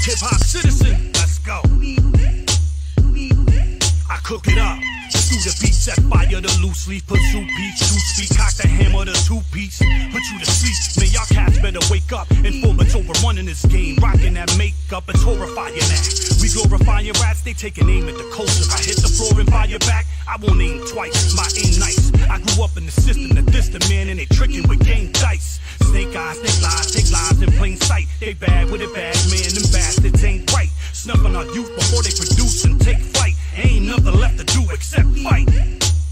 HipHopCitizen, let's go. I cook it up. Through the beat, set fire to loose leaf, pursue peach, two speak, cock the hammer to two-piece, put you to sleep. Man, y'all cats better wake up. Informants overrunning this game, rocking that makeup, it's horrifying that. We glorifying rats, they taking aim at the culture. I hit the floor and fire back, I won't aim twice, my aim nice. I grew up in the system that this the man and they tricking with game dice. Snake eyes, they lies, take lies in plain sight. They bad with it bad, man, them bastards ain't right. Snuffing our youth before they produce and take flight. Ain't nothing left to do except fight.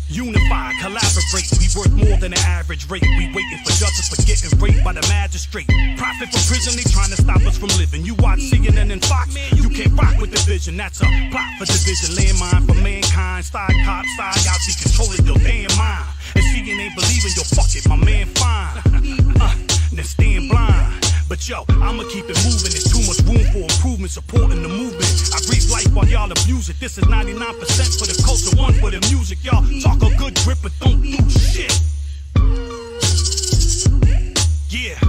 Unify, collaborate, we worth more than an average rate. We waiting for justice for getting raped by the magistrate. Profit from prison, they trying to stop us from living. You watch CNN and Fox, you can't rock with the vision. That's a plot for division, landmine for mankind. Style cop, style out, see controlling your damn mind. And CNN ain't believing, yo, fuck it, my man fine. Then stand blind. But yo, I'ma keep it moving. There's too much room for improvement, supporting the movement. I breathe life while y'all abuse it. This is 99% for the culture, 1 for the music. Y'all talk a good grip, but don't do shit. Yeah,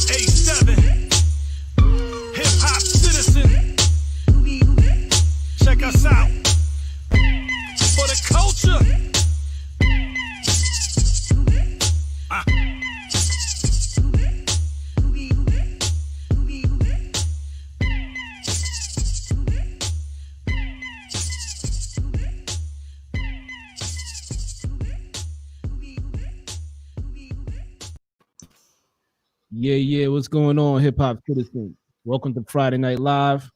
A7, HipHopCitizen. Check us out for the culture. Yeah, what's going on, HipHopCitizen? Welcome to Friday Night Live.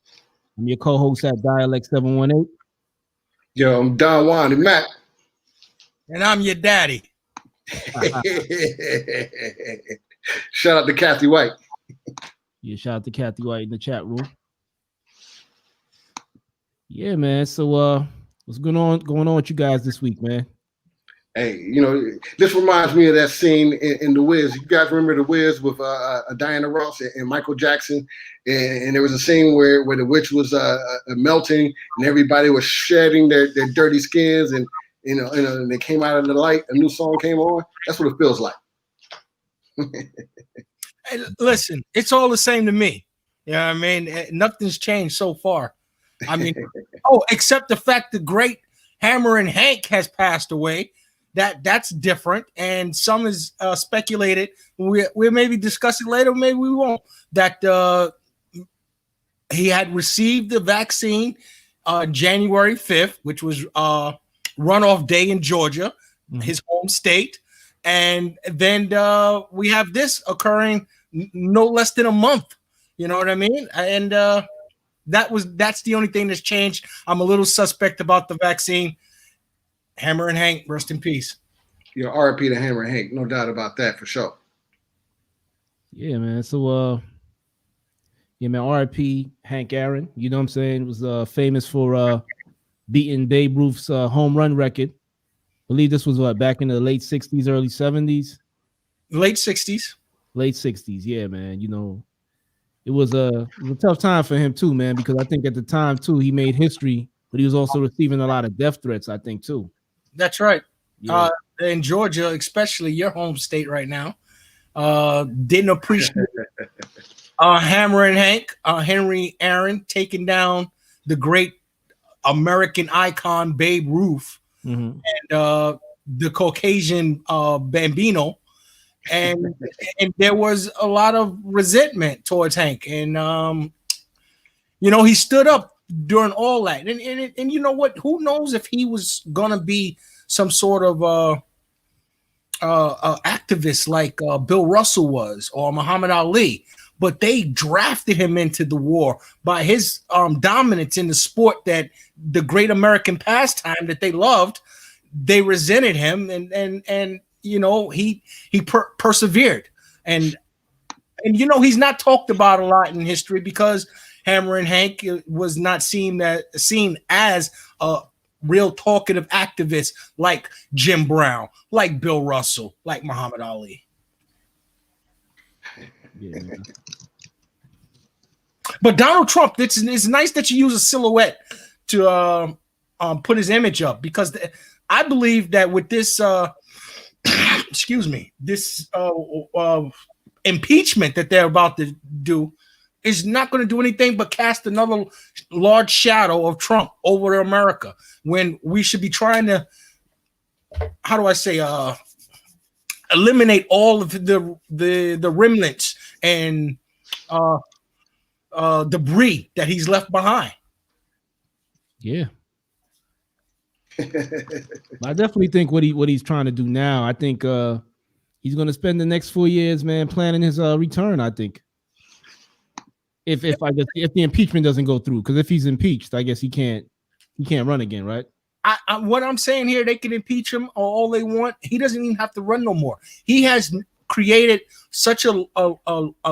I'm your co-host at Dialect 718. Yo, I'm Don Juan and Matt. And I'm your daddy. Shout out to Kathy White. Yeah, shout out to Kathy White in the chat room. Yeah, man. So what's going on with you guys this week, man? Hey, you know, this reminds me of that scene in The Wiz. You guys remember The Wiz with Diana Ross and Michael Jackson? And there was a scene where the witch was melting and everybody was shedding their dirty skins and, you know, and they came out of the light. A new song came on. That's what it feels like. Hey, listen, it's all the same to me. You know what I mean? Nothing's changed so far. I mean, except the fact the great Hammer and Hank has passed away. That's different, and some is speculated. We'll maybe discuss it later, maybe we won't. That he had received the vaccine January 5th, which was runoff day in Georgia, his home state, and then we have this occurring no less than a month. You know what I mean? And that's the only thing that's changed. I'm a little suspect about the vaccine. Hammer and Hank, rest in peace. Yeah, RIP to Hammer and Hank, no doubt about that for sure. Yeah, man. So, yeah, man, RIP Hank Aaron. You know what I'm saying? Was famous for beating Babe Ruth's home run record. I believe this was back in the late 60s, early 70s. Late 60s. Late 60s, yeah, man. You know, it was a tough time for him too, man, because I think at the time too he made history, but he was also receiving a lot of death threats, I think too. That's right. Yeah. In Georgia, especially your home state right now, didn't appreciate Hammer and Hank, Henry Aaron taking down the great American icon Babe Ruth and the Caucasian Bambino, and there was a lot of resentment towards Hank, and you know, he stood up during all that, and you know what? Who knows if he was gonna be some sort of activist like Bill Russell was or Muhammad Ali, but they drafted him into the war by his dominance in the sport, that the great American pastime that they loved. They resented him, and you know, he persevered, and you know, he's not talked about a lot in history because Hammer and Hank was not seen as a real talkative activist like Jim Brown, like Bill Russell, like Muhammad Ali. Yeah. But Donald Trump, it's nice that you use a silhouette to put his image up, because I believe that with this excuse me, this impeachment that they're about to do, is not going to do anything but cast another large shadow of Trump over America when we should be trying to, how do I say, eliminate all of the remnants and debris that he's left behind. Yeah. I definitely think what he's trying to do now, I think he's going to spend the next 4 years, man, planning his return, I think. If the impeachment doesn't go through, because if he's impeached, I guess he can't run again, right? What I'm saying here, they can impeach him all they want. He doesn't even have to run no more. He has created such a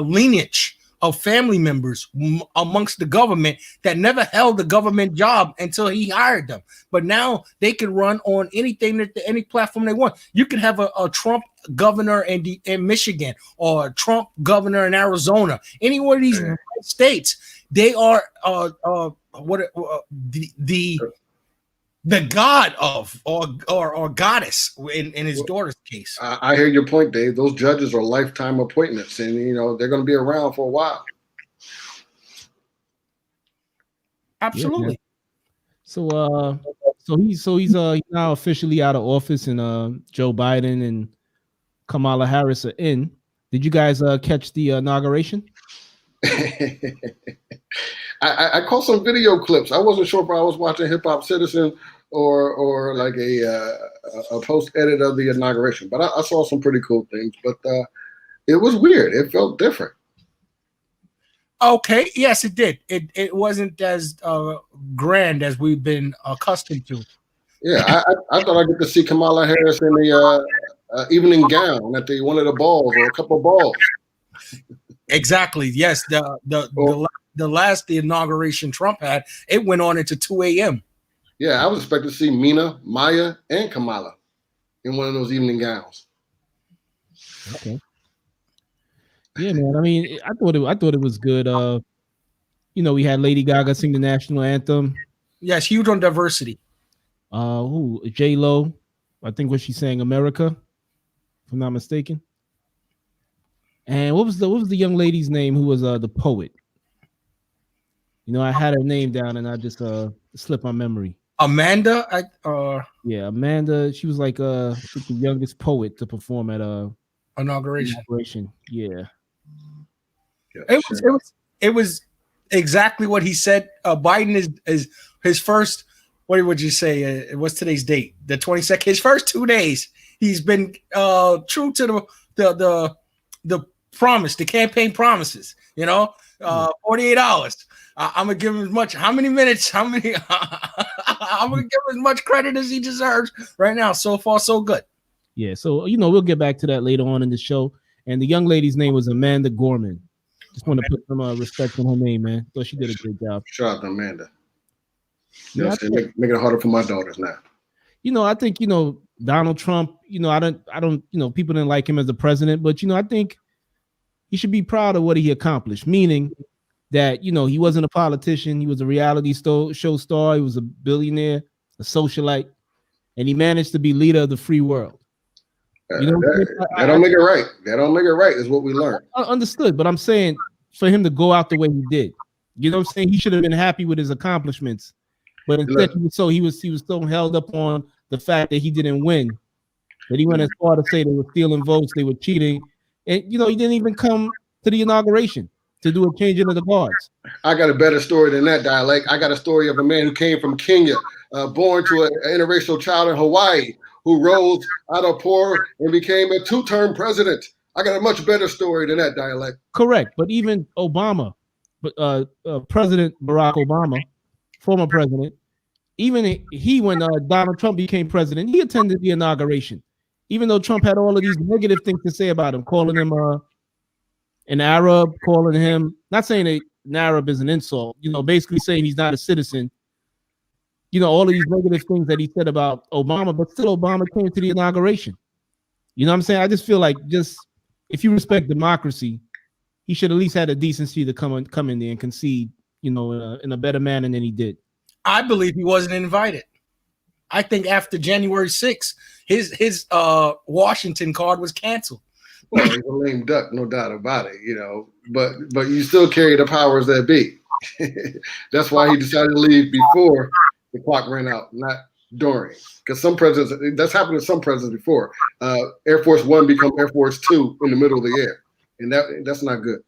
lineage of family members amongst the government that never held a government job until he hired them. But now they can run on anything any platform they want. You can have a Trump governor in Michigan or a Trump governor in Arizona. Any one of these states, they are the god of or goddess in his daughter's case. I hear your point, Dave. Those judges are lifetime appointments, and they're going to be around for a while. Absolutely. Yeah, so he's now officially out of office, and Joe Biden and Kamala Harris are in. Did you guys catch the inauguration? I caught some video clips. I wasn't sure if I was watching HipHopCitizen or like a post edit of the inauguration, but I saw some pretty cool things. But it was weird. It felt different. Okay, yes, it did. It wasn't as grand as we've been accustomed to. Yeah, I thought I'd get to see Kamala Harris in the evening gown at one of the balls or a couple of balls. Exactly. Yes, the last inauguration Trump had, it went on into 2 a.m. Yeah, I was expecting to see Mina, Maya, and Kamala in one of those evening gowns. Okay. Yeah, man. I mean, I thought it was good. We had Lady Gaga sing the national anthem. Yes, huge on diversity. Who? J-Lo, I think what she sang, America, if I'm not mistaken. And what was the young lady's name who was the poet? I had her name down and I just slipped my memory. Amanda. Yeah, Amanda. She was like the youngest poet to perform at inauguration. Yeah. It was exactly what he said. Biden is his first. What would you say? What's today's date? The 22nd. His first 2 days, he's been true to the promise, the campaign promises. 48 hours. I'm gonna give him as much. How many minutes? I'm gonna give him as much credit as he deserves right now. So far, so good. Yeah. So we'll get back to that later on in the show. And the young lady's name was Amanda Gorman. Just want to put some respect on her name, man. Thought she did a great job. Shout out to Amanda. Make it harder for my daughters now. I think Donald Trump. I don't. People didn't like him as a president, but I think he should be proud of what he accomplished. Meaning that he wasn't a politician. He was a reality show star. He was a billionaire, a socialite, and he managed to be leader of the free world. That don't make it right. That don't make it right is what we learned. Understood, but I'm saying for him to go out the way he did, I'm saying he should have been happy with his accomplishments, but instead he was so held up on the fact that he didn't win that he went as far to say they were stealing votes, they were cheating, and he didn't even come to the inauguration to do a changing of the guards. I got a better story than that, Dialect. I got a story of a man who came from Kenya, born to an interracial child in Hawaii, who rose out of poor and became a 2-term president. I got a much better story than that, Dialect. Correct. But even Obama, President Barack Obama, former president, even when Donald Trump became president, he attended the inauguration. Even though Trump had all of these negative things to say about him, calling him an Arab, calling him, not saying an Arab is an insult, basically saying he's not a citizen. All of these negative things that he said about Obama, but still Obama came to the inauguration. You know what I'm saying? I just feel like if you respect democracy, he should at least had the decency to come in there and concede, in a better manner than he did. I believe he wasn't invited. I think after January 6th, his Washington card was canceled. Well, he's a lame duck, no doubt about it, But you still carry the powers that be. That's why he decided to leave before the clock ran out, not during. Because some presidents, that's happened to some presidents before. Air Force One become Air Force Two in the middle of the year, and that's not good.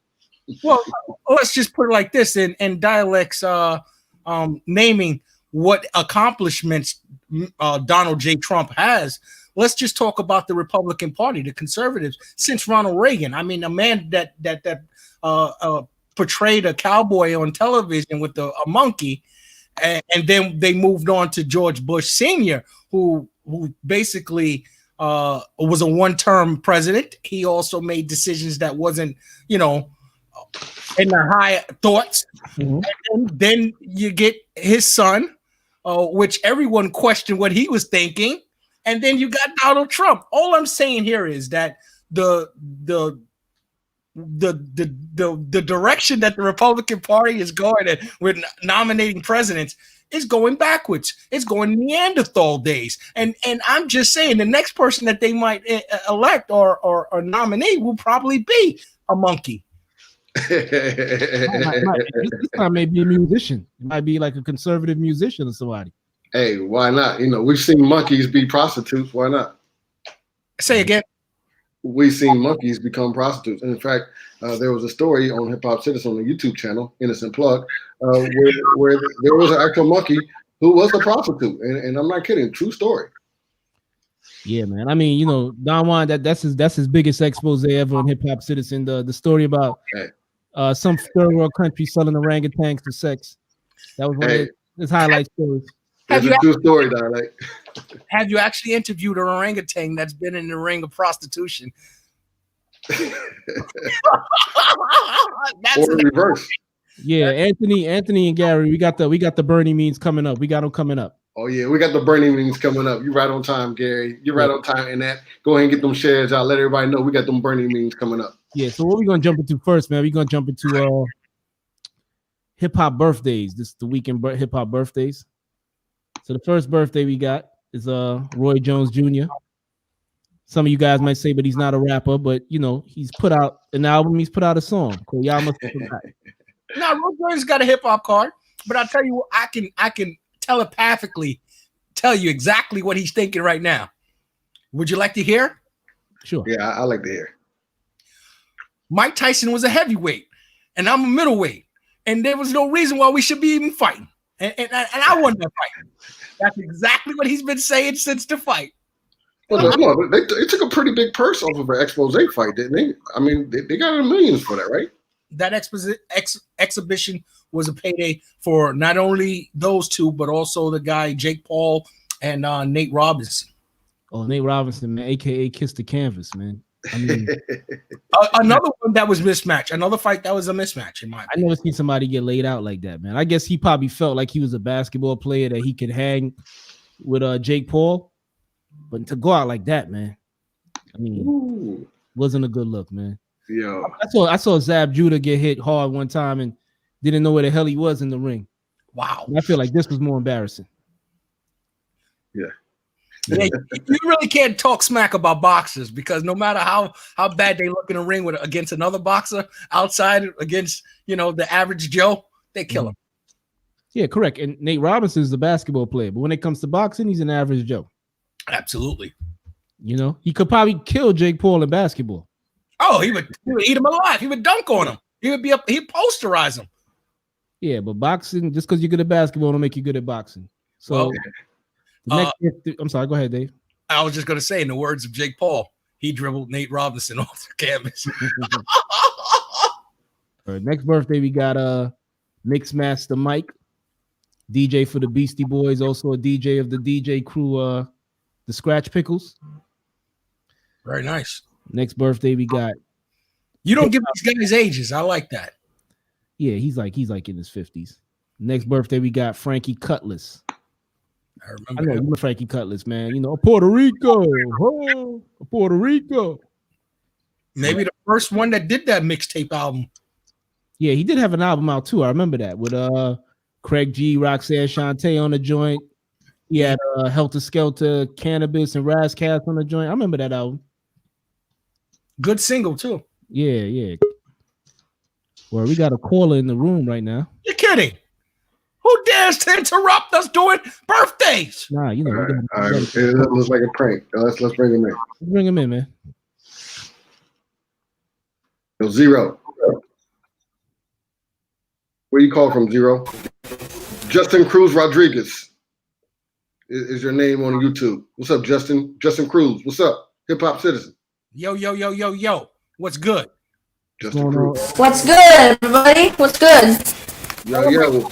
Well, let's just put it like this in dialects, naming what accomplishments Donald J. Trump has. Let's just talk about the Republican Party, the conservatives, since Ronald Reagan. I mean, a man that portrayed a cowboy on television with a monkey, and then they moved on to George Bush Sr., who basically was a one-term president. He also made decisions that wasn't, in the high thoughts. Mm-hmm. And then you get his son, which everyone questioned what he was thinking. And then you got Donald Trump. All I'm saying here is that the direction that the Republican Party is going in with nominating presidents is going backwards. It's going Neanderthal days. And I'm just saying the next person that they might elect or nominate will probably be a monkey. This time maybe a musician. It might be like a conservative musician or somebody. Hey, why not? We've seen monkeys be prostitutes. Why not? Say again. We've seen monkeys become prostitutes. And in fact, there was a story on HipHopCitizen on the YouTube channel, Innocent Plug, where there was an actual monkey who was a prostitute. And I'm not kidding. True story. Yeah, man. I mean, Don Juan, that's his biggest expose ever on HipHopCitizen. The story about some third world country selling orangutans for sex. That was one of his highlight stories. It's a true story, Don. Have you actually interviewed an orangutan that's been in the ring of prostitution? Or reverse. Yeah, Anthony and Gary, we got the Bernie memes coming up. We got them coming up. Oh yeah, we got the Bernie memes coming up. You're right on time, Gary. You're right on time in that. Go ahead and get them shares out. Let everybody know we got them Bernie memes coming up. Yeah, so what we gonna jump into first, man? We're gonna jump into hip hop birthdays. This is the weekend hip hop birthdays. So the first birthday we got is Roy Jones Jr. Some of you guys might say, but he's not a rapper, but he's put out an album, he's put out a song. Cool. Y'all must have forgot. Now, Roy Jones got a hip hop card, but I'll tell you what, I can telepathically tell you exactly what he's thinking right now. Would you like to hear? Sure. Yeah, I like to hear. Mike Tyson was a heavyweight, and I'm a middleweight, and there was no reason why we should be even fighting. And I won that fight. That's exactly what he's been saying since the fight. Well, they took a pretty big purse off of an expose fight, didn't they? I mean, they got millions for that, right? That exhibition was a payday for not only those two, but also the guy Jake Paul and Nate Robinson. Oh, Nate Robinson, man, aka Kiss the Canvas, man. I mean, another one that was mismatched. Another fight that was a mismatch in my opinion. I never seen somebody get laid out like that, man. I guess he probably felt like he was a basketball player that he could hang with Jake Paul, but to go out like that, man, I mean, wasn't a good look, man. Yeah, I saw Zab Judah get hit hard one time and didn't know where the hell he was in the ring. Wow, and I feel like this was more embarrassing. Yeah. Yeah, you really can't talk smack about boxers because no matter how bad they look in the ring against another boxer outside against the average Joe, they kill him. Yeah, correct. And Nate Robinson is the basketball player, but when it comes to boxing, he's an average Joe. Absolutely. He could probably kill Jake Paul in basketball. Oh, he would eat him alive. He would dunk on him. He'd posterize him. Yeah, but boxing, just because you're good at basketball, don't make you good at boxing. So. I'm sorry, go ahead, Dave. I was just going to say, in the words of Jake Paul, he dribbled Nate Robinson off the canvas. Next birthday, we got Mixmaster Mike, DJ for the Beastie Boys, also a DJ of the DJ crew, the Scratch Pickles. Very nice. Next birthday, we got. You don't give these guys ages. I like that. Yeah, he's like in his 50s. Next birthday, we got Frankie Cutlass. I know you Frankie Cutlass, man. Puerto Rico. Oh, Puerto Rico. Maybe the first one that did that mixtape album. Yeah, he did have an album out too. I remember that with Craig G, Roxanne Shante on the joint. He had Helter Skelter, Cannabis, and Raz Cass on the joint. I remember that album. Good single too. Yeah. Well, we got a caller in the room right now. You're kidding. Who dares to interrupt us doing birthdays? Nah, you know. All right. It looks like a prank. Let's bring him in. Let's bring him in, man. Yo, Zero. Where you call from, Zero? Justin Cruz Rodriguez is your name on YouTube. What's up, Justin? Justin Cruz. What's up? HipHopCitizen. Yo. What's good? Justin Cruz. What's good, everybody? What's good? Yo.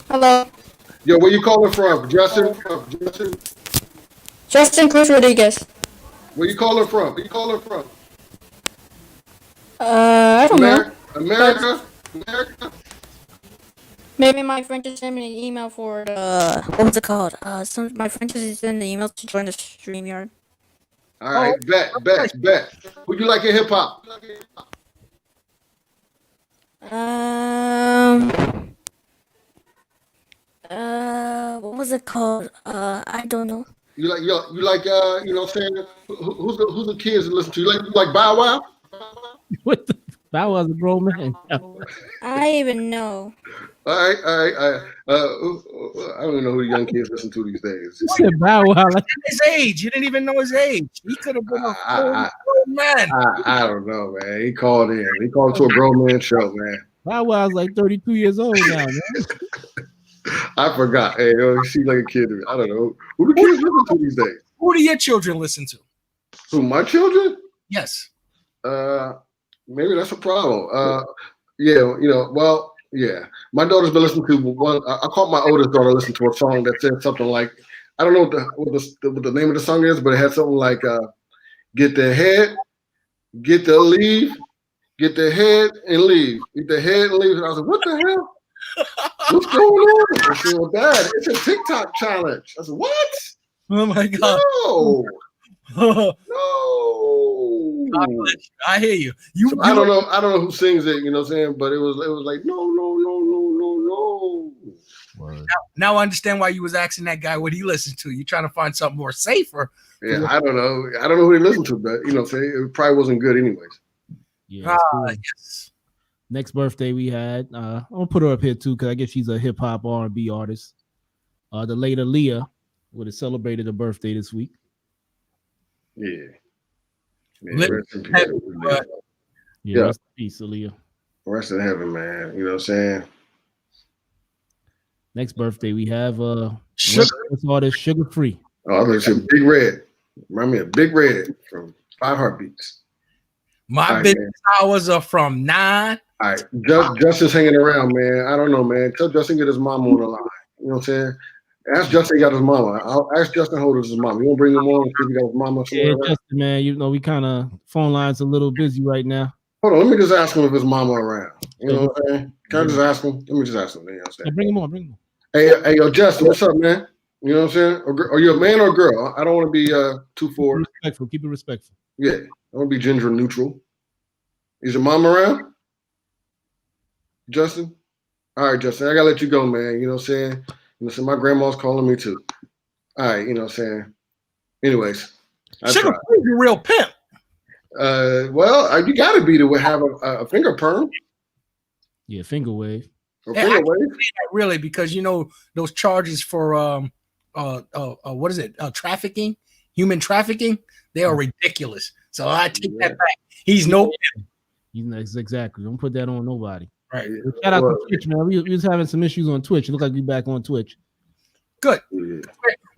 Hello. Yo, where you calling from, Justin? Justin Cruz Rodriguez. Where you calling from? I don't know. America. Maybe my friend just sent me an email for what was it called? My friend just sent an email to join the StreamYard. All right, bet. Who you like in hip hop? What was it called? I don't know. You like you know what I'm saying? Who's the kids that listen to you? Like Bow Wow? What the? Bow Wow's a grown man. I even know. All right. I don't even know who the young kids listen to these days. You said Bow Wow. His age. You didn't even know his age. He could have been a grown man. I don't know, man. He called in. He called to a grown man show, man. Bow Wow's like 32 years old now, man. I forgot. Hey, he seems like a kid. I don't know. Who do kids listen to these days? Who do your children listen to? Who, my children? Yes. Maybe that's a problem. Yeah. My daughter's been listening to one. I caught my oldest daughter listen to a song that said something like, I don't know what the name of the song is, but it had something like, get the head, get the leave, get the head and leave. Get the head and leave. And I was like, what the hell? What's going on? I said, well, Dad, it's a TikTok challenge. I said, what? Oh my God. No. I hear you. So I don't know who sings it, you know what I'm saying? But it was like, no. Now I understand why you was asking that guy what he listened to. You trying to find something more safer. Yeah, I don't know. I don't know who he listened to, but you know what I'm saying? It probably wasn't good anyways. Yeah. Yes. Next birthday we had, I'm gonna put her up here too, because I guess she's a hip hop R&B artist. The late Aaliyah would have celebrated her birthday this week. Yeah. Rest in peace, Aaliyah. Rest in heaven, man. You know what I'm saying? Next birthday we have artist Sugar Free. Oh, I was gonna say Big Red. Remind me of Big Red from 5 Heartbeats. My business hours are from 9. All right, Justin's hanging around, man. I don't know, man. Tell Justin get his mama on the line. You know what I'm saying? Ask Justin got his mama. I'll ask Justin hold his mama. You want to bring him on and see if he got his mama? Yeah, Justin, man. You know we kind of phone lines a little busy right now. Hold on, let me just ask him if his mama around. You know what I'm saying? Can I just ask him? Let me just ask him. You know what I'm saying? Yeah, bring him on. Hey, yo, Justin, what's up, man? You know what I'm saying? Are you a man or a girl? I don't want to be too forward. Keep it respectful. Yeah, I want to be gender neutral. Is your mom around? Justin? All right, Justin, I gotta let you go, man. You know what I'm saying? You know, so my grandma's calling me too. All right, you know what I'm saying? Anyways. Sugar Free's a real pimp. Well, you gotta be to have a finger perm. Yeah, finger wave. Really, because you know those charges for what is it? Trafficking, human trafficking, they are ridiculous. So I take that back. He's no pimp. Exactly. Don't put that on nobody. Right. Shout out to Twitch, man. We was having some issues on Twitch. It looked like we back on Twitch. Good. Yeah.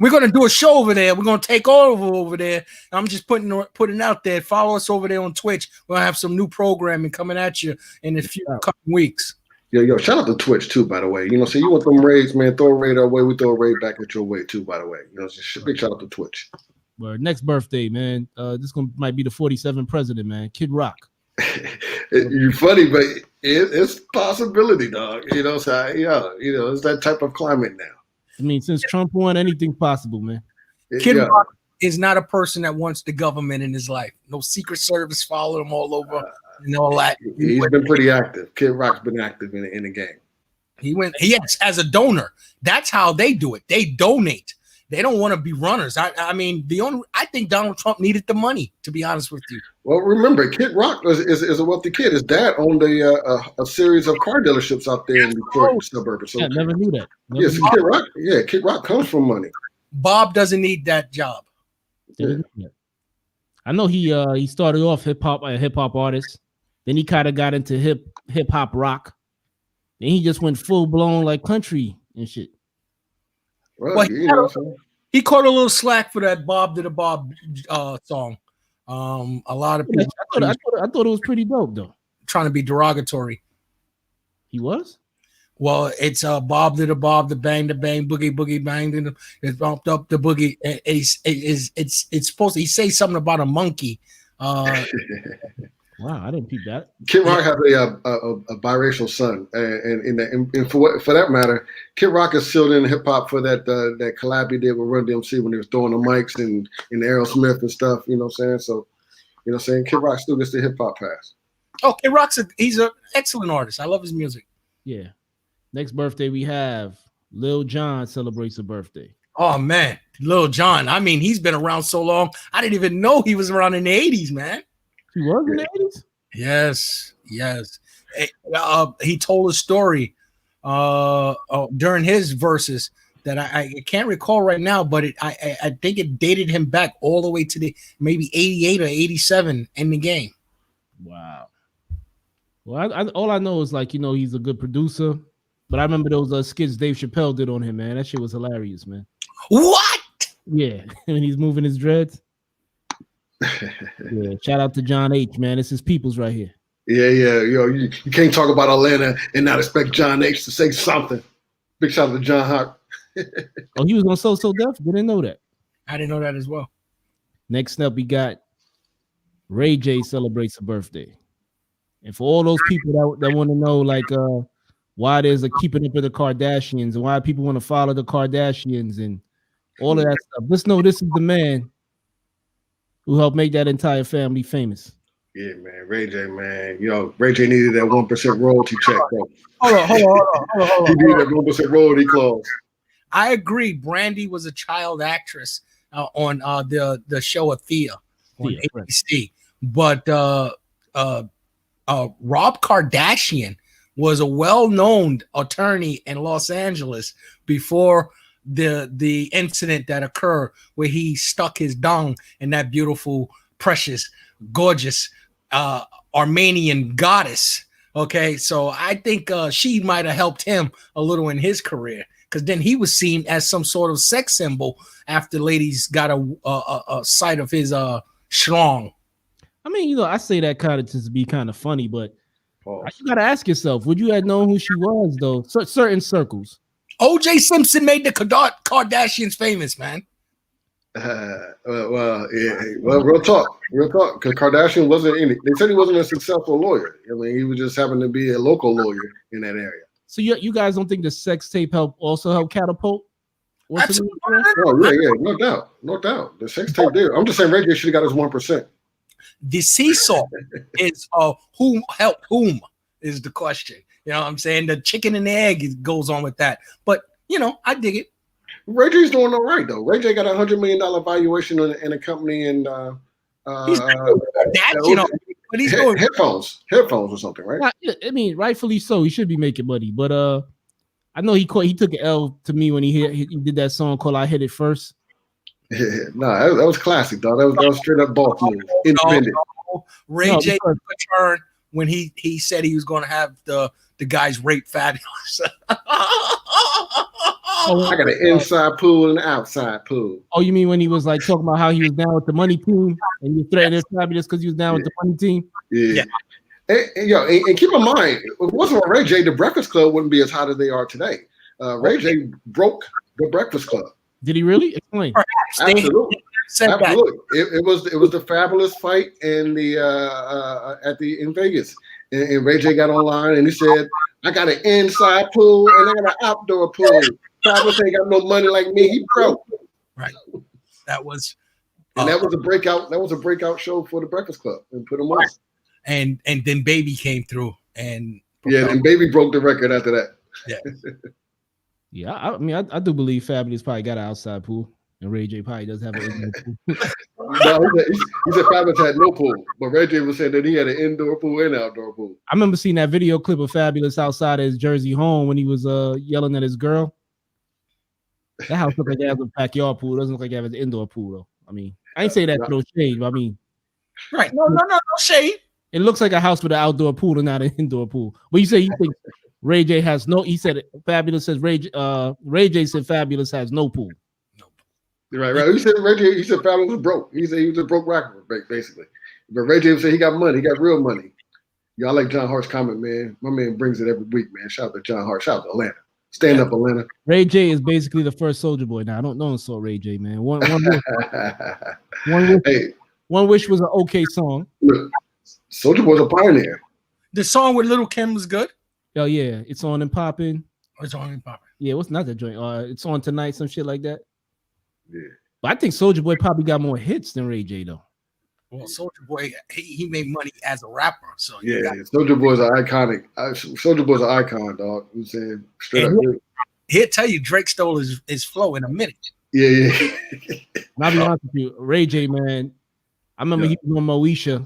We're gonna do a show over there. We're gonna take over there. I'm just putting out there. Follow us over there on Twitch. We're gonna have some new programming coming at you in a few couple weeks. Yo, shout out to Twitch too, by the way. You know, so you want them raids, man, throw a raid our way, we throw a raid back at your way too, by the way. You know, just big shout out to Twitch. Well, next birthday, man. This might be the 47th president, man. Kid Rock. You're funny, but it's a possibility, dog. You know, so you know, it's that type of climate now. I mean, since Trump won, anything's possible, man. Kid Rock is not a person that wants the government in his life. No Secret Service following him all over and all that. He's been pretty active. Kid Rock's been active in the game. Yes, as a donor. That's how they do it. They donate. They don't want to be runners. I mean, I think Donald Trump needed the money, to be honest with you. Well, remember, Kid Rock is a wealthy kid. His dad owned a series of car dealerships out there in Detroit suburb. So Yeah, never knew that. Kid Rock comes from money. Bob doesn't need that job. Yeah. I know he started off hip hop, a hip hop artist. Then he kind of got into hip hop rock. Then he just went full blown like country and shit. Well, he caught a little slack for that Bob to the Bob song. A lot of people. I thought it was pretty dope though. Trying to be derogatory. He was. Well, it's Bob to the Bob, the bang, boogie, boogie, bang. It's bumped up the boogie. It's supposed to. He say something about a monkey. Wow, I didn't peep that. Kid Rock has a biracial son, and for that matter, Kid Rock is still in hip hop for that collab he did with Run DMC when he was throwing the mics and Aerosmith and stuff. You know what I'm saying? So, you know what I'm saying? Kid Rock still gets the hip hop pass. Oh, Kid Rock's he's an excellent artist. I love his music. Yeah. Next birthday we have Lil Jon celebrates a birthday. Oh man, Lil Jon. I mean, he's been around so long. I didn't even know he was around in the 80s, man. He was in the 80s? Yes. He told a story during his verses that I can't recall right now, but I think it dated him back all the way to the maybe 88 or 87 in the game. Wow. Well, all I know is he's a good producer, but I remember those skits Dave Chappelle did on him, man. That shit was hilarious, man. What? Yeah, when he's moving his dreads. Yeah, shout out to John H, man. It's his peoples right here. Yeah. You can't talk about Atlanta and not expect John H to say something. Big shout out to John Hawk. Oh, he was on So Def? Didn't know that. I didn't know that as well. Next up, we got Ray J celebrates a birthday. And for all those people that want to know why there's a keeping up with the Kardashians and why people want to follow the Kardashians and all of that stuff, let's know this is the man who helped make that entire family famous. Yeah, man. Ray J, man. Ray J needed that 1% royalty check, bro. Hold on. He needed that 1% royalty clause. I agree. Brandy was a child actress on the show Athea on ABC. Right. But Rob Kardashian was a well-known attorney in Los Angeles before the incident that occurred where he stuck his dong in that beautiful, precious, gorgeous Armenian goddess. Okay, so I think she might have helped him a little in his career, because then he was seen as some sort of sex symbol after ladies got a sight of his schlong. I mean, I say that kind of just to be kind of funny, but you got to ask yourself, would you have known who she was, though? Certain circles. O.J. Simpson made the Kardashians famous, man. Well, real talk. Because Kardashian wasn't in it. They said he wasn't a successful lawyer. I mean, he was just happened to be a local lawyer in that area. So you guys don't think the sex tape helped catapult? Absolutely. Oh yeah, no doubt. The sex tape there. I'm just saying, Ray J should have got his 1%. The seesaw is whom helped whom is the question. You know what I'm saying? The chicken and the egg goes on with that. But, I dig it. Ray J's doing all right, though. Ray J got $100 million valuation in a company and he's but he's doing headphones or something, right? I mean, rightfully so. He should be making money. But I know he took an L to me when he did that song called I Hit It First. Yeah, that was classic, dog. That was straight up boss move. Independent. Ray J took a turn when he said he was going to have the guys rape Fabulous. I got an inside pool and an outside pool. Oh, you mean when he was talking about how he was down with the money team and you threatened Fabulous because he was down with the money team? Yeah. And keep in mind, if it wasn't for Ray J, the Breakfast Club wouldn't be as hot as they are today. Ray J broke the Breakfast Club. Did he really? Explain. Absolutely. It was the Fabulous fight in in Vegas, and Ray J got online and he said, "I got an inside pool and I got an outdoor pool. Fabulous ain't got no money like me. He broke." Right. That was a breakout. That was a breakout show for the Breakfast Club and put him on. And then Baby came through and and Baby broke the record after that. Yeah. Yeah, I mean, I do believe Fabulous probably got an outside pool. And Ray J probably does have an indoor pool. No, he said Fabulous had no pool, but Ray J was saying that he had an indoor pool and outdoor pool. I remember seeing that video clip of Fabulous outside his Jersey home when he was yelling at his girl. That house looked like it has a backyard pool. It doesn't look like it has an indoor pool though. I mean, I ain't say that no shade, but I mean, right? No shade. It looks like a house with an outdoor pool and not an indoor pool. But you say you think Ray J has no? He said Fabulous says Ray J said Fabulous has no pool. Right. He said Ray J. He said Fabulous was broke. He said he was a broke rapper, basically. But Ray J said he got money. He got real money. Y'all like John Hart's comment, man. My man brings it every week, man. Shout out to John Hart. Shout out to Atlanta. Stand up, Atlanta. Ray J is basically the first Soulja Boy. Now I don't know so Ray J, man. One wish was an okay song. Look, Soulja Boy's a pioneer. The song with Little Kim was good. Oh yeah, it's on and popping. It's on and popping. Yeah, what's not that joint? It's on tonight, some shit like that. Yeah, but I think Soulja Boy probably got more hits than Ray J though. Well, Soulja Boy, he made money as a rapper, so yeah, Soulja Boy's an iconic. Soulja Boy's an icon, dog. You know what I'm saying? Straight up. He'll tell you Drake stole his flow in a minute. Yeah. And I'll be honest with you, Ray J, man. I remember he was on Moesha.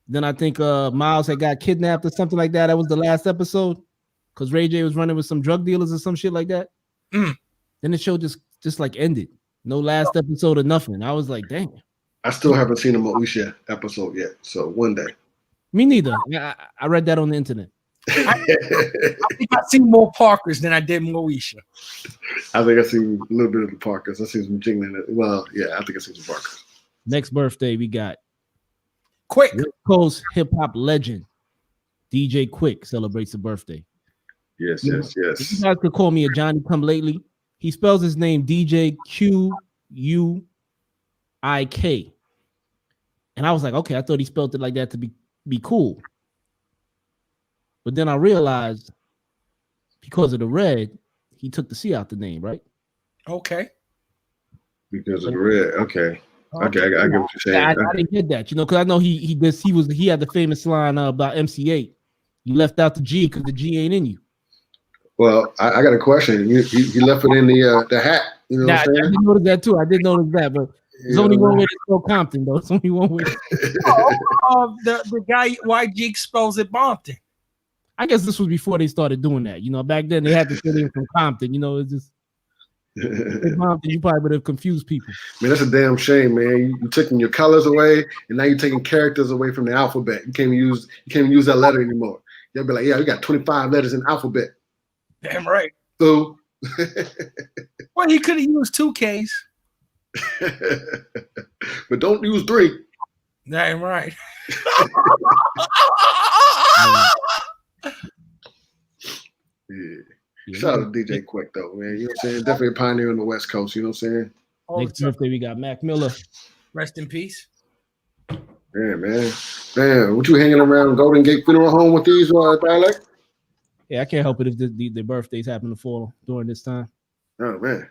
Then I think Miles had got kidnapped or something like that. That was the last episode because Ray J was running with some drug dealers or some shit like that. Then the show just like ended. No last episode or nothing. I was like, dang. I still haven't seen a Moesha episode yet. So one day. Me neither. I read that on the internet. I think I've seen more Parkers than I did Moesha. I think I seen a little bit of the Parkers. I seen some jingling. Well, yeah, I think I seen some Parkers. Next birthday we got Quick. West Coast hip hop legend DJ Quick celebrates a birthday. Yes. You guys could call me a Johnny Come Lately. He spells his name DJ Quik. And I was like, okay, I thought he spelled it like that to be cool. But then I realized because of the red, he took the C out the name, right? Okay. Because of the red. Okay. I get what you're saying. I didn't get that, because I know he had the famous line about MC8. You left out the G because the G ain't in you. Well, I got a question. You left it in the hat. You know what I'm saying? I did notice that too. I did notice that, but there's only one way to spell Compton, though. It's only one way. The guy YG spells it Bompton. I guess this was before they started doing that. Back then they had to fit in from Compton. It's just Compton. You probably would have confused people. Man, that's a damn shame, man. You taking your colors away, and now you're taking characters away from the alphabet. You can't use that letter anymore. You'll be like, yeah, we got 25 letters in the alphabet. Damn right. So, well, he could have used 2 Ks. But don't use 3. Damn right. Yeah. Shout out to DJ Quick though, man. You know what I'm saying? Definitely a pioneer on the West Coast. You know what I'm saying? Next birthday we got Mac Miller. Rest in peace. Yeah, man. Man, what you hanging around Golden Gate Funeral Home with these dialect? Yeah, I can't help it if the birthdays happen to fall during this time. Oh man.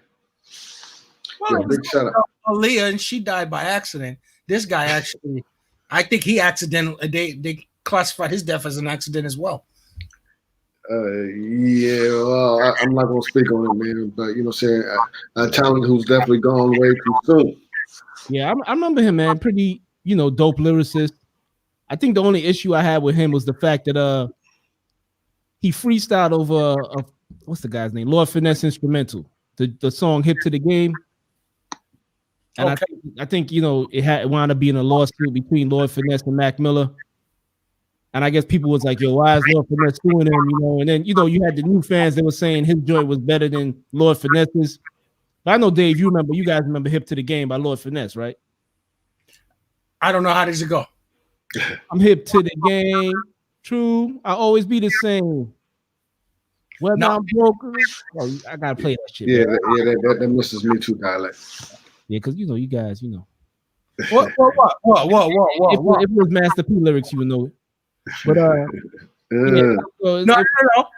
Well, yeah, big shout out. Aaliyah, and she died by accident. This guy actually, I think he accidentally they classified his death as an accident as well. Yeah, well, I'm not gonna speak on it, man. But you know, what I'm saying a talent who's definitely gone way too soon. Yeah, I remember him, man. Pretty, dope lyricist. I think the only issue I had with him was the fact that he freestyled over what's the guy's name? Lord Finesse instrumental, the song "Hip to the Game." And okay. I think it wound up being a lawsuit between Lord Finesse and Mac Miller. And I guess people was like, yo, why is Lord Finesse suing him? And then, you had the new fans that were saying his joint was better than Lord Finesse's. But I know, Dave, you guys remember Hip to the Game by Lord Finesse, right? I don't know. How does it go? I'm hip to the game. True. I'll always be the same. Whether I'm broke. Oh, I got to play that shit. Yeah, that misses me too, dialect. Yeah, because, you guys, What? If it was Master P lyrics, you would know it. But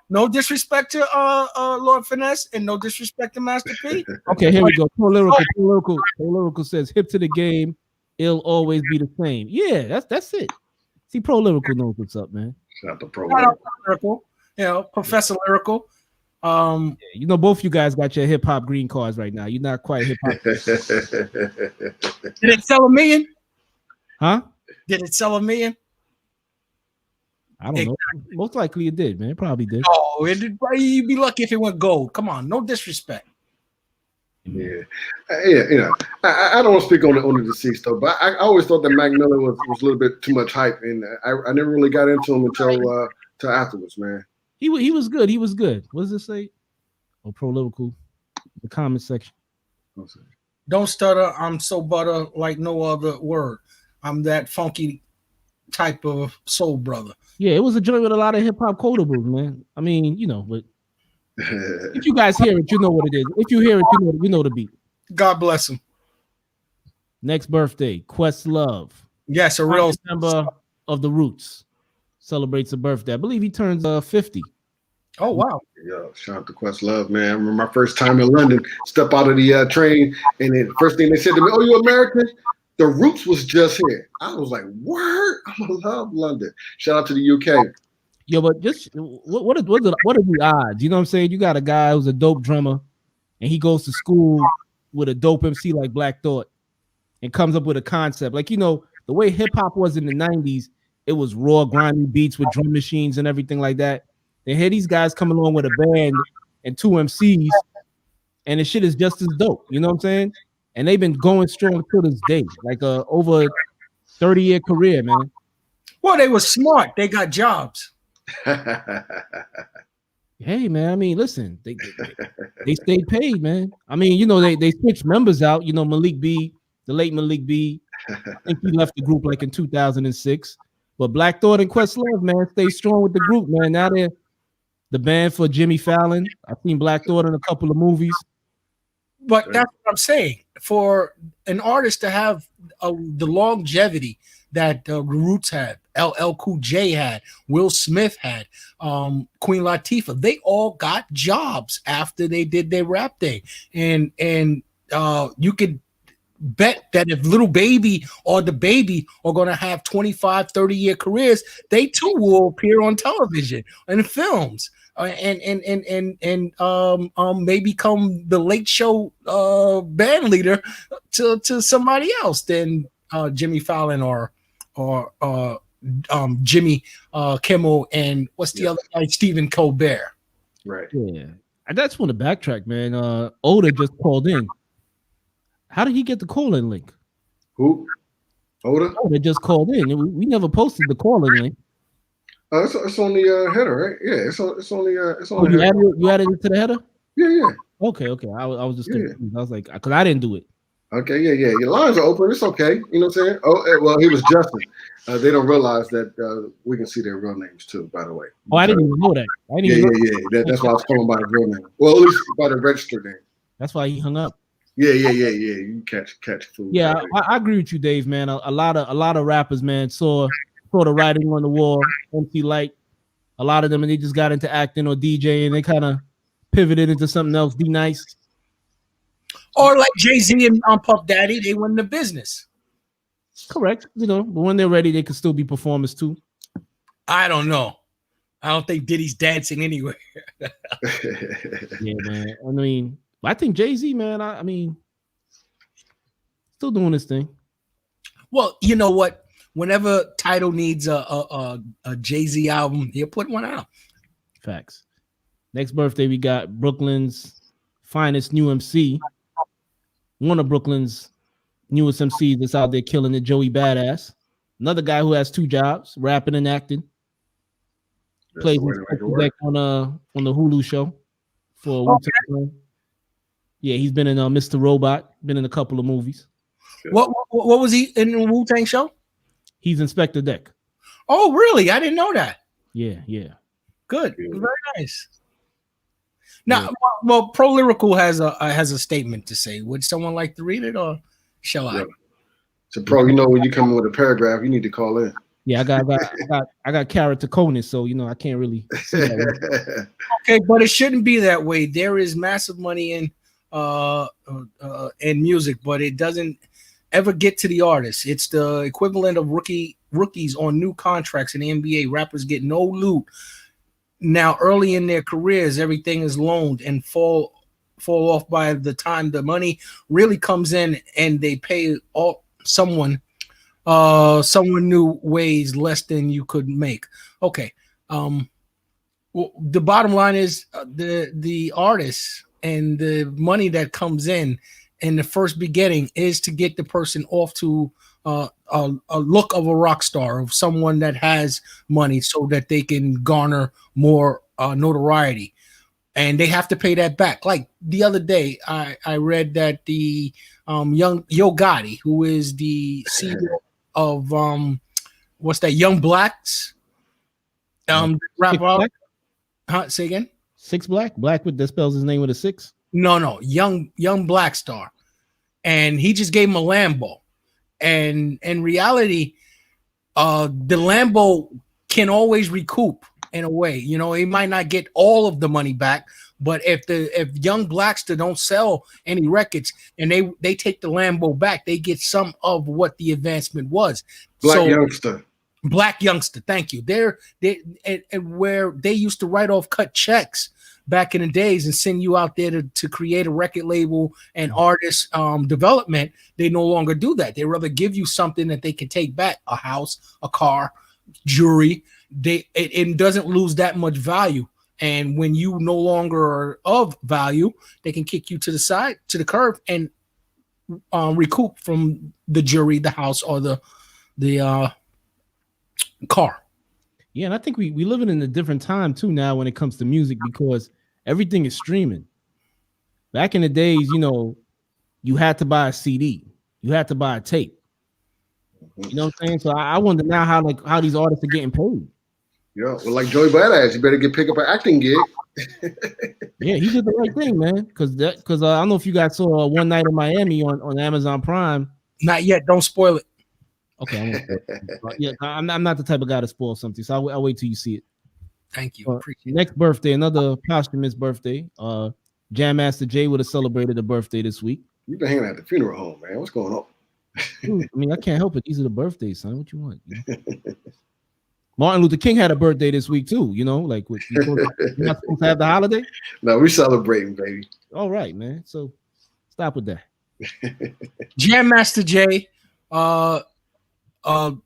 no disrespect to Lord Finesse and no disrespect to Master P. Okay, here we go. Pro Lyrical says hip to the game, it'll always be the same. Yeah, that's it. See, Pro Lyrical knows what's up, man. Shout out to Pro Lyrical. Professor Lyrical. You know, both you guys got your hip hop green cards right now. You're not quite hip hop. Did it sell $1 million? Huh? Did it sell $1 million? I don't know. Most likely it did, man. It probably did. Oh, you'd be lucky if it went gold. Come on, no disrespect. Yeah. You know, I don't want to speak on the deceased though, but I always thought that Mac Miller was a little bit too much hype, and I never really got into him until afterwards, man. He was good. He was good. What does it say? Oh, Prolifical. The comment section. Don't stutter. I'm so butter like no other word. I'm that funky type of soul brother. Yeah, it was a joint with a lot of hip hop quotables, man. I mean, you know, but if you guys hear it, you know what it is. If you hear it, you know the beat. God bless him. Next birthday, Questlove. Yes, a real member of the Roots celebrates a birthday. I believe he turns 50. Oh wow! Yo, shout out to Questlove, man. I remember my first time in London. Step out of the train, and then first thing they said to me, "Oh, you American?" The Roots was just here. I was like, "Word! I love London." Shout out to the UK. Yo, but just what are the odds? You know what I'm saying? You got a guy who's a dope drummer, and he goes to school with a dope MC like Black Thought, and comes up with a concept. Like, you know, the way hip hop was in the 90s, it was raw, grimy beats with drum machines and everything like that. Then here these guys come along with a band and 2 MCs, and the shit is just as dope. You know what I'm saying? And they've been going strong to this day, like over 30-year career, man. Well, they were smart. They got jobs. Hey, man. I mean, listen, they stayed paid, man. I mean, you know, they switched members out. You know, Malik B, the late Malik B. I think he left the group like in 2006. But Black Thought and Questlove, man, stay strong with the group, man. Now they're the band for Jimmy Fallon. I've seen Black Thought in a couple of movies. But that's what I'm saying. For an artist to have the longevity that the Roots had, LL Cool J had, Will Smith had, Queen Latifah, they all got jobs after they did their rap thing. And you could bet that if Little Baby or The Baby are going to have 25, 30-year careers, they too will appear on television and films. And may become the Late Show band leader to somebody else than Jimmy Fallon or Jimmy Kimmel and what's the other guy, Stephen Colbert. Right. Yeah, I just want to backtrack, man. Oda just called in. How did he get the call-in link? Who? Oda? Oda just called in. We never posted the call-in link. It's on the header, right? Yeah, it's on the it's on. Oh, you added it to the header? Yeah. Okay. I was just confused. I was like, because I didn't do it. Okay, yeah. Your lines are open. It's okay. You know what I'm saying? Oh, well, he was Justin. They don't realize that we can see their real names too. By the way. Oh, I didn't even know that. Yeah. That's why I was calling by the real name. Well, at least by the registered name. That's why he hung up. Yeah. You catch food. Yeah, I agree with you, Dave, man. A lot of rappers, man, saw the writing on the wall. MC Light, a lot of them, and they just got into acting or DJing. They kind of pivoted into something else. D Nice, or like Jay-Z and Puff Daddy, they went into business. Correct. You know, but when they're ready, they could still be performers too. I don't know. I don't think Diddy's dancing anywhere. Yeah, man. I mean, I think Jay-Z, man. I mean, still doing this thing. Well, you know what? Whenever Tidal needs a Jay-Z album, he'll put one out. Facts. Next birthday, we got Brooklyn's finest new MC. One of Brooklyn's newest MCs that's out there killing it, Joey Badass. Another guy who has 2 jobs, rapping and acting. Plays on the Hulu show for a week. Yeah, he's been in Mr. Robot, been in a couple of movies. What was he in the Wu-Tang show? He's Inspector Deck. Oh, really? I didn't know that. Yeah. Good. Very nice. Now, well, Pro Lyrical has a statement to say. Would someone like to read it, or shall I? So, Pro, you know, when you come in with a paragraph, you need to call in. Yeah, I got character conus, so you know I can't really see that. Okay, but it shouldn't be that way. There is massive money in music, but it doesn't ever get to the artists. It's the equivalent of rookies on new contracts in the NBA. Rappers get no loot. now early in their careers, everything is loaned and fall off by the time the money really comes in, and they pay someone new ways less than you could make. Okay. Well, the bottom line is the artists and the money that comes in the first beginning is to get the person off to a look of a rock star, of someone that has money, so that they can garner more notoriety, and they have to pay that back. Like the other day, I read that the young Yo Gotti, who is the CEO of what's that, Young Blacks, rap out. Huh? Say again? 6 Black with that spells his name with a 6. No, young Black Star, and he just gave him a Lambo. And in reality, the Lambo can always recoup in a way. You know, he might not get all of the money back, but if Young Blackster don't sell any records and they take the Lambo back, they get some of what the advancement was. Black Youngster, thank you. They're where they used to write off cut checks back in the days and send you out there to create a record label and artist development. They no longer do that. They rather give you something that they can take back: a house, a car, jewelry. It doesn't lose that much value. And when you no longer are of value, they can kick you to the side, to the curb, and recoup from the jewelry, the house, or the car. Yeah, and I think we living in a different time too now when it comes to music, because everything is streaming. Back in the days, you know, you had to buy a CD, you had to buy a tape. You know what I'm saying? So I wonder now how these artists are getting paid. Yeah, well, like Joey Badass, you better pick up an acting gig. Yeah, he did the right thing, man. Because I don't know if you guys saw One Night in Miami on Amazon Prime. Not yet. Don't spoil it. Okay, I'm not the type of guy to spoil something, so I'll wait till you see it. Thank you. Next birthday, another posthumous birthday. Jam Master Jay would have celebrated a birthday this week. You've been hanging at the funeral home, man. What's going on? Dude, I mean, I can't help it. These are the birthdays, son. What you want? You know? Martin Luther King had a birthday this week too. You know, like you're not supposed to have the holiday. No, we're celebrating, baby. All right, man. So stop with that. Jam Master Jay.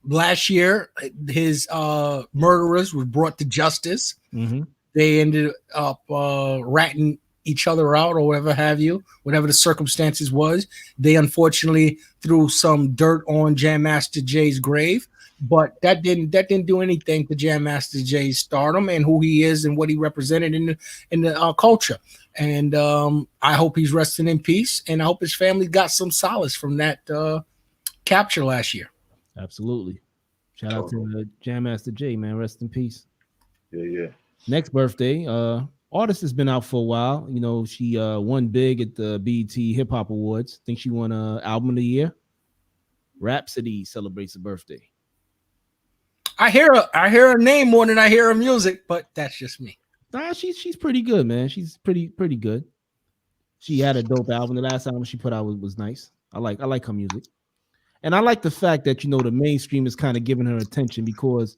Last year, his murderers were brought to justice. Mm-hmm. They ended up ratting each other out, or whatever have you, whatever the circumstances was. They unfortunately threw some dirt on Jam Master Jay's grave, but that didn't do anything to Jam Master Jay's stardom and who he is and what he represented in the culture. And I hope he's resting in peace, and I hope his family got some solace from that capture last year. Absolutely. Shout out to Jam Master Jay, man. Rest in peace. Yeah. Next birthday, artist has been out for a while. You know, she won big at the BET Hip Hop Awards. I think she won Album of the Year. Rhapsody celebrates a birthday. I hear her name more than I hear her music, but that's just me. Nah, she's pretty good, man. She's pretty good. She had a dope album. The last album she put out was nice. I like her music. And I like the fact that, you know, the mainstream is kind of giving her attention, because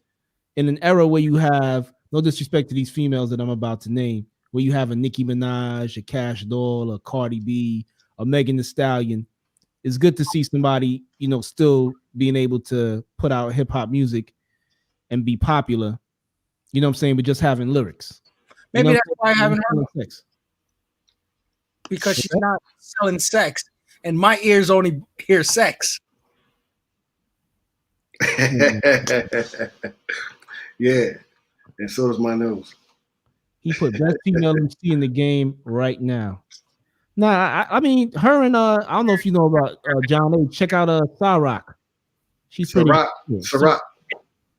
in an era where you have, no disrespect to these females that I'm about to name, where you have a Nicki Minaj, a Cash Doll, a Cardi B, a Megan Thee Stallion, it's good to see somebody, you know, still being able to put out hip hop music and be popular, you know what I'm saying, but just having lyrics. Maybe you know, that's why I haven't heard her. Because she's not selling sex, and my ears only hear sex. Yeah, and so does my nose. He put best female MC in the game right now. Nah, I mean, her and I don't know if you know about John A. Check out Cyrock. She's pretty. Cyrock.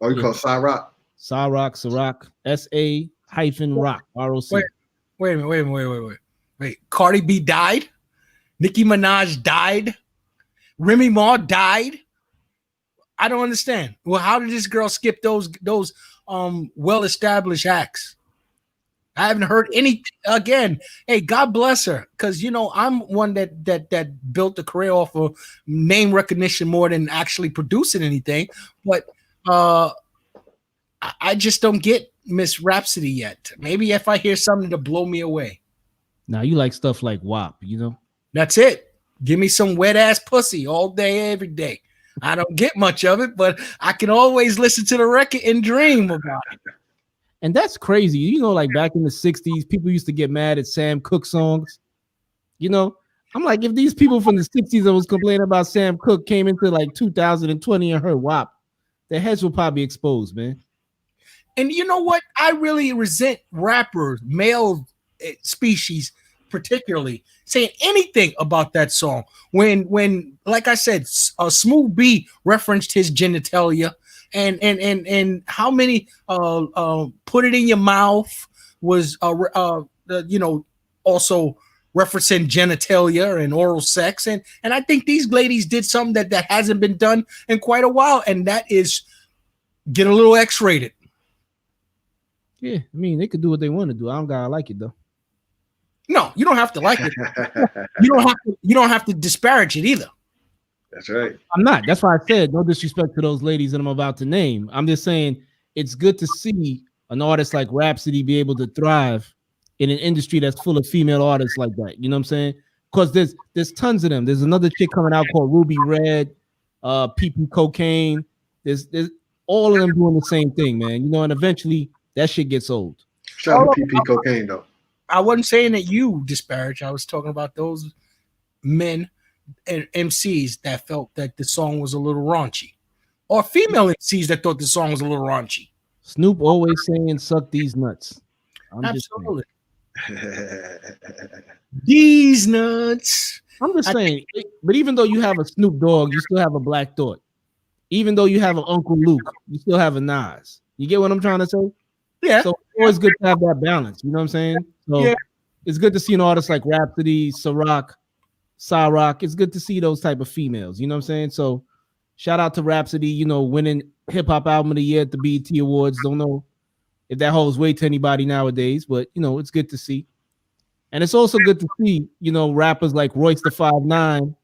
Oh, you call Cyrock? Cyrock. SA-Rock. ROC. Wait a minute. Wait. Cardi B died. Nicki Minaj died. Remy Ma died. I don't understand. Well, how did this girl skip those well-established acts? I haven't heard any again. Hey, God bless her, because you know I'm one that built a career off of name recognition more than actually producing anything. But I just don't get Miss Rhapsody yet. Maybe if I hear something to blow me away. Now you like stuff like WAP, you know? That's it. Give me some wet ass pussy all day, every day. I don't get much of it, but I can always listen to the record and dream about it. And that's crazy. You know, like back in the 60s, people used to get mad at Sam Cooke songs. You know, I'm like, if these people from the 60s that was complaining about Sam Cooke came into like 2020 and heard WAP, their heads will probably be exposed, man. And you know what? I really resent rappers, male species particularly, saying anything about that song. When like I said, Smooth B referenced his genitalia, and how many put it in your mouth was you know, also referencing genitalia and oral sex, and I think these ladies did something that hasn't been done in quite a while, and that is get a little X-rated. Yeah, I mean, they could do what they want to do. I don't gotta like it though. No, you don't have to like it. You don't have to disparage it either. That's right. I'm not. That's why I said no disrespect to those ladies that I'm about to name. I'm just saying it's good to see an artist like Rhapsody be able to thrive in an industry that's full of female artists like that. You know what I'm saying? Because there's tons of them. There's another chick coming out called Ruby Red, PP Cocaine. There's all of them doing the same thing, man. You know, and eventually that shit gets old. Shout out to PP Cocaine though. I wasn't saying that you disparage. I was talking about those men and MCs that felt that the song was a little raunchy, or female MCs that thought the song was a little raunchy. Snoop always saying "suck these nuts." Absolutely. These nuts. I'm just saying. But even though you have a Snoop Dogg, you still have a Black Thought. Even though you have an Uncle Luke, you still have a Nas. You get what I'm trying to say? Yeah. So it's always good to have that balance. You know what I'm saying? So yeah. It's good to see an artist like Rhapsody, Ciroc. It's good to see those type of females. You know what I'm saying? So shout out to Rhapsody, you know, winning Hip Hop Album of the Year at the BET Awards. Don't know if that holds weight to anybody nowadays, but, you know, it's good to see. And it's also good to see, you know, rappers like Royce the 5'9",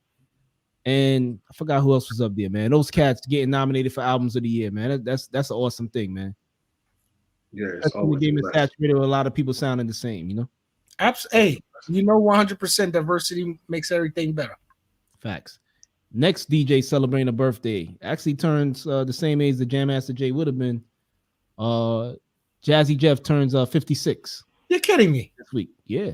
and I forgot who else was up there, man. Those cats getting nominated for Albums of the Year, man. That's an awesome thing, man. Yeah, it's the game is saturated with a lot of people sounding the same, you know. Hey, you know, 100% diversity makes everything better. Facts. Next DJ celebrating a birthday actually turns the same age that Jam Master Jay would have been. Jazzy Jeff turns 56. You're kidding me. This week, yeah.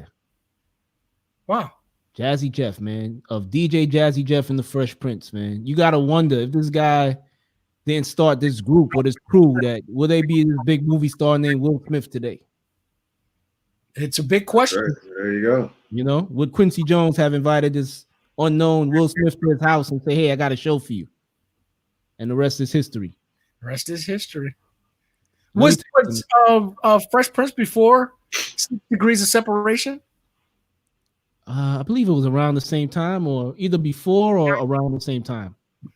Wow. Jazzy Jeff, man, of DJ Jazzy Jeff and the Fresh Prince, man. You gotta wonder if this guy didn't start this group or this crew, that will they be this big movie star named Will Smith today? It's a big question. There you go. You know, would Quincy Jones have invited this unknown Will Smith to his house and say, "Hey, I got a show for you," and the rest is history. The rest is history. Was Fresh Prince before 6 Degrees of Separation? I believe it was around the same time, or either before or around the same time.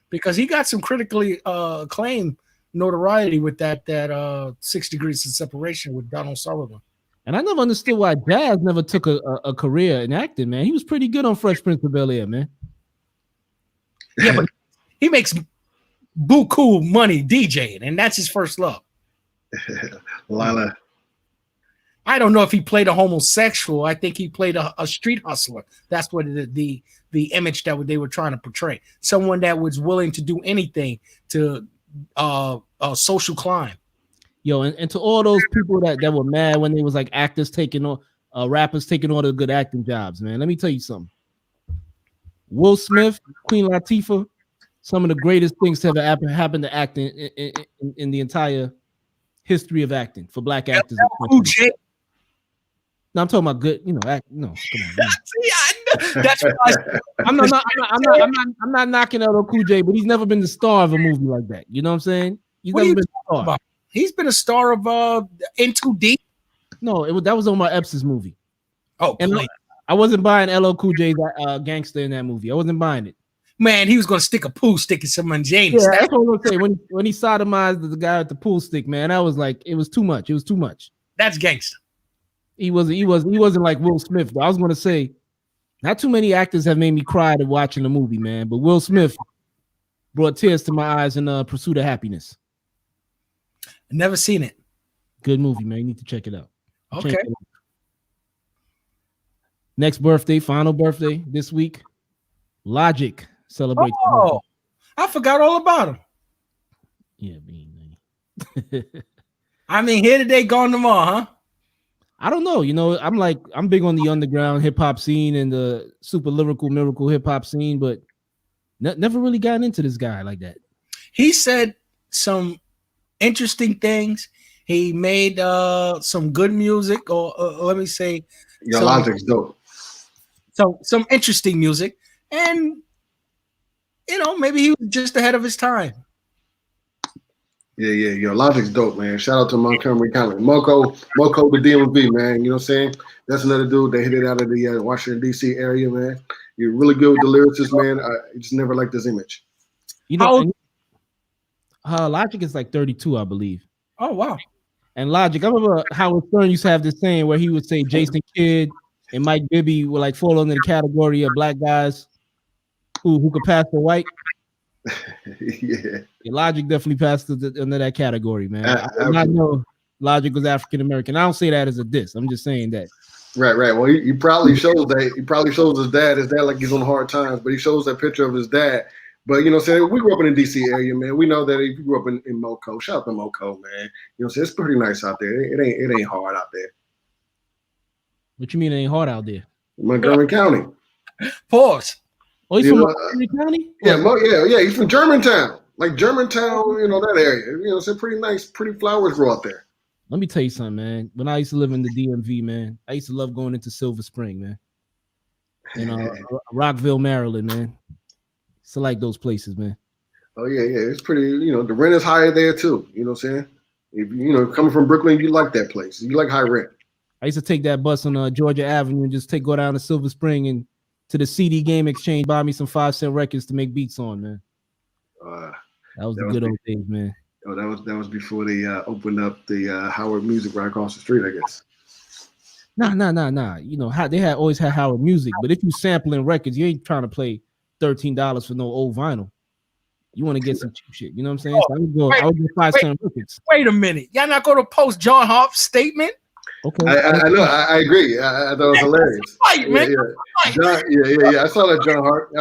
Because he got some critically acclaimed notoriety with that 6 Degrees of Separation with Donald Sullivan. And I never understood why Jazz never took a career in acting, man. He was pretty good on Fresh Prince of Bel-Air, man. Yeah, but he makes buku money DJing, and that's his first love. Lila. I don't know if he played a homosexual. I think he played a street hustler. That's what the image that they were trying to portray. Someone that was willing to do anything to social climb. Yo, and to all those people that were mad when they was like actors taking on rappers taking all the good acting jobs, man. Let me tell you something. Will Smith, Queen Latifah, some of the greatest things to ever happen to acting in the entire history of acting for black actors. No, I'm talking about good, you know, no, come on. See, that's why I'm not knocking LL Cool J, but he's never been the star of a movie like that. You know what I'm saying? He's never been the star. About? He's been a star of In Too Deep. No, that was on my Epps' movie. Oh, and I wasn't buying LL Cool J gangster in that movie. I wasn't buying it. Man, he was gonna stick a pool stick in someone James. Yeah, that's what I'm gonna say. When he sodomized the guy with the pool stick, man, that was like, it was too much. It was too much. That's gangster. He wasn't like Will Smith. Though. I was gonna say, not too many actors have made me cry to watching the movie, man. But Will Smith brought tears to my eyes in Pursuit of Happiness. Never seen it. Good movie, man. You need to check it out. Okay. Next birthday, final birthday this week. Logic celebrates. Oh, I forgot all about him. Yeah, man. I mean, here today, gone tomorrow, huh? I don't know. You know, I'm big on the underground hip hop scene and the super lyrical miracle hip hop scene, but never really gotten into this guy like that. He said some interesting things. He made some good music, or let me say, Your Logic's dope. Some interesting music, and you know, maybe he was just ahead of his time. Yeah. Your Logic's dope, man. Shout out to Montgomery County. Moko the DMV, man. You know what I'm saying? That's another dude that hit it out of the Washington, D.C. area, man. You're really good with the lyricists, man. I just never liked his image. You know, Logic is like 32, I believe. Oh, wow. And Logic, I remember Howard Stern used to have this saying where he would say Jason Kidd and Mike Bibby would like fall under the category of black guys who could pass for white. Yeah. Logic definitely passed under that category, man. I did not know Logic was African American. I don't say that as a diss. I'm just saying that. Right. Well, he probably shows that. He probably shows his dad like he's on hard times, but he shows that picture of his dad. But you know, what I'm saying, we grew up in the DC area, man. We know that if you grew up in Moco, shout out to Moco, man. You know, what I'm saying, it's pretty nice out there. It ain't hard out there. What you mean it ain't hard out there? Montgomery County. Oh, Pause. he's from Montgomery County? Yeah. He's from Germantown, like Germantown, you know, that area. You know, it's pretty nice, pretty flowers grow out there. Let me tell you something, man. When I used to live in the DMV, man, I used to love going into Silver Spring, man. You know, Rockville, Maryland, man. So like those places, man. Oh yeah, it's pretty. You know, the rent is higher there too. You know what I'm saying? If you know, coming from Brooklyn, you like that place. You like high rent. I used to take that bus on Georgia Avenue and just go down to Silver Spring and to the CD Game Exchange, buy me some 5-cent records to make beats on, man. That was the good old days, man. Oh, that was before they opened up the Howard Music right across the street, I guess. Nah. You know, they always had Howard Music, but if you sampling records, you ain't trying to play $13 for no old vinyl. You want to get some cheap shit. You know what I'm saying? So I would go 5-cent records. Wait a minute. Y'all not going to post John Harp's statement? Okay. I know. I agree. I thought it was hilarious. Fight, man. Yeah. I saw that John Hart.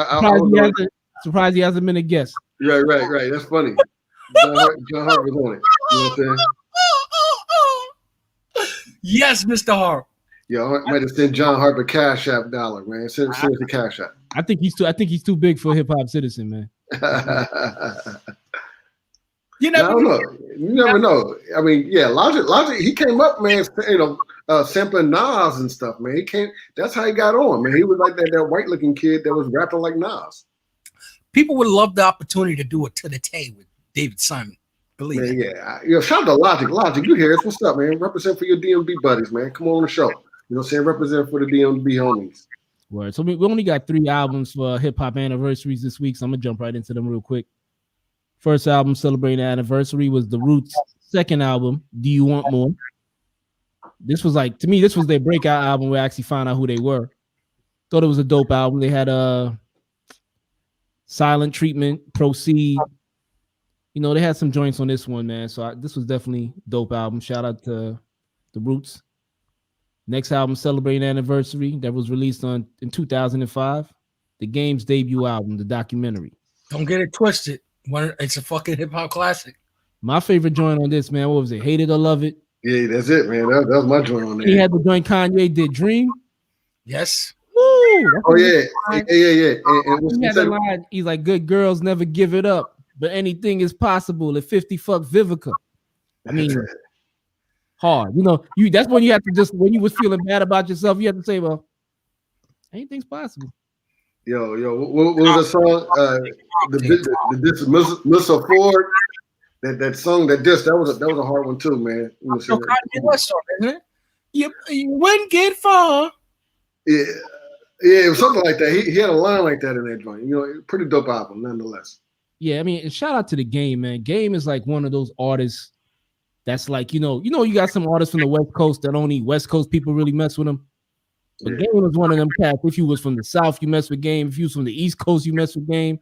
Surprised he hasn't been a guest. Right. That's funny. John Hart was on it. You know what I'm saying? Yes, Mr. Harp. Yeah, I might have sent John Hart a Cash App dollar, man. Send it to Cash App. I think he's too big for HipHopCitizen, man. You never know. I mean, yeah, Logic. He came up, man. You know, sampling Nas and stuff, man. That's how he got on, man. He was like that white looking kid that was rapping like Nas. People would love the opportunity to do it to the Tay with David Simon. Believe me. Yeah. Shout out to Logic. Logic, you hear us? What's up, man? Represent for your DMV buddies, man. Come on the show. You know what I'm saying? Represent for the DMV homies. Word. So we only got 3 albums for hip hop anniversaries this week, so I'm gonna jump right into them real quick. First album celebrating the anniversary was The Roots' second album, Do You Want More? This was their breakout album where I actually found out who they were. Thought it was a dope album. They had Silent Treatment, Proceed. You know, they had some joints on this one, man. So this was definitely a dope album. Shout out to The Roots. Next album celebrating anniversary that was released in 2005. The Game's debut album, the documentary. Don't get it twisted. It's a fucking hip hop classic. My favorite joint on this, man, what was it? Hate It or Love It? Yeah, that's it, man. That was my joint on there. He had the joint Kanye did, Dream. Yes. Woo! Oh yeah. And he had the line, he's like, good girls never give it up, but anything is possible. If 50 fuck Vivica. I mean, hard. You know, that's when you have to just, when you was feeling bad about yourself, you have to say, well, anything's possible. Yo, what was the song? The Missile Ford. That song, that was a hard one too, man. Kanye West song, isn't it? You wouldn't get far. Yeah, it was something like that. He had a line like that in that joint. You know, pretty dope album, nonetheless. Yeah, I mean, shout out to the Game, man. Game is like one of those artists that's like, you got some artists from the West Coast that only West Coast people really mess with them. But yeah. Game was one of them cats. If you was from the South, you mess with Game. If you was from the East Coast, you mess with Game.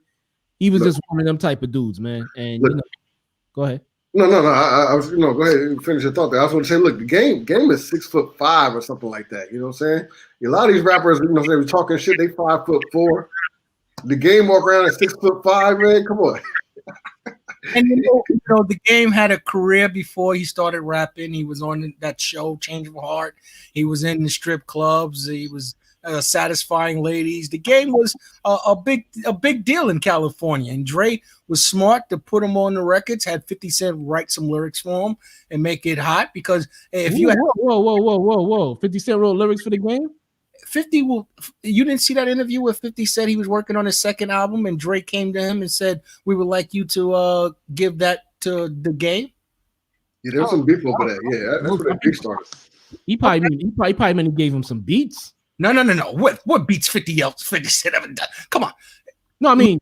He was just one of them type of dudes, man. And go ahead. No. I was, go ahead and finish your thought there. I was going to say, look, the game is 6'5" or something like that. You know what I'm saying? A lot of these rappers, they were talking shit. They 5'4". The game walk around at 6'5", man. Come on. And the game had a career before he started rapping. He was on that show, Change of Heart. He was in the strip clubs. He was satisfying ladies. The game was a big deal in California. And Dre was smart to put him on the records. Had 50 Cent write some lyrics for him and make it hot. Because if you had whoa, 50 Cent wrote lyrics for the game. 50 you didn't see that interview where 50 said he was working on his second album and Drake came to him and said, we would like you to give that to the game? Yeah, there's some beef over that. Yeah, that's where that beef started. He probably meant he gave him some beats. No. What beats 50 Cent haven't done? Come on. No, I mean,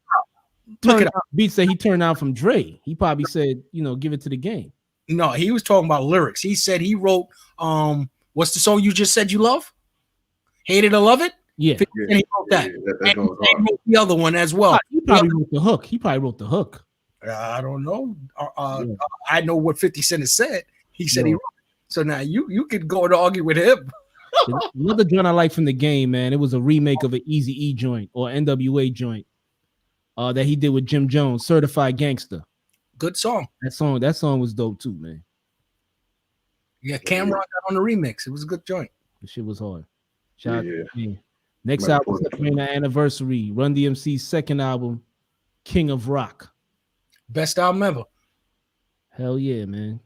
beats that he turned out from Dre. He probably said, give it to the game. No, he was talking about lyrics. He said he wrote, what's the song you just said you love? Hate It or Love It? Yeah. And he wrote that. And he wrote the other one as well. He probably wrote the hook. I don't know. I know what 50 Cent has said. He said he wrote it. So now you could go and argue with him. Another joint I like from the game, man, it was a remake of an Eazy-E joint or NWA joint that he did with Jim Jones, Certified Gangster. Good song. That song was dope too, man. Yeah, Cameron got on the remix. It was a good joint. The shit was hard. Shout out to me. Next album, celebrating the anniversary. Run DMC's second album, King of Rock. Best album ever. Hell yeah, man.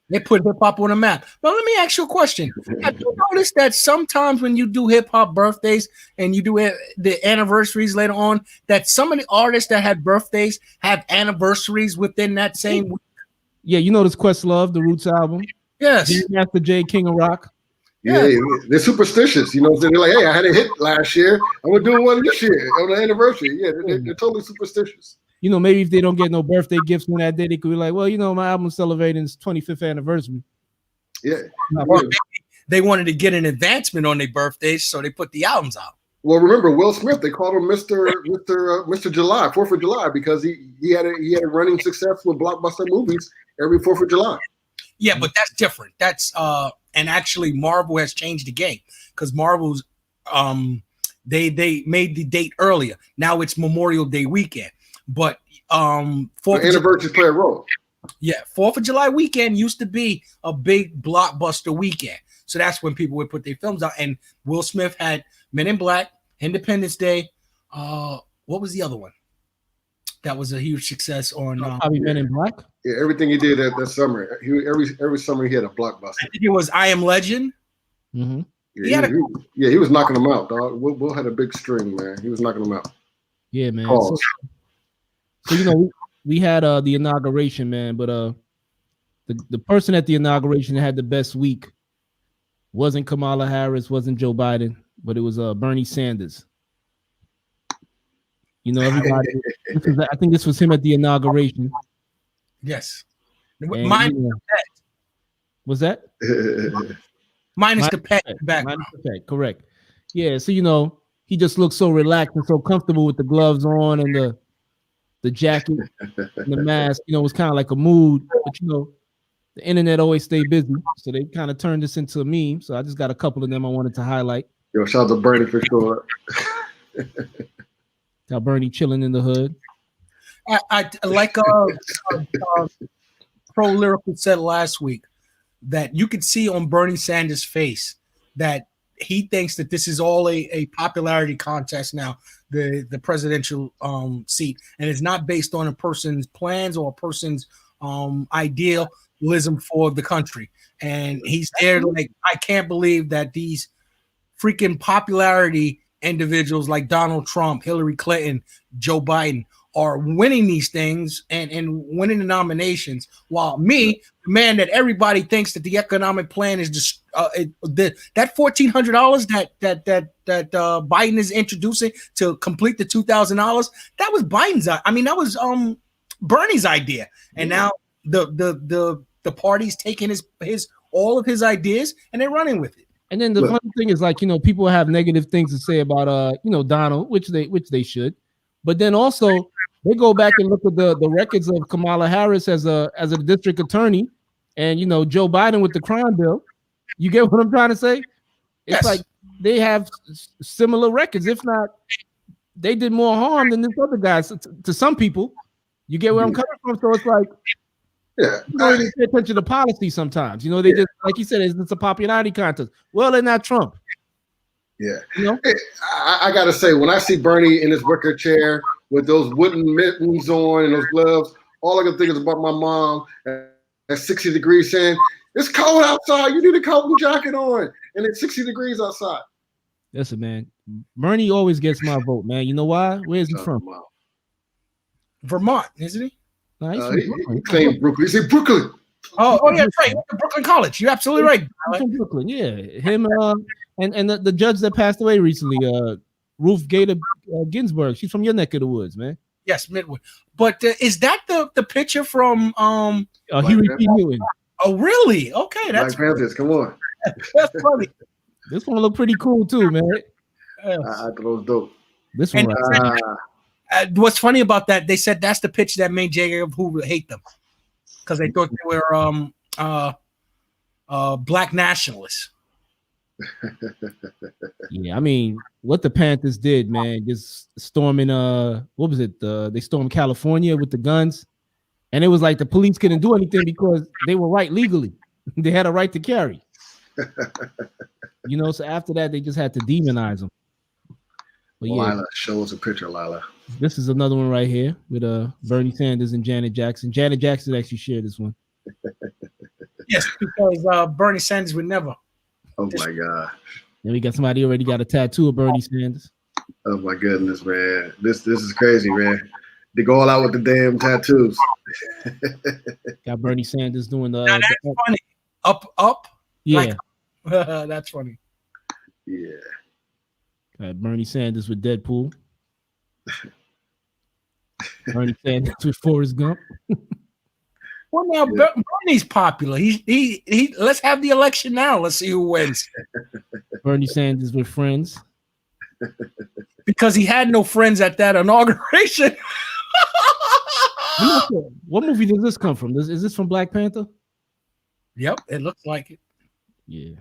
They put hip hop on the map. But let me ask you a question. Have you noticed that sometimes when you do hip hop birthdays and you do the anniversaries later on, that some of the artists that had birthdays have anniversaries within that same week? Yeah, you notice Questlove, the Roots album. Yes. Master J, King of Rock. Yeah, they're superstitious. They're like, hey, I had a hit last year. I'm gonna do one this year on the anniversary. Yeah, they're totally superstitious. Maybe if they don't get no birthday gifts on that day, they could be like, well, my album's celebrating its 25th anniversary. Yeah. Or they wanted to get an advancement on their birthdays, so they put the albums out. Well, remember Will Smith? They called him Mr. July, 4th of July, because he had a running success with blockbuster movies every 4th of July. Yeah, but that's different. That's and actually Marvel has changed the game because Marvel's they made the date earlier. Now it's Memorial Day weekend. But anniversaries play a role. Yeah, 4th of July weekend used to be a big blockbuster weekend. So that's when people would put their films out. And Will Smith had Men in Black, Independence Day. What was the other one? That was a huge success on probably Men in Black. Yeah, everything he did that summer. Every summer he had a blockbuster. I think it was I Am Legend. Mm-hmm. Yeah, he was knocking them out, dog. Will had a big string, man. He was knocking them out. Yeah, man. So we had the inauguration, man, but the person at the inauguration that had the best week wasn't Kamala Harris, wasn't Joe Biden, but it was Bernie Sanders. Everybody. I think this was him at the inauguration. Yes. Was that? Minus the pet back. Correct. Yeah. So he just looked so relaxed and so comfortable with the gloves on and the jacket and the mask. It was kind of like a mood. But the internet always stay busy, so they kind of turned this into a meme. So I just got a couple of them I wanted to highlight. Yo, shout out to Bernie for sure. Got Bernie chilling in the hood. I like Pro Lyrical said last week that you could see on Bernie Sanders' face that he thinks that this is all a popularity contest now, the presidential seat, and it's not based on a person's plans or a person's idealism for the country. And he's there like, I can't believe that these freaking popularity individuals like Donald Trump, Hillary Clinton, Joe Biden are winning these things and winning the nominations, while me, the man that everybody thinks that the economic plan is just that $1,400 that Biden is introducing to complete the $2,000, that was Biden's. I mean, that was Bernie's idea, and now the party's taking his all of his ideas and they're running with it. And then the funny thing is, like, people have negative things to say about Donald, which they should, but then also they go back and look at the records of Kamala Harris as a district attorney, and Joe Biden with the crime bill. You get what I'm trying to say? It's Yes. like they have similar records. If not, they did more harm than this other guys to some people. You get where I'm coming from? So it's like, you don't even pay attention to policy sometimes. They just, like you said, it's a popularity contest. Well, they're not Trump. Yeah. Hey, I got to say, when I see Bernie in his wicker chair with those wooden mittens on and those gloves, all I can think is about my mom at 60 degrees saying, it's cold outside. You need a coat and jacket on. And it's 60 degrees outside. Listen, man. Bernie always gets my vote, man. You know why? Where's he from? Vermont, isn't he? No, he's from he claimed Brooklyn. He said Brooklyn. Oh, yeah, that's right. He went to Brooklyn College. You're absolutely right. He's from Brooklyn, yeah. Him and the judge that passed away recently, Ruth Gator Ginsburg. She's from your neck of the woods, man. Yes, Midwood. But is that the picture from Huey P. Newton? Oh, really? Okay, that's Black Panthers. Come on. That's funny. This one look pretty cool too, man. I thought it was dope. This one, what's funny about that? They said that's the picture that made J. Edgar Hoover hate them because they thought they were black nationalists. Yeah, I mean, what the Panthers did, man, just storming what was it? They stormed California with the guns, and it was like the police couldn't do anything because they were right legally. They had a right to carry. So after that, they just had to demonize them. But yeah, Lila, show us a picture, Lila. This is another one right here with Bernie Sanders and Janet Jackson. Janet Jackson actually shared this one. Yes, because Bernie Sanders would never. Oh my God. And we got somebody already got a tattoo of Bernie Sanders. Oh my goodness, man. This is crazy, man. They go all out with the damn tattoos. Got Bernie Sanders doing that's funny. Up. Yeah. Like, that's funny. Yeah. Got Bernie Sanders with Deadpool. Bernie Sanders with Forrest Gump. Well, now Bernie's popular. He. Let's have the election now. Let's see who wins. Bernie Sanders with Friends. Because he had no friends at that inauguration. What movie does this come from? Is this from Black Panther? Yep, it looks like it. Yeah.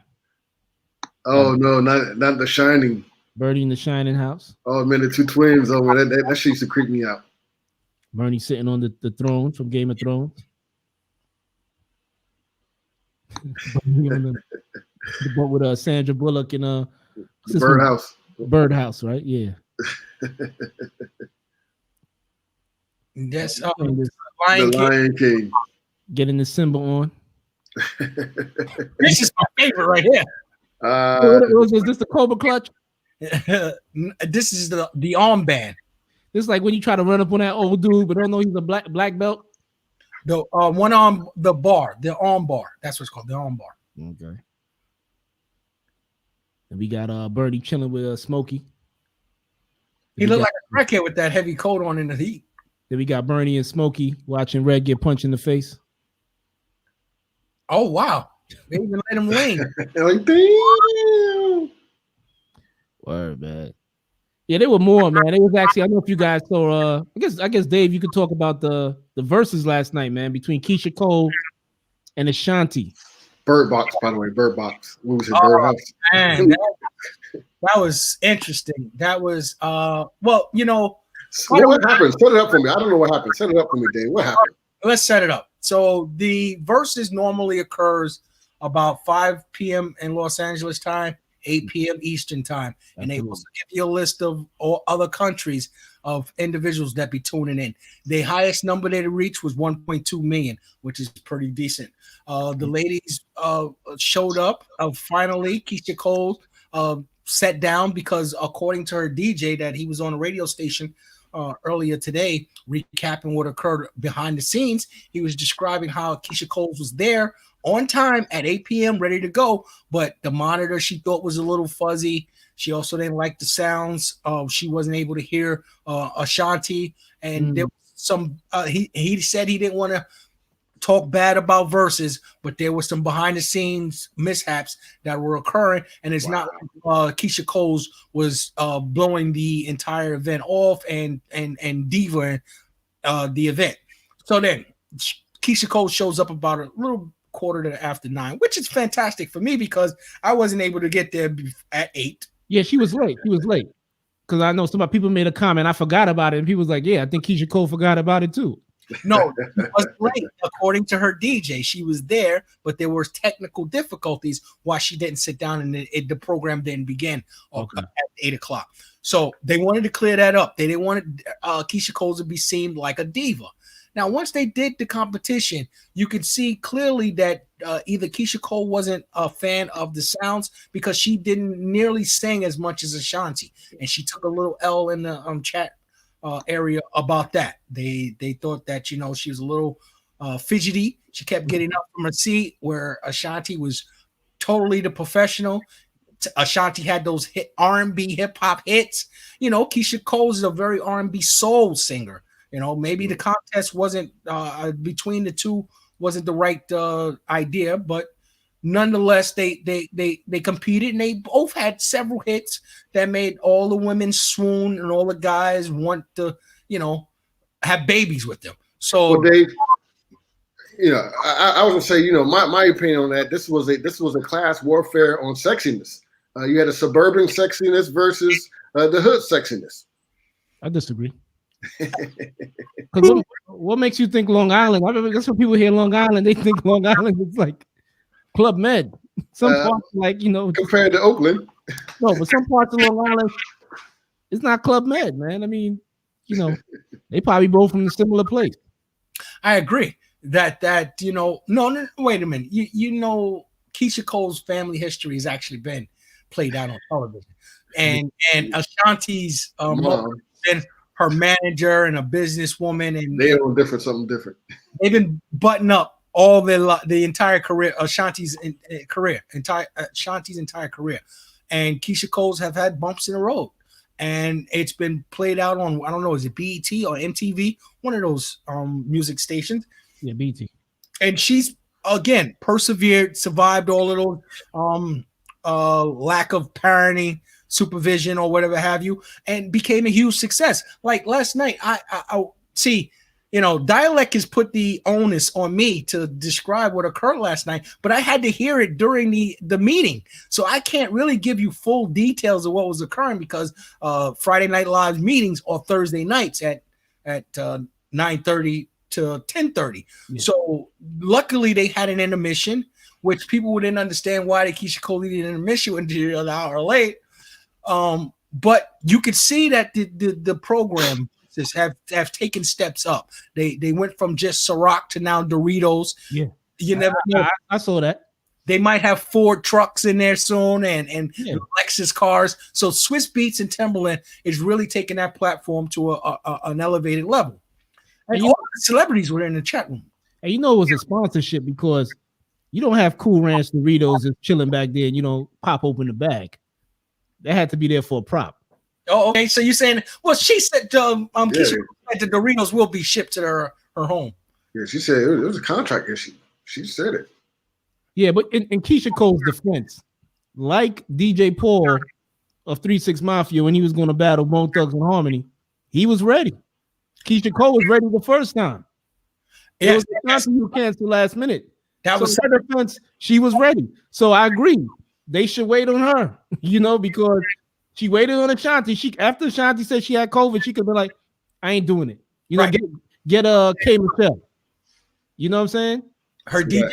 Oh no, not The Shining. Bernie in the Shining House. Oh man, the two twins. Oh man, that shit used to creep me out. Bernie sitting on the throne from Game of Thrones. the boat with Sandra Bullock and the Birdhouse. Birdhouse, right? Yeah. That's the Lion King. Getting the symbol on. This is my favorite right here. Is this the Cobra Clutch? This is the armband. This is like when you try to run up on that old dude, but don't know he's a black belt. The one arm, the arm bar. That's what it's called, the arm bar. Okay. And we got Bernie chilling with Smokey. He looked like a crackhead with that heavy coat on in the heat. Then we got Bernie and Smokey watching Red get punched in the face. Oh wow! They even let him lean. Like, damn. Word, man. Yeah, there were more, man. It was actually, I don't know if you guys saw. I guess Dave, you could talk about the verses last night, man, between Keisha Cole and Ashanti. Bird Box, by the way, Bird Box. What was it? Birdhouse. Man, that was interesting. That was well, what happened? Set it up for me. I don't know what happened. Set it up for me, Dave. What happened? Let's set it up. So the verses normally occurs about 5 p.m. in Los Angeles time, 8 p.m. Eastern time, and they will give you a list of all other countries of individuals that be tuning in. The highest number they reached was 1.2 million, which is pretty decent. The ladies showed up. Finally, Keisha Cole sat down because according to her DJ that he was on a radio station earlier today, recapping what occurred behind the scenes, he was describing how Keisha Cole was there on time at 8 p.m. ready to go, but the monitor she thought was a little fuzzy. She also didn't like the sounds. She wasn't able to hear Ashanti, and there was some. He said he didn't want to talk bad about verses, but there was some behind the scenes mishaps that were occurring, and it's not Keisha Cole's was blowing the entire event off and diva the event. So then Keisha Cole shows up about a little quarter to after 9, which is fantastic for me because I wasn't able to get there at 8. Yeah, she was late. She was late. Because I know some people made a comment. I forgot about it. And people was like, yeah, I think Keisha Cole forgot about it too. No, she wasn't late. According to her DJ, she was there, but there were technical difficulties why she didn't sit down and the program didn't begin at 8 o'clock. So they wanted to clear that up. They didn't want Keisha Cole to be seen like a diva. Now, once they did the competition, you could see clearly that either Keisha Cole wasn't a fan of the sounds because she didn't nearly sing as much as Ashanti, and she took a little L in the chat area about that. They thought that she was a little fidgety. She kept getting up from her seat where Ashanti was totally the professional. Ashanti had those R&B hip hop hits. Keisha Cole is a very R&B soul singer. Maybe the contest wasn't between the two wasn't the right idea, but nonetheless, they competed and they both had several hits that made all the women swoon and all the guys want to, have babies with them. So, well, Dave, I was gonna say, my opinion on that. This was a class warfare on sexiness. You had a suburban sexiness versus the hood sexiness. I disagree. Because what makes you think Long Island? I mean, that's when people hear Long Island, they think Long Island is like Club Med. Some parts, compared to Oakland. No, but some parts of Long Island, it's not Club Med, man. I mean, they probably both from a similar place. I agree that no, wait a minute. Keisha Cole's family history has actually been played out on television, and Ashanti's been her manager and a businesswoman, and they're on something different. They've been butting up all the entire career, Ashanti's entire career, and Keisha Cole's have had bumps in the road, and it's been played out on, I don't know, is it BET or MTV, one of those music stations? Yeah, BET. And she's again persevered, survived all of those lack of parenting, supervision, or whatever have you, and became a huge success. Like last night, I see, dialect has put the onus on me to describe what occurred last night, but I had to hear it during the meeting, so I can't really give you full details of what was occurring because Friday Night Live meetings are Thursday nights at 9:30 to 10:30. Yeah. So luckily they had an intermission, which people didn't understand why the Keisha Cole needed an intermission until an hour late. But you could see that the program have taken steps up. They went from just Ciroc to now Doritos. Yeah, you never know. I saw that. They might have Ford trucks in there soon and Lexus cars. So Swiss Beats and Timberland is really taking that platform to an elevated level. And all the celebrities were in the chat room. And it was a sponsorship because you don't have Cool Ranch Doritos just chilling back there and pop open the bag. They had to be there for a prop. Oh, okay. So you're saying, well, she said Keisha said the Doritos will be shipped to her home. Yeah, she said it was a contract issue. She said it. Yeah, but in Keisha Cole's defense, like DJ Paul of 3 6 Mafia when he was going to battle Bone Thugs and Harmony, he was ready. Keisha Cole was ready the first time. It was something you canceled last minute. That was her defense. She was ready. So I agree. They should wait on her, because she waited on Ashanti. After Ashanti said she had COVID, she could be like, I ain't doing it. Right. Get K. Michelle. You know what I'm saying? Her DJ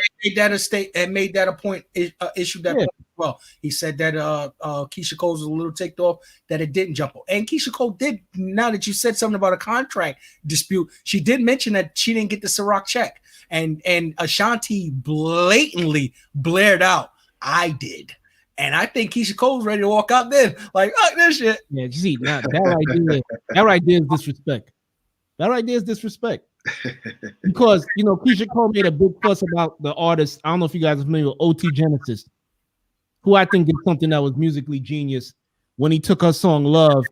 made that a point, issued that point as well. He said that Keisha Cole was a little ticked off that it didn't jump. And Keisha Cole did, now that you said something about a contract dispute, she did mention that she didn't get the Ciroc check. And Ashanti blatantly blared out, I did. And I think Keisha Cole's ready to walk out there like, oh, this shit. Yeah, you see, that right there is disrespect. That right there is disrespect. Because, Keisha Cole made a big fuss about the artist. I don't know if you guys are familiar with OT Genesis, who I think did something that was musically genius when he took her song Love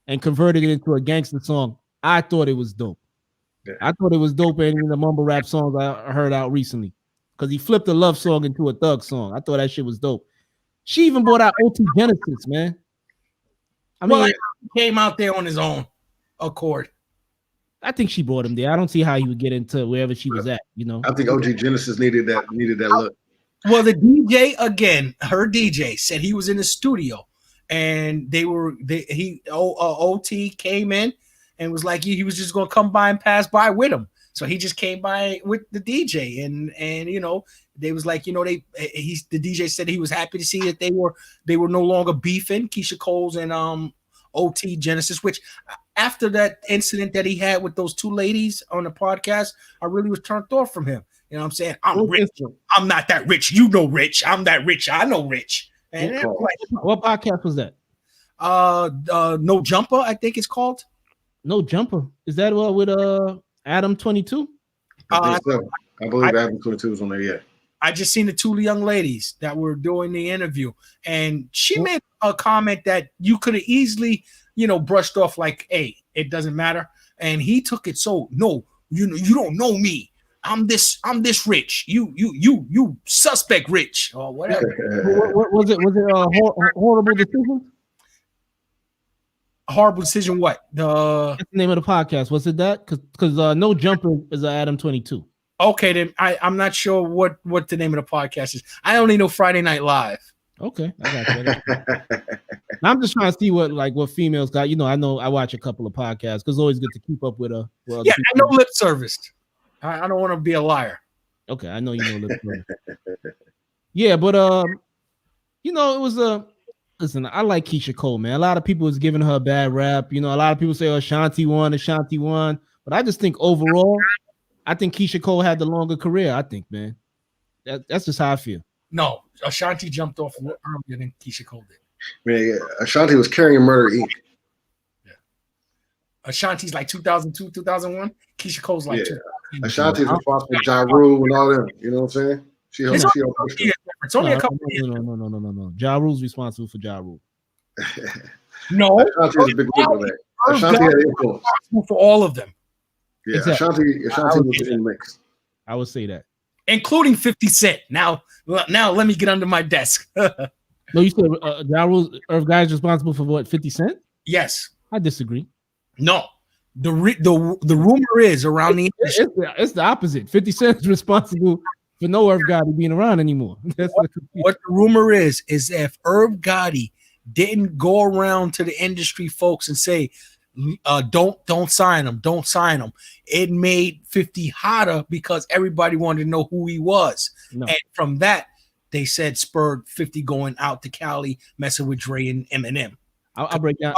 and converted it into a gangster song. I thought it was dope. Yeah. I thought it was dope in the mumble rap songs I heard out recently because he flipped a love song into a thug song. I thought that shit was dope. She even brought out OT Genesis, man. I mean, he came out there on his own accord. I think she brought him there. I don't see how he would get into wherever she was at. You know, I think OG Genesis needed that look. Well, the DJ again, her DJ said he was in the studio, and OT came in and was like he was just gonna come by and pass by with him. So he just came by with the DJ, and you know, they was like, you know, the DJ said he was happy to see that they were no longer beefing, Keisha Cole's and OT Genesis, which after that incident that he had with those two ladies on the podcast, I really was turned off from him. You know what I'm saying? I'm rich. I'm not that rich. You know rich. I'm that rich. I know rich. And what podcast was that? No Jumper, I think it's called. No Jumper. Is that what with Adam 22? I believe Adam 22 was on there, yeah. I just seen the two young ladies that were doing the interview, and she made a comment that you could have easily, you know, brushed off like, hey, it doesn't matter. And he took it so, no, you don't know me. I'm this rich. You suspect rich or whatever. Was it a horrible decision? Horrible decision. What? That's the name of the podcast. Was it that? Because No Jumper is Adam 22. Okay, then I'm not sure what the name of the podcast is. I only know Friday Night Live. Okay, I got that. I'm just trying to see what females got. You know I watch a couple of podcasts because it's always good to keep up with a. Well, yeah, I know lip service. I don't want to be a liar. Okay, I know you know lip service. Yeah, but you know, it was listen, I like Keisha Cole, man. A lot of people was giving her a bad rap. You know, a lot of people say Ashanti won, but I just think overall, I think Keisha Cole had the longer career. I think, man. That's just how I feel. No, Ashanti jumped off earlier than Keisha Cole did. Man, yeah. Ashanti was carrying Murder Inc. Yeah. Ashanti's like 2002, 2001. Keisha Cole's like 2000. Ashanti's responsible for Ja Rule and all them. You know what I'm saying? It's only a couple years. No. Ja Rule's responsible for Ja Rule. No. Ashanti is a big deal for that. Ashanti had influence. For all of them. Yeah, exactly. Ashanti was in the mix. I would say that. Including 50 Cent. Now let me get under my desk. No, you said Ja Rule, Irv Guy's responsible for what, 50 Cent? Yes. I disagree. No. The rumor is around the industry. It's the opposite. 50 Cent is responsible for no Irv Gotti being around anymore. What the rumor is if Irv Gotti didn't go around to the industry folks and say, don't sign him, it made 50 hotter because everybody wanted to know who he was. No. And from that, they said spurred 50 going out to Cali, messing with Dre and Eminem. I'll break down.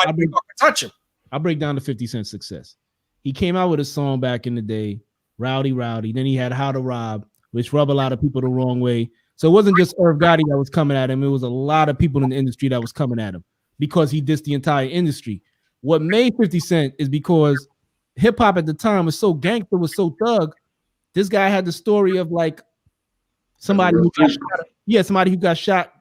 Touch him. I'll break down the 50 Cent success. He came out with a song back in the day, Rowdy Rowdy. Then he had How to Rob, which rubbed a lot of people the wrong way. So it wasn't just Irv Gotti that was coming at him. It was a lot of people in the industry that was coming at him because he dissed the entire industry. What made 50 Cent is because hip hop at the time was so gangster, was so thug. This guy had the story of like somebody who got shot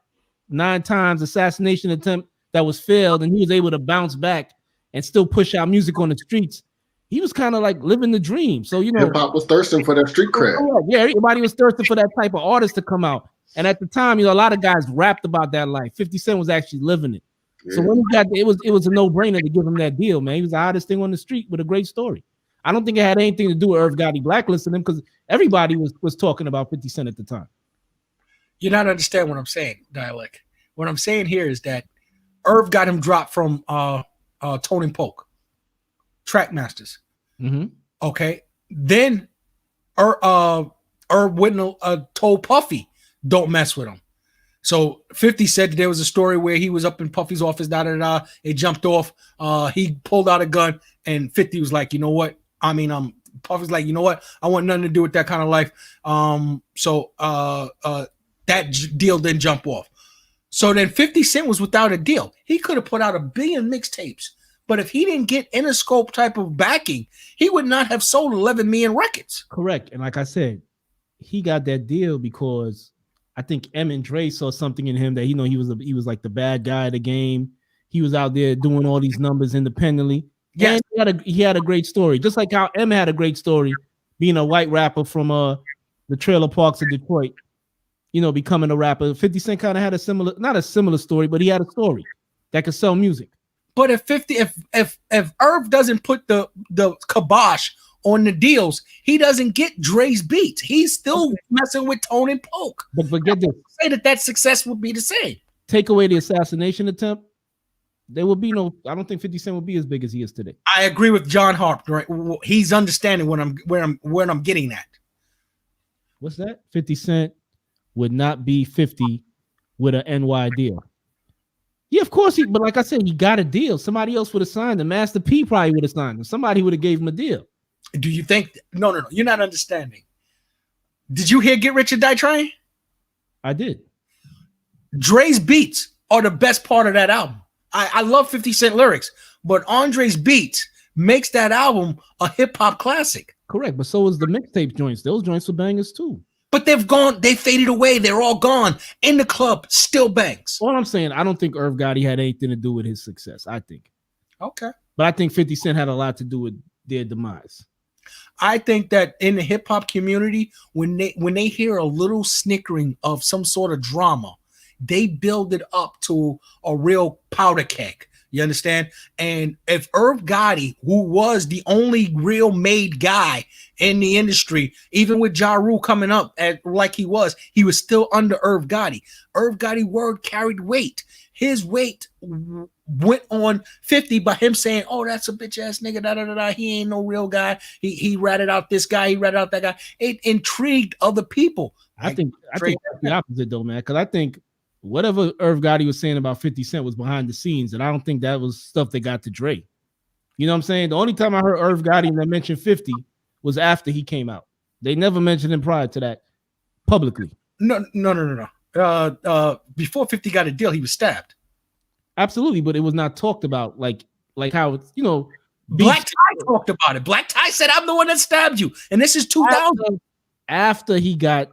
9 times, assassination attempt that was failed, and he was able to bounce back and still push out music on the streets. He was kind of like living the dream. So, you know, hip hop was thirsting for that street cred. Yeah, everybody was thirsting for that type of artist to come out. And at the time, you know, a lot of guys rapped about that life. 50 Cent was actually living it. Yeah. So when he got there, it was a no-brainer to give him that deal, man. He was the hottest thing on the street with a great story. I don't think it had anything to do with Irv Gotti blacklisting him because everybody was talking about 50 Cent at the time. You're not understanding what I'm saying, Dialect. What I'm saying here is that Irv got him dropped from Tone and Polk, Trackmasters. Mm-hmm. Okay. Then Irv Whitnell told Puffy, don't mess with him. So 50 said that there was a story where he was up in Puffy's office, it jumped off. He pulled out a gun, and 50 was like, you know what? Puffy's like, you know what? I want nothing to do with that kind of life. So that deal didn't jump off. So then 50 Cent was without a deal. He could have put out 1 billion mixtapes, but if he didn't get Interscope type of backing, he would not have sold 11 million records. Correct. And like I said, he got that deal because I think M and Dre saw something in him that, you know, he was like the bad guy of the game. He was out there doing all these numbers independently. Yeah, he had a great story, just like how M had a great story, being a white rapper from the trailer parks of Detroit. You know, becoming a rapper. 50 Cent kind of had not a similar story, but he had a story that could sell music. But if Irv doesn't put the kibosh on the deals, he doesn't get Dre's beats. He's still messing with Tone and Poke. But get this. Say that success would be the same. Take away the assassination attempt, there would be no. I don't think 50 Cent would be as big as he is today. I agree with John Harp. Right, he's understanding where I'm getting at. What's that? 50 Cent would not be 50 with an NY deal. Yeah, of course but like I said, he got a deal. Somebody else would have signed him. Master P probably would have signed him. Somebody would have gave him a deal. Do you think? No, you're not understanding. Did you hear Get Rich or Die Trying? I did. Dre's beats are the best part of that album. I love 50 Cent lyrics, but Andre's beats makes that album a hip-hop classic. Correct, but so is the mixtape joints. Those joints were bangers too. But they faded away. They're all gone. In the club, still bangs. All I'm saying, I don't think Irv Gotti had anything to do with his success. I think. Okay. But I think 50 Cent had a lot to do with their demise. I think that in the hip-hop community, when they hear a little snickering of some sort of drama, they build it up to a real powder keg. You understand? And if Irv Gotti, who was the only real made guy in the industry, even with Ja Rule coming up like he was still under Irv Gotti. Irv Gotti word carried weight. His weight went on 50 by him saying, "Oh, that's a bitch ass nigga. Da da da da. He ain't no real guy. He ratted out this guy. He ratted out that guy." It intrigued other people. I think that's the opposite though, man. Because I think whatever Irv Gotti was saying about 50 Cent was behind the scenes, and I don't think that was stuff that got to Dre. You know what I'm saying? The only time I heard Irv Gotti mention 50 was after he came out. They never mentioned him prior to that publicly. No. Before 50 got a deal, he was stabbed. Absolutely, but it was not talked about like how it's, you know. Black Tie talked about it. Black Tie said, "I'm the one that stabbed you," and this is 2000. After he got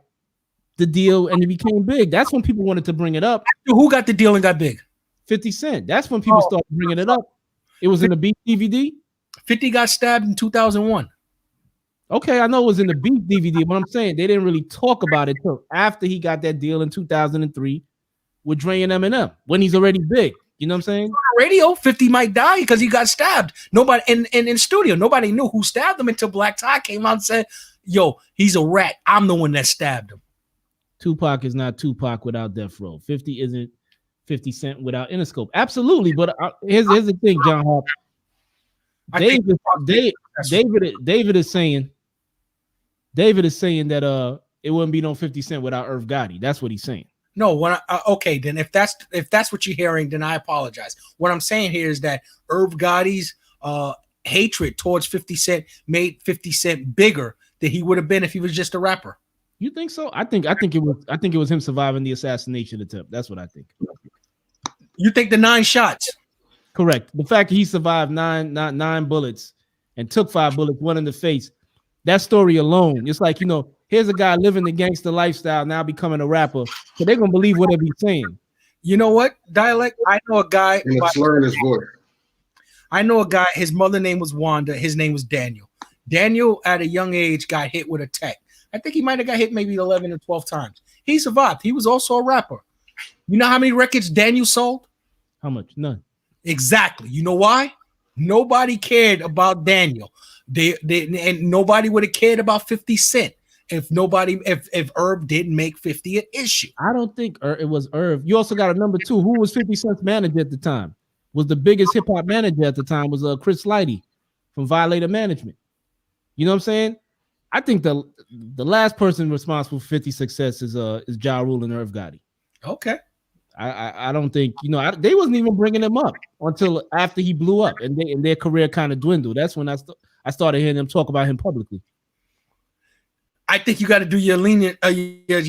the deal and it became big, that's when people wanted to bring it up. Who got the deal and got big? 50 Cent. That's when people started bringing it up. It was in the Beat DVD. 50 got stabbed in 2001. Okay, I know it was in the Beat DVD, but I'm saying they didn't really talk about it till after he got that deal in 2003 with Dre and Eminem when he's already big. You know what I'm saying? On radio, 50 might die because he got stabbed. Nobody in studio, nobody knew who stabbed him until Black Tie came out and said, "Yo, he's a rat. I'm the one that stabbed him." Tupac is not Tupac without Death Row. 50 isn't 50 Cent without Interscope. Absolutely, but here's the thing, John Harp. David is saying that it wouldn't be no 50 Cent without Irv Gotti. That's what he's saying. No, okay, then if that's what you're hearing, then I apologize. What I'm saying here is that Irv Gotti's hatred towards 50 Cent made 50 Cent bigger than he would have been if he was just a rapper. You think so? I think it was him surviving the assassination attempt. That's what I think. You think the 9 shots? Correct. The fact that he survived nine bullets and took 5 bullets, one in the face. That story alone, it's like, you know, here's a guy living the gangster lifestyle, now becoming a rapper. So they're gonna believe whatever he's saying. You know what? Dialect. I know a guy. And slurring his voice. I know a guy. His mother name was Wanda. His name was Daniel. Daniel, at a young age, got hit with a tech. I think he might have got hit maybe 11 or 12 times. He survived. He was also a rapper. You know how many records Daniel sold? How much? None. Exactly. You know why? Nobody cared about Daniel. And nobody would have cared about 50 Cent if Irv didn't make 50 an issue. I don't think it was Irv. You also got a number 2. Who was 50 Cent's manager at the time? Was the biggest hip hop manager at the time was Chris Lighty from Violator Management. You know what I'm saying? I think the last person responsible for 50 success is Ja Rule and Irv Gotti. Okay. I don't think, you know, they wasn't even bringing him up until after he blew up and their career kind of dwindled. That's when I started hearing them talk about him publicly. I think you got to do your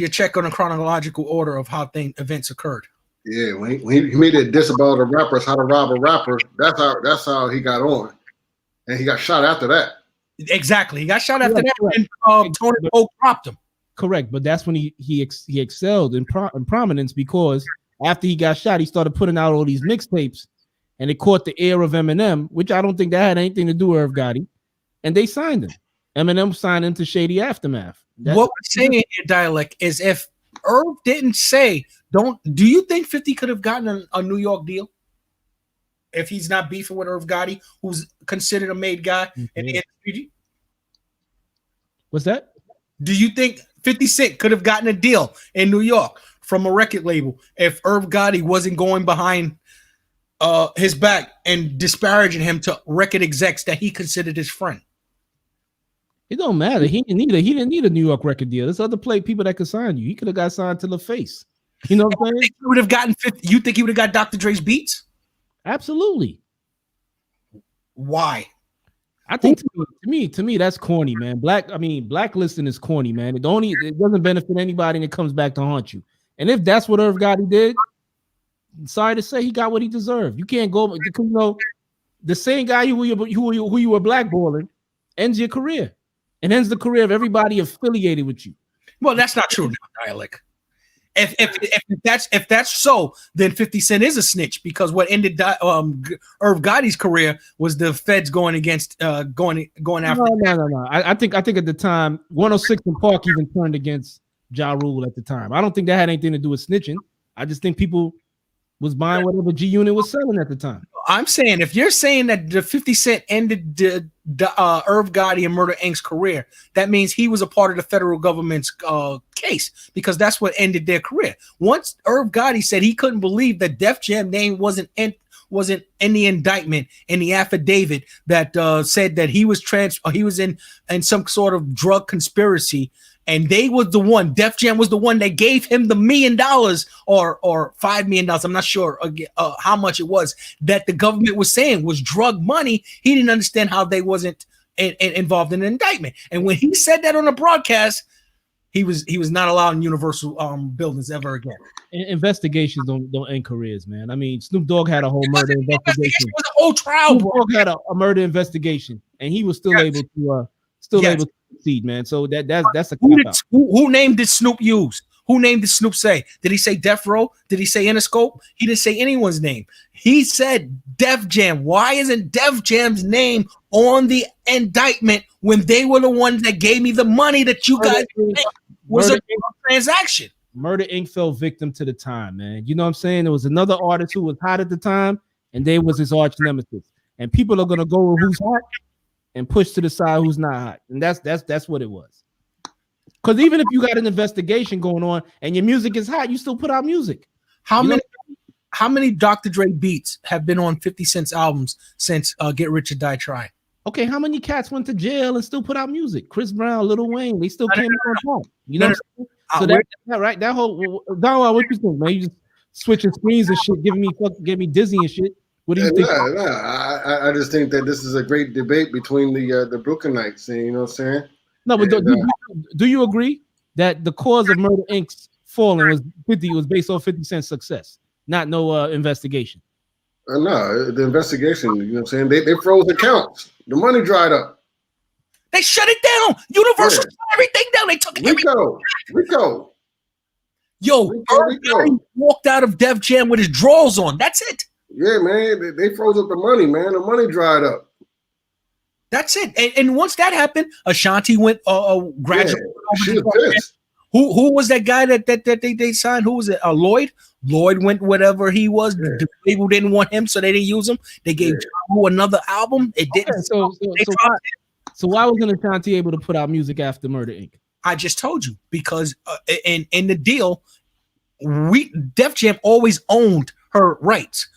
check on the chronological order of how events occurred. Yeah, when he made a diss about the rappers, how to rob a rapper. That's how he got on, and he got shot after that. Exactly, he got shot after that, and Tony Pope dropped him. Correct, but that's when he excelled in prominence because after he got shot, he started putting out all these mixtapes, and it caught the ear of Eminem, which I don't think that had anything to do with Irv Gotti, and they signed him. Eminem signed him to Shady Aftermath. What we're saying in your dialect is if Irv didn't say, do you think 50 could have gotten a New York deal? if he's not beefing with Irv Gotti, who's considered a made guy in the industry? What's that? Do you think 50 Cent could have gotten a deal in New York from a record label if Irv Gotti wasn't going behind his back and disparaging him to record execs that he considered his friend? It don't matter. He didn't need a New York record deal. There's other people that could sign you. He could have got signed to LaFace. You know what I'm saying? He would have gotten 50. You think he would have got Dr. Dre's beats? Absolutely. Why? I think to me that's corny, man. Blacklisting is corny, man. It doesn't benefit anybody, and it comes back to haunt you. And if that's what Irv Gotti did, sorry to say, he got what he deserved. You can't go, because the same guy who you were blackballing ends your career and ends the career of everybody affiliated with you. Well, that's not true, Dialect. If that's so, then 50 Cent is a snitch, because what ended Irv Gotti's career was the feds going after. No. I think at the time 106 and Park even turned against Ja Rule at the time. I don't think that had anything to do with snitching. I just think people was buying whatever G Unit was selling at the time. I'm saying, if you're saying that the 50 Cent ended the Irv Gotti and Murder Inc.'s career, that means he was a part of the federal government's case, because that's what ended their career. Once Irv Gotti said he couldn't believe that Def Jam name wasn't in the indictment, in the affidavit that said that he was in some sort of drug conspiracy, and they was the one, Def Jam was the one that gave him the $1 million or $5 million. I'm not sure how much it was that the government was saying was drug money. He didn't understand how they wasn't involved in an indictment. And when he said that on a broadcast, he was not allowed in Universal buildings ever again. Investigations don't end careers, man. I mean, Snoop Dogg had a whole murder investigation. It was a whole trial. Snoop Dogg had a murder investigation, and he was still able to succeed, man. So that's a who name did Snoop use? Who name did Snoop say? Did he say Death Row? Did he say Interscope? He didn't say anyone's name. He said Def Jam. Why isn't Def Jam's name on the indictment when they were the ones that gave me the money that you guys was a transaction? Murder Inc. fell victim to the time, man. You know what I'm saying? There was another artist who was hot at the time, and they was his arch nemesis. And people are gonna go with who's hot and push to the side who's not hot. And that's what it was. Because even if you got an investigation going on and your music is hot, you still put out music. How many Dr. Dre beats have been on 50 Cent's albums since Get Rich or Die Trying? Okay, how many cats went to jail and still put out music? Chris Brown, Lil Wayne, they still came on top. You know what I'm saying? So that right, that whole Don, what you think, man? You just switching screens and shit, get me dizzy and shit. What do you think? I just think that this is a great debate between the Brooklynites, and you know what I'm saying? No, but do you agree that the cause of Murder Inc.'s falling was based on 50 Cent's success, not no investigation? No, the investigation, you know what I'm saying? They froze accounts. The money dried up. They shut it down. Universal shut everything down. They took Rico. Yo, Rico walked out of Def Jam with his drawers on. That's it. Yeah, man, they froze up the money, man. The money dried up. That's it. And once that happened, Ashanti went gradually. Yeah, she was pissed. Who was that guy that they signed? Who was it? Lloyd. Lloyd went whatever he was. Yeah. The label didn't want him, so they didn't use him. They gave another album. It didn't. So why wasn't Ashanti able to put out music after Murder Inc.? I just told you, because in the deal, Def Jam always owned her rights.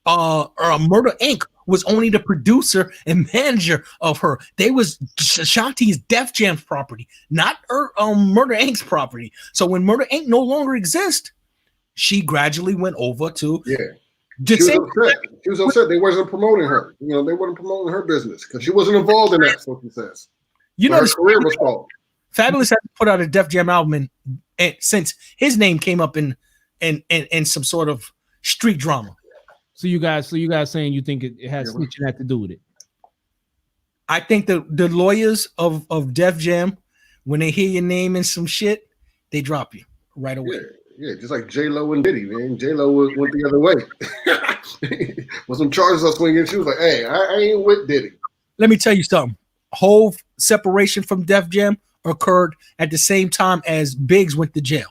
Murder Inc. was only the producer and manager of her. They was Ashanti's Def Jam's property, not Murder Inc.'s property. So when Murder Inc. no longer exists, she gradually went over to She was upset. They wasn't promoting her. You know, they weren't promoting her business because she wasn't involved in that. So he says. You know, her career was called. Fabulous has put out a Def Jam album since his name came up in some sort of street drama. So you guys saying you think it has snitching had to do with it? I think the lawyers of Def Jam, when they hear your name in some shit, they drop you right away. Yeah, just like J-Lo and Diddy, man. J-Lo went the other way. When some charges are swinging, she was like, hey, I ain't with Diddy. Let me tell you something. Whole separation from Def Jam occurred at the same time as Biggs went to jail.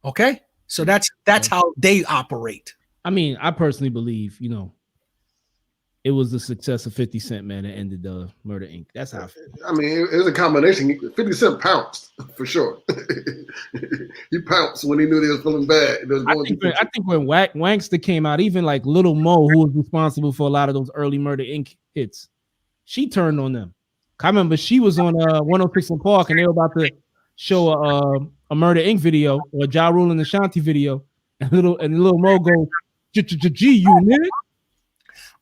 Okay? So that's how they operate. I mean, I personally believe, it was the success of 50 Cent, man, that ended Murder Inc. That's how I feel. I mean, it was a combination. 50 Cent pounced for sure. He pounced when he knew they was feeling bad. I think when Wankster came out, even like Little Mo, who was responsible for a lot of those early Murder Inc. hits, she turned on them. I remember she was on 106 in Park, and they were about to show a Murder Inc. video or a Ja Rule and Ashanti video, and Little Mo goes, G, you nigga.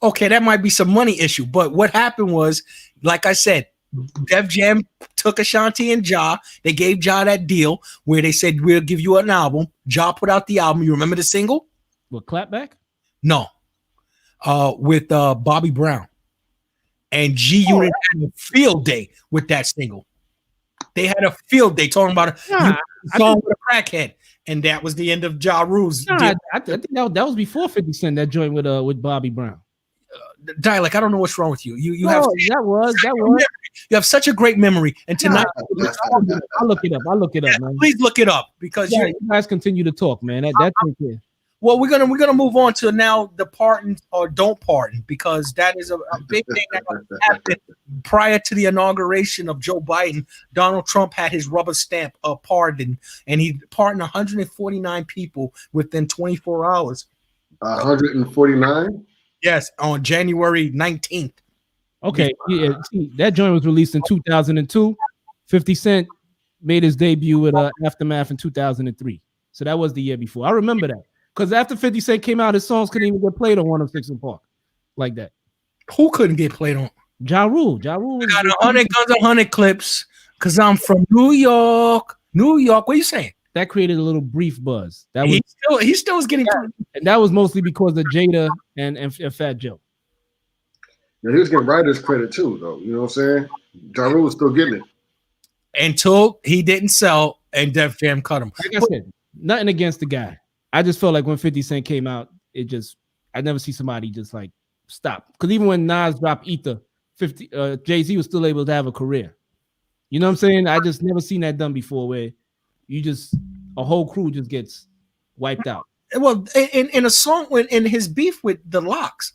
Okay, that might be some money issue, but what happened was, like I said, Def Jam took Ashanti and Ja. They gave Ja that deal where they said, we'll give you an album. Ja put out the album. You remember the single? What, Clapback? No. With Bobby Brown. And G Unit had a field day with that single. They had a field day talking about a song with a crackhead. And that was the end of Ja Rule's deal. I think that was before 50 Cent, that joint with Bobby Brown. Dialect, I don't know what's wrong with you. You have such a great memory. And tonight, I'll look it up, man. Please look it up because you guys continue to talk, man. That's okay. Well, we're gonna move on to now the pardon or don't pardon, because that is a big thing that happened prior to the inauguration of Joe Biden. Donald Trump had his rubber stamp of pardon, and he pardoned 149 people within 24 hours. 149? Yes, on January 19th. Okay, yeah, see, that joint was released in 2002. 50 Cent made his debut with Aftermath in 2003. So that was the year before. I remember that. Because after 50 Cent came out, his songs couldn't even get played on 106 in Park like that. Who couldn't get played on? Ja Rule. Ja Rule was got 100 guns, 100 clips, because I'm from New York. New York. What are you saying? That created a little brief buzz. He still was getting, and that was mostly because of Jada and Fat Joe. Yeah, he was getting writers credit too, though. You know what I'm saying? Ja Rule was still getting it until he didn't sell and Def Jam cut him. Like I said, nothing against the guy. I just felt like when 50 Cent came out, I never see somebody just like stop. Because even when Nas dropped Ether, Jay-Z was still able to have a career. You know what I'm saying? I just never seen that done before, where a whole crew just gets wiped out. Well, in a song in his beef with the Locks,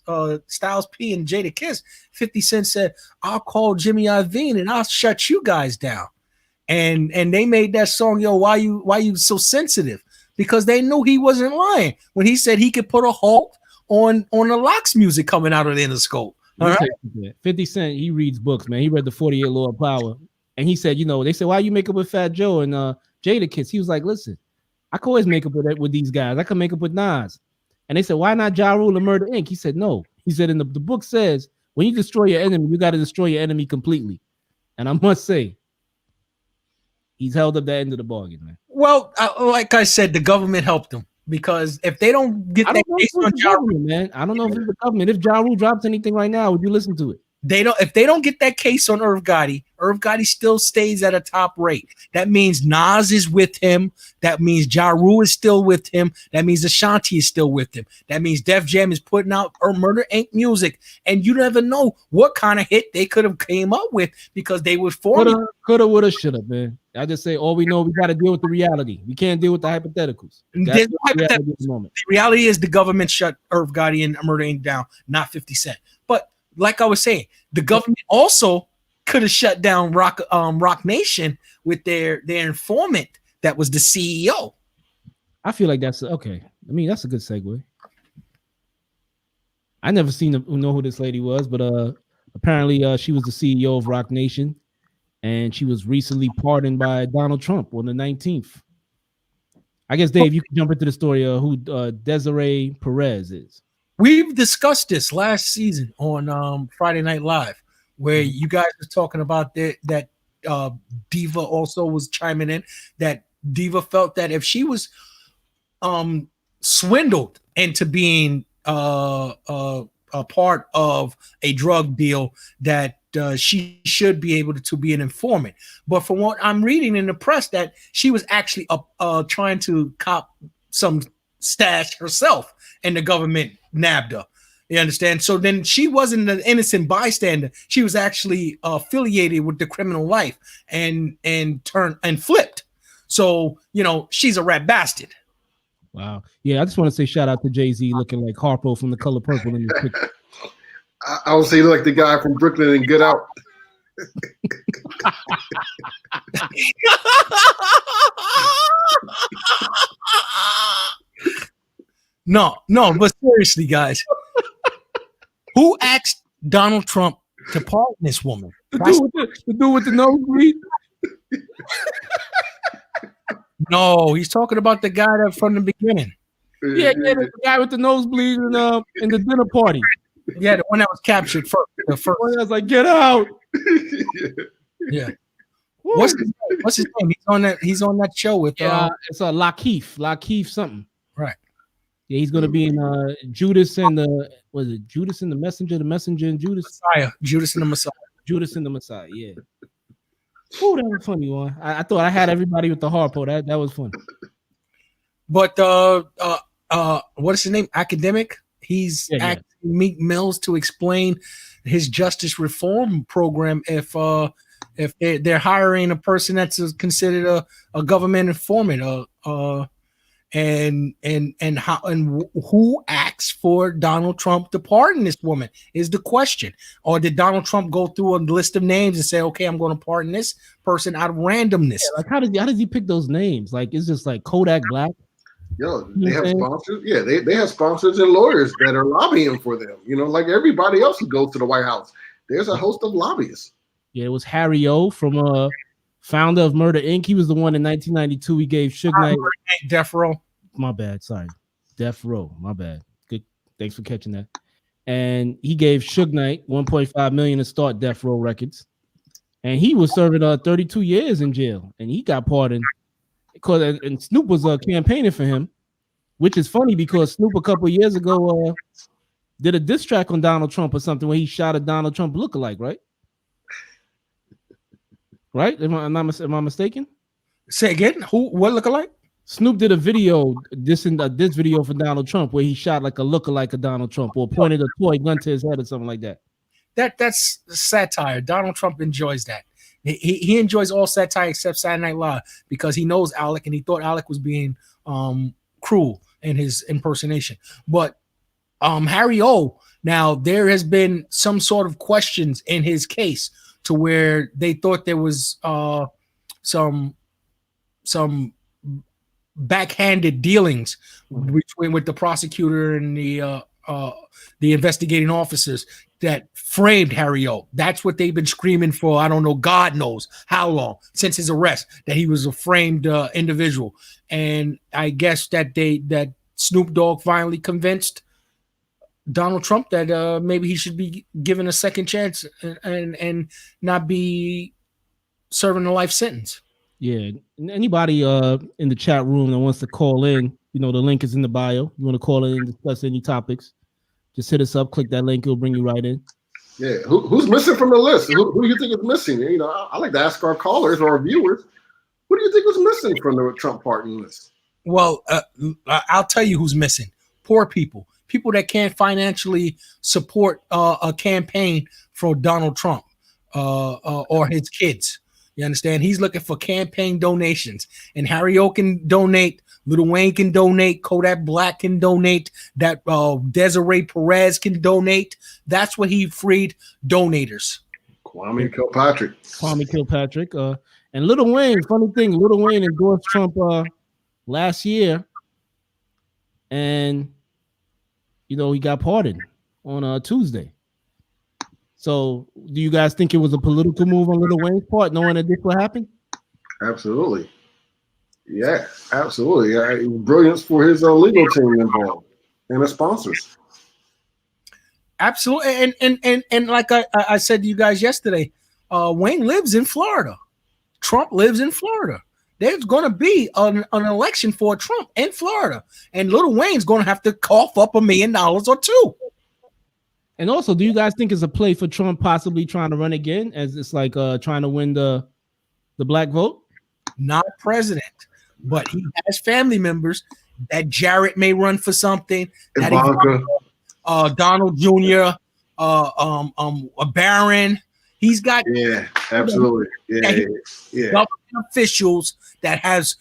Styles P and Jada Kiss, 50 Cent said, "I'll call Jimmy Iovine and I'll shut you guys down." And they made that song, yo, why you so sensitive? Because they knew he wasn't lying when he said he could put a halt on the Locks music coming out of the Interscope. All right? 50 Cent, he reads books, man. He read the 48 Law of Power. And he said, they said, why you make up with Fat Joe and Jada Kiss? He was like, listen, I can always make up with these guys. I can make up with Nas. And they said, why not Ja Rule and Murder Inc.? He said, no. He said, in the book says, when you destroy your enemy, you got to destroy your enemy completely. And I must say, he's held up that end of the bargain, man. Well, like I said, the government helped him, because if they don't get that case on Ja Rule, man, I don't know if it's the government. If Ja Rule drops anything right now, would you listen to it? If they don't get that case on Irv Gotti still stays at a top rate. That means Nas is with him. That means Ja Rule is still with him. That means Ashanti is still with him. That means Def Jam is putting out Murder Inc. music, and you never know what kind of hit they could have came up with, because they would form. Coulda, woulda, shoulda, man. I just say all we know, we got to deal with the reality. We can't deal with the hypotheticals. The reality is the government shut Irv Gotti and Murder Inc. down, not 50 Cent. But like I was saying, the government also could have shut down Rock Nation with their informant that was the CEO. I feel like that's okay. I mean, that's a good segue. I never know who this lady was, but apparently she was the CEO of Rock Nation, and she was recently pardoned by Donald Trump on the 19th. I guess, Dave, you can jump into the story of who Desiree Perez is. We've discussed this last season on Friday Night Live, where you guys were talking about that Diva also was chiming in, that Diva felt that if she was swindled into being a part of a drug deal, that she should be able to be an informant. But from what I'm reading in the press, that she was actually trying to cop some stash herself, and the government nabbed her. You understand? So then she wasn't an innocent bystander. She was actually affiliated with the criminal life and turned and flipped. So, she's a rat bastard. Wow. Yeah, I just want to say shout out to Jay-Z looking like Harpo from The Color Purple in this picture. I would say like the guy from Brooklyn and Get Out. No, but seriously, guys, who asked Donald Trump to pardon this woman? The dude with the nosebleed? No, he's talking about the guy that from the beginning. Yeah, the guy with the nosebleed in the dinner party. Yeah, the one that was captured first. The first one that was like, get out. Yeah. What's his name? He's on that show with it's Lakeith something. Right. Yeah, he's gonna be in Judas and Judas and the Messenger and Judas? Messiah. Judas and the Messiah. Judas and the Messiah, yeah. Oh, that was funny one. I thought I had everybody with the Harpo. That was funny. But what is his name? Academic. He's asking Meek Mills to explain his justice reform program if they're hiring a person that's considered a government informant, and who asks for Donald Trump to pardon this woman is the question. Or did Donald Trump go through a list of names and say, okay, I'm going to pardon this person out of randomness? Yeah, like how does he pick those names? Like it's just like Kodak Black. Yo, they have sponsors. Yeah, they have sponsors and lawyers that are lobbying for them. You know, like everybody else who goes to the White House. There's a host of lobbyists. Yeah, it was Harry O from founder of Murder Inc. He was the one in 1992. He gave Suge Knight Death Row. My bad, sorry. Death Row. My bad. Good. Thanks for catching that. And he gave Suge Knight $1.5 million to start Death Row Records. And he was serving 32 years in jail. And he got pardoned because and Snoop was campaigning for him, which is funny because Snoop a couple years ago did a diss track on Donald Trump or something where he shot a Donald Trump lookalike, right? Right? Am I mistaken? Say again? What lookalike? Snoop did a video, this video for Donald Trump where he shot like a lookalike of Donald Trump or pointed a toy gun to his head or something like that. That's satire. Donald Trump enjoys that. He enjoys all satire except Saturday Night Live because he knows Alec and he thought Alec was being cruel in his impersonation. But Harry O, now there has been some sort of questions in his case to where they thought there was some backhanded dealings between with the prosecutor and the investigating officers that framed Harry O. That's what they've been screaming for. I don't know, God knows how long since his arrest that he was a framed individual. And I guess that Snoop Dogg finally convinced Donald Trump that maybe he should be given a second chance and not be serving a life sentence. Yeah, anybody in the chat room that wants to call in, the link is in the bio. You want to call in and discuss any topics, just hit us up, click that link, it'll bring you right in. Yeah, who's missing from the list? Who do you think is missing? I like to ask our callers or our viewers, who do you think was missing from the Trump pardon list? Well, I'll tell you who's missing. Poor people that can't financially support a campaign for Donald Trump or his kids. You understand? He's looking for campaign donations, and Harry O can donate. Lil Wayne can donate. Kodak Black can donate. That Desiree Perez can donate. That's what he freed donators. Kwame Kilpatrick. And Lil Wayne. Funny thing, Lil Wayne endorsed Trump last year, and he got pardoned on Tuesday. So, do you guys think it was a political move on Lil Wayne's part, knowing that this would happen? Absolutely. Yeah, absolutely. Yeah, brilliance for his legal team involved and the sponsors. Absolutely. And like I said to you guys yesterday, Wayne lives in Florida. Trump lives in Florida. There's going to be an election for Trump in Florida, and Lil Wayne's going to have to cough up $1 million or two. And also, do you guys think it's a play for Trump possibly trying to run again, as it's like trying to win the black vote? Not president, but he has family members that Jarrett may run for something. Ivanka. Donald Jr., Barron. He's got absolutely. Yeah. Government officials that has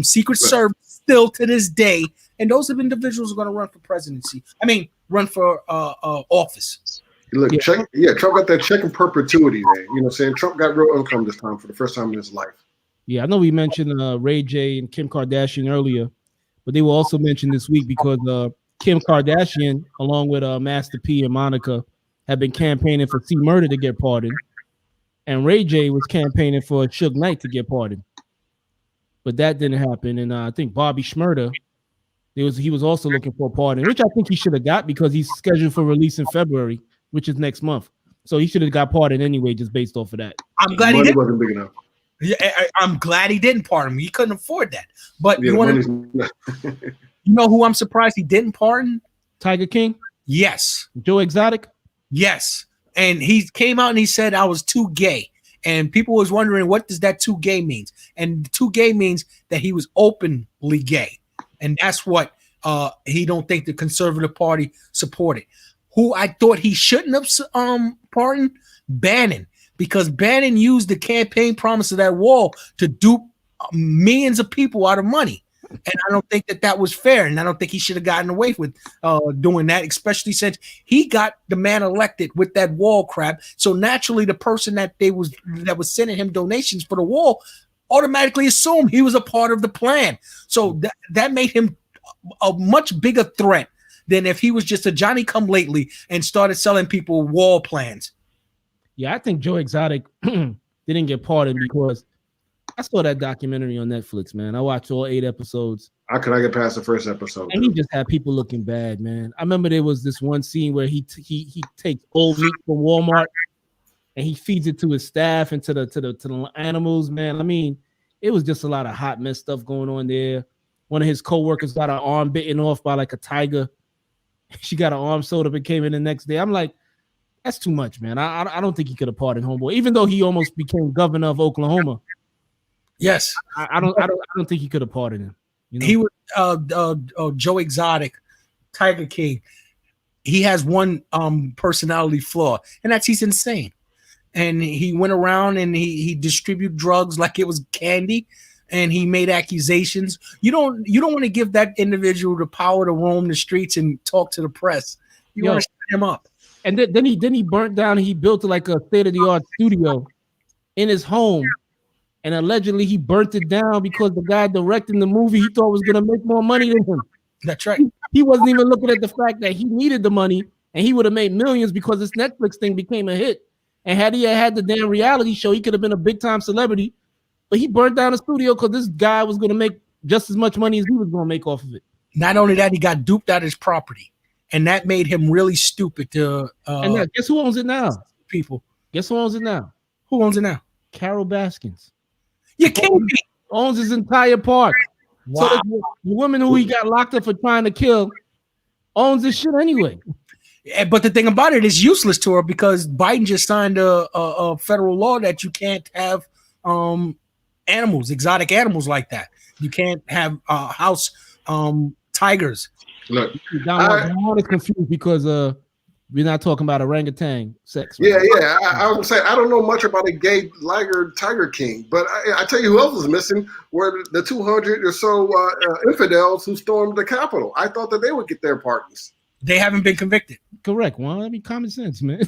Secret Service still to this day, and those individuals are going to run for presidency. I mean, run for office. Look, Trump got that check in perpetuity, man. You know what I'm saying? Trump got real income this time for the first time in his life. Yeah, I know we mentioned Ray J and Kim Kardashian earlier, but they were also mentioned this week because Kim Kardashian, along with Master P and Monica, have been campaigning for C Murder to get pardoned, and Ray J was campaigning for Suge Knight to get pardoned, but that didn't happen. And I think Bobby Shmurda, he was also looking for a pardon, which I think he should have got because he's scheduled for release in February, which is next month. So he should have got pardoned anyway, just based off of that. I'm glad he didn't. Wasn't big enough. Yeah, I'm glad he didn't pardon me. He couldn't afford that. But Yeah, you know who I'm surprised he didn't pardon? Tiger King? Yes. Joe Exotic? Yes. And he came out and he said I was too gay. And people was wondering, what does that too gay means? And too gay means that he was openly gay. And that's what he don't think the Conservative Party supported. Who I thought he shouldn't have pardoned? Bannon. Because Bannon used the campaign promise of that wall to dupe millions of people out of money. And I don't think that was fair. And I don't think he should have gotten away with doing that, especially since he got the man elected with that wall crap. So naturally, the person that was sending him donations for the wall automatically assumed he was a part of the plan. So that made him a much bigger threat than if he was just a Johnny-come-lately and started selling people wall plans. Yeah, I think Joe Exotic didn't get pardoned because I saw that documentary on Netflix, man. I watched all 8 episodes. How could I get past the first episode? And he just had people looking bad, man. I remember there was this one scene where he takes old meat from Walmart and he feeds it to his staff and to the animals, man. I mean, it was just a lot of hot mess stuff going on there. One of his co-workers got her arm bitten off by like a tiger. She got her arm sewed up and came in the next day. I'm like, that's too much, man. I don't think he could have pardoned homeboy, even though he almost became governor of Oklahoma. Yes, I don't think he could have pardoned him. You know? He was Joe Exotic, Tiger King. He has one personality flaw, and that's he's insane. And he went around and he distributed drugs like it was candy, and he made accusations. You don't want to give that individual the power to roam the streets and talk to the press. You want to shut him up. And then he burnt down. He built like a state-of-the-art studio in his home, and allegedly he burnt it down because the guy directing the movie he thought was gonna make more money than him. That's right. He wasn't even looking at the fact that he needed the money, and he would have made millions because this Netflix thing became a hit. And had he had the damn reality show, he could have been a big-time celebrity. But he burnt down the studio because this guy was gonna make just as much money as he was gonna make off of it. Not only that, he got duped out of his property. And that made him really stupid to and now, guess who owns it now? People. Guess who owns it now? Who owns it now? Carol Baskins. You can't be. Owns his entire park. Wow. So the woman who he got locked up for trying to kill owns this shit anyway. But the thing about it is useless to her because Biden just signed a federal law that you can't have animals, exotic animals like that. You can't have house tigers. Look, I'm confused because we're not talking about orangutan sex. Right? Yeah. I would say I don't know much about a gay tiger king, but I tell you who else was missing were the 200 or so infidels who stormed the Capitol. I thought that they would get their pardons. They haven't been convicted. Correct. Well, I mean, common sense, man.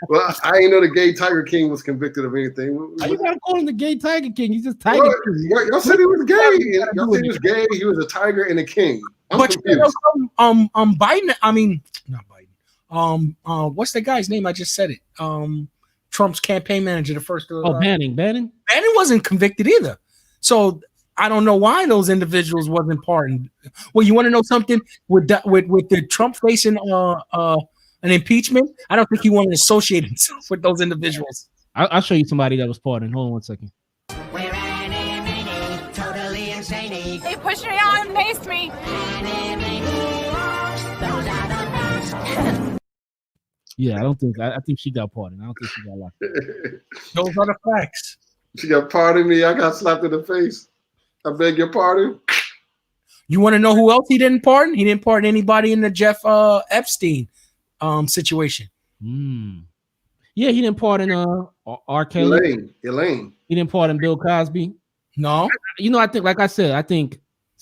Well, I didn't know the gay Tiger King was convicted of anything. You gotta call him the gay Tiger King. He's just Tiger King. Y'all said he was gay. Y'all said he was gay. He was a tiger and a king. I'm but confused. Biden. I mean, not Biden. What's the guy's name? I just said it. Trump's campaign manager, the first. Bannon. Bannon wasn't convicted either. So I don't know why those individuals wasn't pardoned. Well, you want to know something with the Trump facing an impeachment? I don't think he wanted to associate himself with those individuals. I'll show you somebody that was pardoned. Hold on 1 second. We're totally insane. They pushed me out and paced me. Yeah, I think she got pardoned. I don't think she got locked up. Those are the facts. She got pardoned me. I got slapped in the face. I beg your pardon. You want to know who else he didn't pardon? He didn't pardon anybody in the Jeff Epstein situation. Yeah, he didn't pardon R. Kelly. Elaine. He didn't pardon Bill Cosby. No. You know, I think, like I said, I think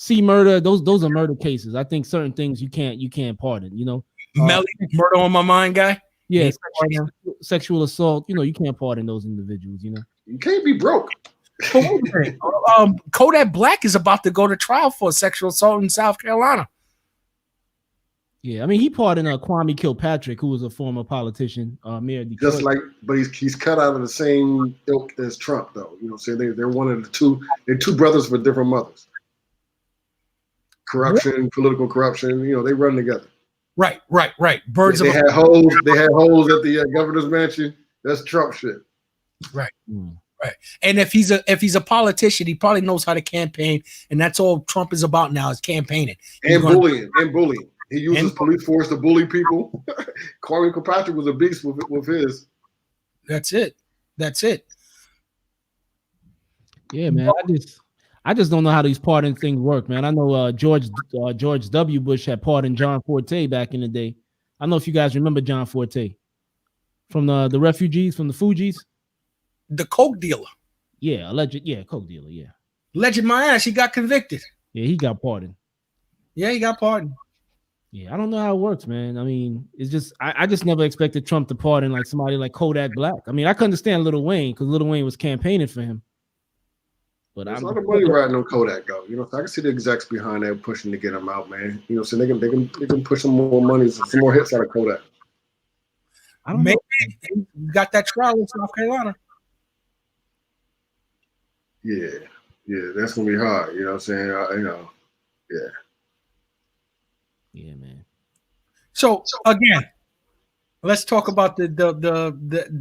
murder. Those are murder cases. I think certain things you can't pardon. You know, Melly, murder on my mind, guy. Yeah, sexual assault. You know, you can't pardon those individuals. You know, you can't be broke. But wait a minute. Kodak Black is about to go to trial for sexual assault in South Carolina. Yeah, I mean, he pardoned Kwame Kilpatrick, who was a former politician, mayor of Detroit. Just like, but he's cut out of the same ilk as Trump, though. You know, so they're one of the two. They're two brothers with different mothers. Corruption, political corruption. You know, they run together. Right. Birds they had holes. They had holes at the governor's mansion. That's Trump shit. Right. Right. And if he's a politician, he probably knows how to campaign, and that's all Trump is about now is campaigning and bullying. He uses police force to bully people. Kwame Kilpatrick was a beast with his. That's it. Yeah, man. I just don't know how these pardon things work, man. I know George W. Bush had pardoned John Forte back in the day. I don't know if you guys remember John Forte from the refugees from the Fugees. The coke dealer. Yeah, alleged. Yeah, coke dealer. Yeah. Alleged my ass. He got convicted. Yeah, he got pardoned. Yeah, he got pardoned. Yeah, I don't know how it works, man. I mean, it's just I just never expected Trump to pardon like somebody like Kodak Black. I mean, I could understand Lil Wayne because Lil Wayne was campaigning for him. But there's a lot of money riding on Kodak, though. You know, so I can see the execs behind that pushing to get him out, man. You know, so they can push some more money, some more hits out of Kodak. I don't know. Maybe got that trial in South Carolina. Yeah, that's gonna be hard. You know what I'm saying? Yeah. Yeah, man. So again, let's talk about the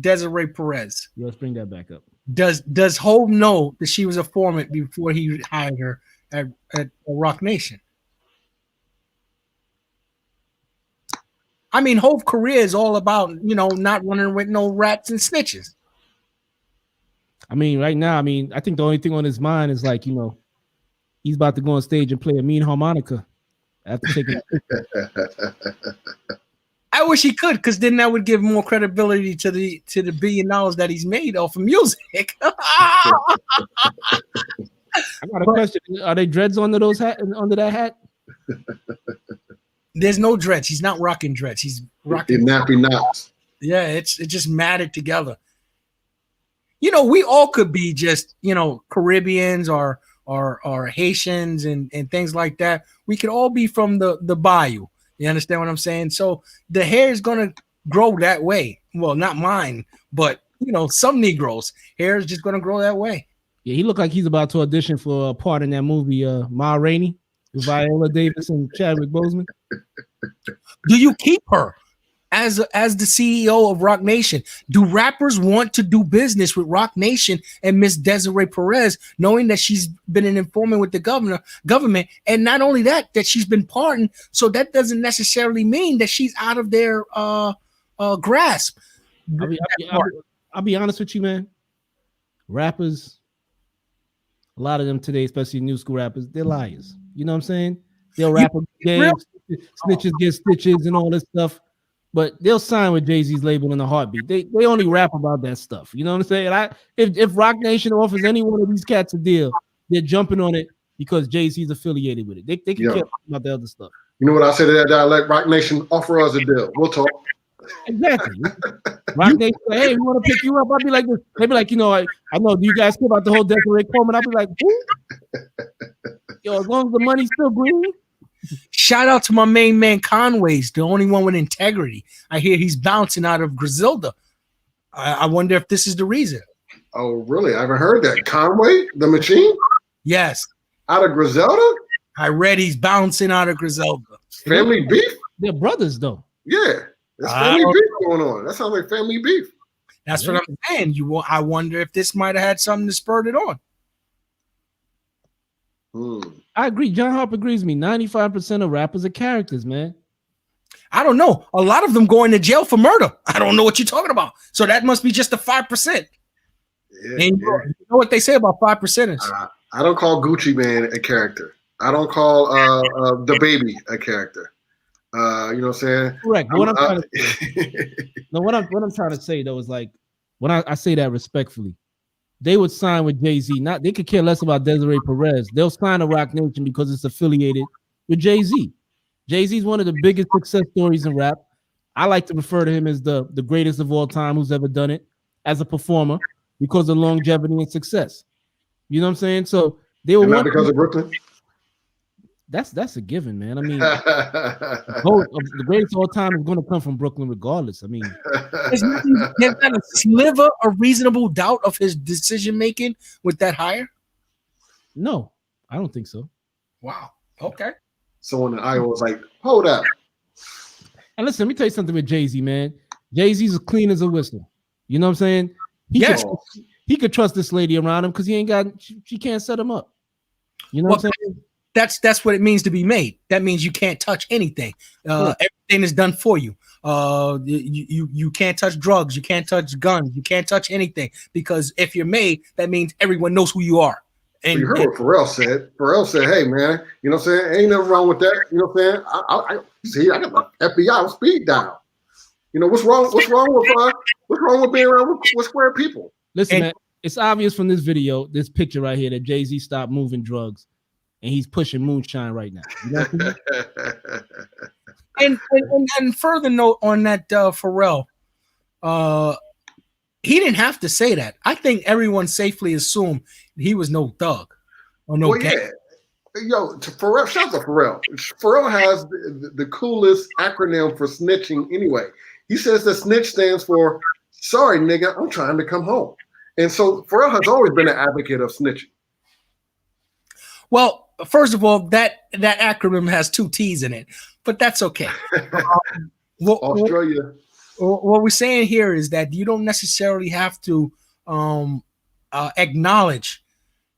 Desiree Perez. Yeah, let's bring that back up. Does Hov know that she was a foreman before he hired her at Rock Nation? I mean, Hov's career is all about, you know, not running with no rats and snitches. I mean, right now, I think the only thing on his mind is like, you know, he's about to go on stage and play a mean harmonica after taking. I wish he could, because then that would give more credibility to the $1 billion that he's made off of music. I got a question: are they dreads under that hat? There's no dreads. He's not rocking dreads. He's rocking nappy knots. Yeah, it's just matted together. You know, we all could be just, you know, Caribbeans or Haitians and things like that. We could all be from the bayou. You understand what I'm saying? So the hair is gonna grow that way. Well, not mine, but you know, some Negroes' hair is just gonna grow that way. Yeah, he looked like he's about to audition for a part in that movie, Ma Rainey, with Viola Davis and Chadwick Boseman. Do you keep her as the CEO of Rock Nation? Do rappers want to do business with Rock Nation and Miss Desiree Perez, knowing that she's been an informant with the government, and not only that she's been pardoned? So that doesn't necessarily mean that she's out of their grasp. I'll be honest with you, man. Rappers, a lot of them today, especially new school rappers, they're liars. You know what I'm saying? They'll rap games, snitches get stitches and all this stuff. But they'll sign with Jay-Z's label in a heartbeat. They only rap about that stuff. You know what I'm saying? If Rock Nation offers any one of these cats a deal, they're jumping on it because Jay-Z's affiliated with it. They can care about the other stuff. You know what I say to that dialect? Rock Nation, offer us a deal. We'll talk. Exactly. Rock Nation, hey, we want to pick you up. I'll be like this. They be like, you know, I know. Do you guys care about the whole Desiree Coleman? I'll be like, who? Yo, as long as the money's still green. Shout out to my main man Conway's, the only one with integrity. I hear he's bouncing out of Griselda. I wonder if this is the reason. Oh, really? I haven't heard that. Conway, the machine? Yes. Out of Griselda? I read he's bouncing out of Griselda. Family beef? They're brothers, though. Yeah. There's family beef going on. That sounds like family beef. That's what I'm saying. I wonder if this might have had something to spur it on. I agree. John Harp agrees with me. 95% of rappers are characters, man. I don't know. A lot of them going to jail for murder. I don't know what you're talking about. So that must be just the 5%. Yeah, and you know what they say about 5%ers? I don't call Gucci Mane a character. I don't call the baby a character. You know what I'm saying? Correct. What I'm trying to say, what I'm trying to say though is like when I say that respectfully, they would sign with Jay-Z. Not they could care less about Desiree Perez. They'll sign a Rock Nation because it's affiliated with Jay-Z. Jay-Z is one of the biggest success stories in rap. I like to refer to him as the greatest of all time who's ever done it as a performer because of longevity and success. You know what I'm saying? So they were not because of Brooklyn. That's a given, man. I mean, the greatest of all time is going to come from Brooklyn, regardless. I mean, there's not a sliver of reasonable doubt of his decision making with that hire. No, I don't think so. Wow. Okay. Someone in Iowa was like, "Hold up." And listen, let me tell you something with Jay-Z, man. Jay-Z's as clean as a whistle. You know what I'm saying? He could trust this lady around him because she can't set him up. You know what I'm saying? That's what it means to be made. That means you can't touch anything. Everything is done for you. You can't touch drugs. You can't touch guns. You can't touch anything because if you're made, that means everyone knows who you are. And you heard what Pharrell said. Pharrell said, "Hey, man, you know what I'm saying? Ain't nothing wrong with that. You know what I'm saying? I got my FBI on speed dial. You know what's wrong? What's wrong with being around with square people?" Listen, man, it's obvious from this video, this picture right here, that Jay-Z stopped moving drugs. And he's pushing moonshine right now. You know what I mean? and further note on that Pharrell, he didn't have to say that. I think everyone safely assumed he was no thug or no gang. Yeah. Yo, Pharrell, shout out to Pharrell. Pharrell has the coolest acronym for snitching anyway. He says that snitch stands for sorry, nigga, I'm trying to come home. And so Pharrell has always been an advocate of snitching. Well, first of all, that acronym has 2 T's in it, but that's okay. Australia. What we're saying here is that you don't necessarily have to acknowledge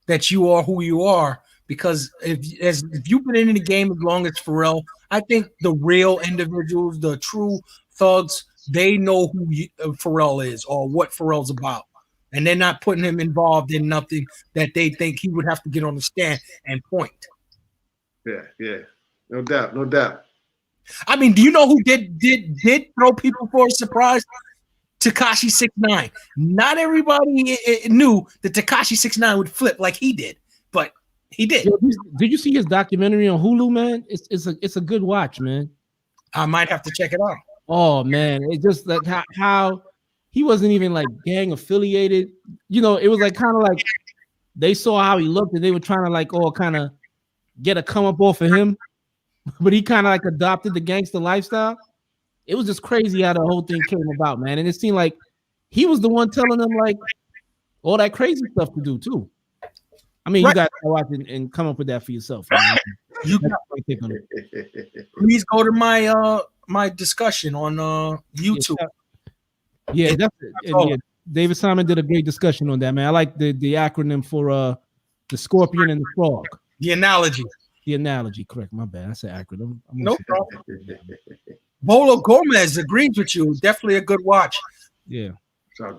that you are who you are, because if you've been in the game as long as Pharrell, I think the real individuals, the true thugs, they know who Pharrell is or what Pharrell's about. And they're not putting him involved in nothing that they think he would have to get on the stand and point. Yeah. No doubt. I mean, do you know who did throw people for a surprise? Tekashi 6ix9ine. Not everybody knew that Tekashi 6ix9ine would flip like he did, but he did. Did you see his documentary on Hulu, man? It's a good watch, man. I might have to check it out. Oh man, it's just like how he wasn't even like gang affiliated. You know, it was like kind of like they saw how he looked and they were trying to like all kind of get a come up off of him, but he kind of like adopted the gangster lifestyle. It was just crazy how the whole thing came about, man. And it seemed like he was the one telling them like all that crazy stuff to do too. I mean, right. You got to watch it and come up with that for yourself. You got please go to my discussion on YouTube. Yeah, that's it. Yeah, David Simon did a great discussion on that, man. I like the acronym for the scorpion and the frog. The analogy. Correct. My bad. I said acronym. No problem. Bolo Gomez agrees with you. Definitely a good watch. Yeah. So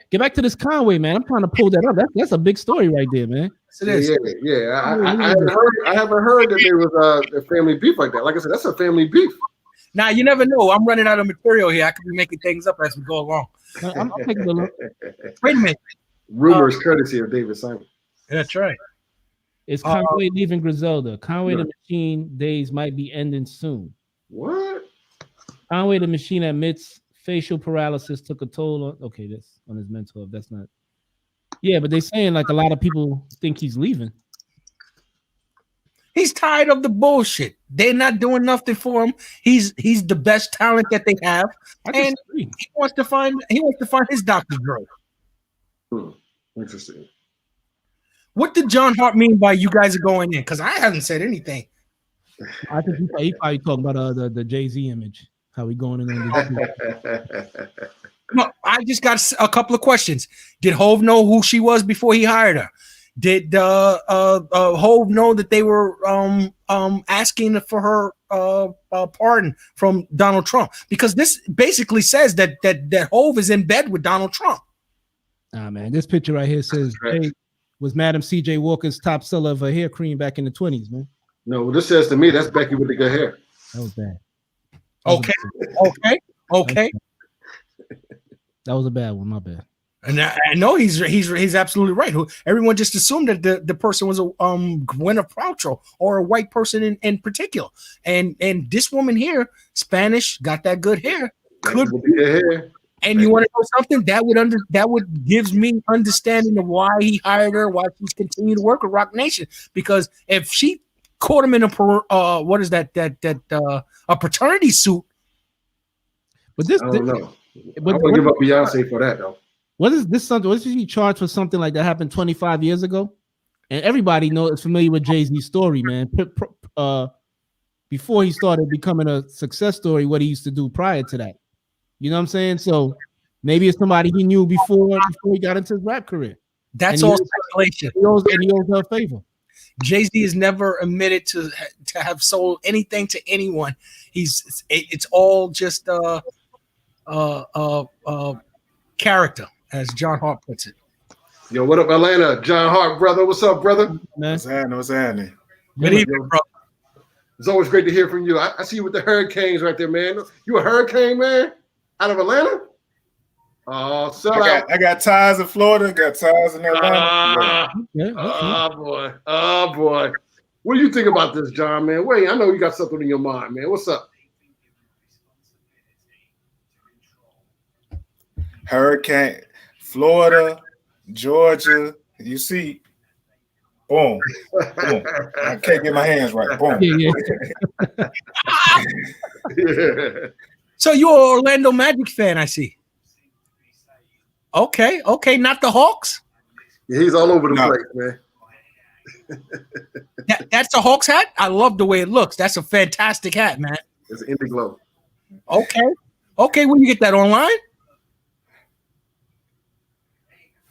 get back to this Conway, man. I'm trying to pull that up. That's a big story right there, man. Yeah. I haven't heard that there was a family beef like that. Like I said, that's a family beef. Now you never know. I'm running out of material here. I could be making things up as we go along. I'm taking a look. Wait a minute. Rumors courtesy of David Simon. That's right. It's Conway leaving Griselda. Conway the Machine days might be ending soon. What? Conway the Machine admits facial paralysis took a toll on that's on his mental health. That's not. Yeah, but they're saying like a lot of people think he's leaving. He's tired of the bullshit. They're not doing nothing for him. He's the best talent that they have, and he wants to find his Dr. Dre. Interesting. What did John Hart mean by you guys are going in? Because I haven't said anything. I think he probably talking about the Jay-Z image. How we going in on the No, I just got a couple of questions. Did Hove know who she was before he hired her? Did Hove know that they were asking for her pardon from Donald Trump? Because this basically says that Hove is in bed with Donald Trump. Nah, man, this picture right here says Jay was Madam C.J. Walker's top seller of her hair cream back in the 20s, man. No, this says to me that's Becky with the good hair. That was bad. Okay. That was a bad one. My bad. And I know he's absolutely right. Everyone just assumed that the person was a Gwyneth Paltrow or a white person in particular. And this woman here, Spanish, got that good hair. Could hair. And you want to know something? That would gives me understanding of why he hired her, why she's continued to work with Rock Nation. Because if she caught him in a what is that a paternity suit? But this, I don't know. But I want to give up Beyonce for that though. What is this something? What is he charged for something like that happened 25 years ago? And everybody is familiar with Jay-Z's story, man. Before he started becoming a success story, what he used to do prior to that. You know what I'm saying? So maybe it's somebody he knew before he got into his rap career. That's all speculation. He owes her a favor. Jay-Z has never admitted to have sold anything to anyone. It's all just character, as John Hart puts it. Yo, what up, Atlanta? John Hart, brother. What's up, brother? What's happening? Good evening, bro. It's always great to hear from you. I see you with the Hurricanes right there, man. You a Hurricane, man? Out of Atlanta? Oh, I got ties in Florida, got ties in Atlanta. Oh, boy. What do you think about this, John, man? Wait, I know you got something in your mind, man. What's up? Hurricane, Florida, Georgia. You see, boom. I can't get my hands right. Boom. Yeah. So you're an Orlando Magic fan, I see. Okay, not the Hawks. Yeah, he's all over the place, man. That's a Hawks hat. I love the way it looks. That's a fantastic hat, man. It's an Indiglo. Okay. Where you get that online?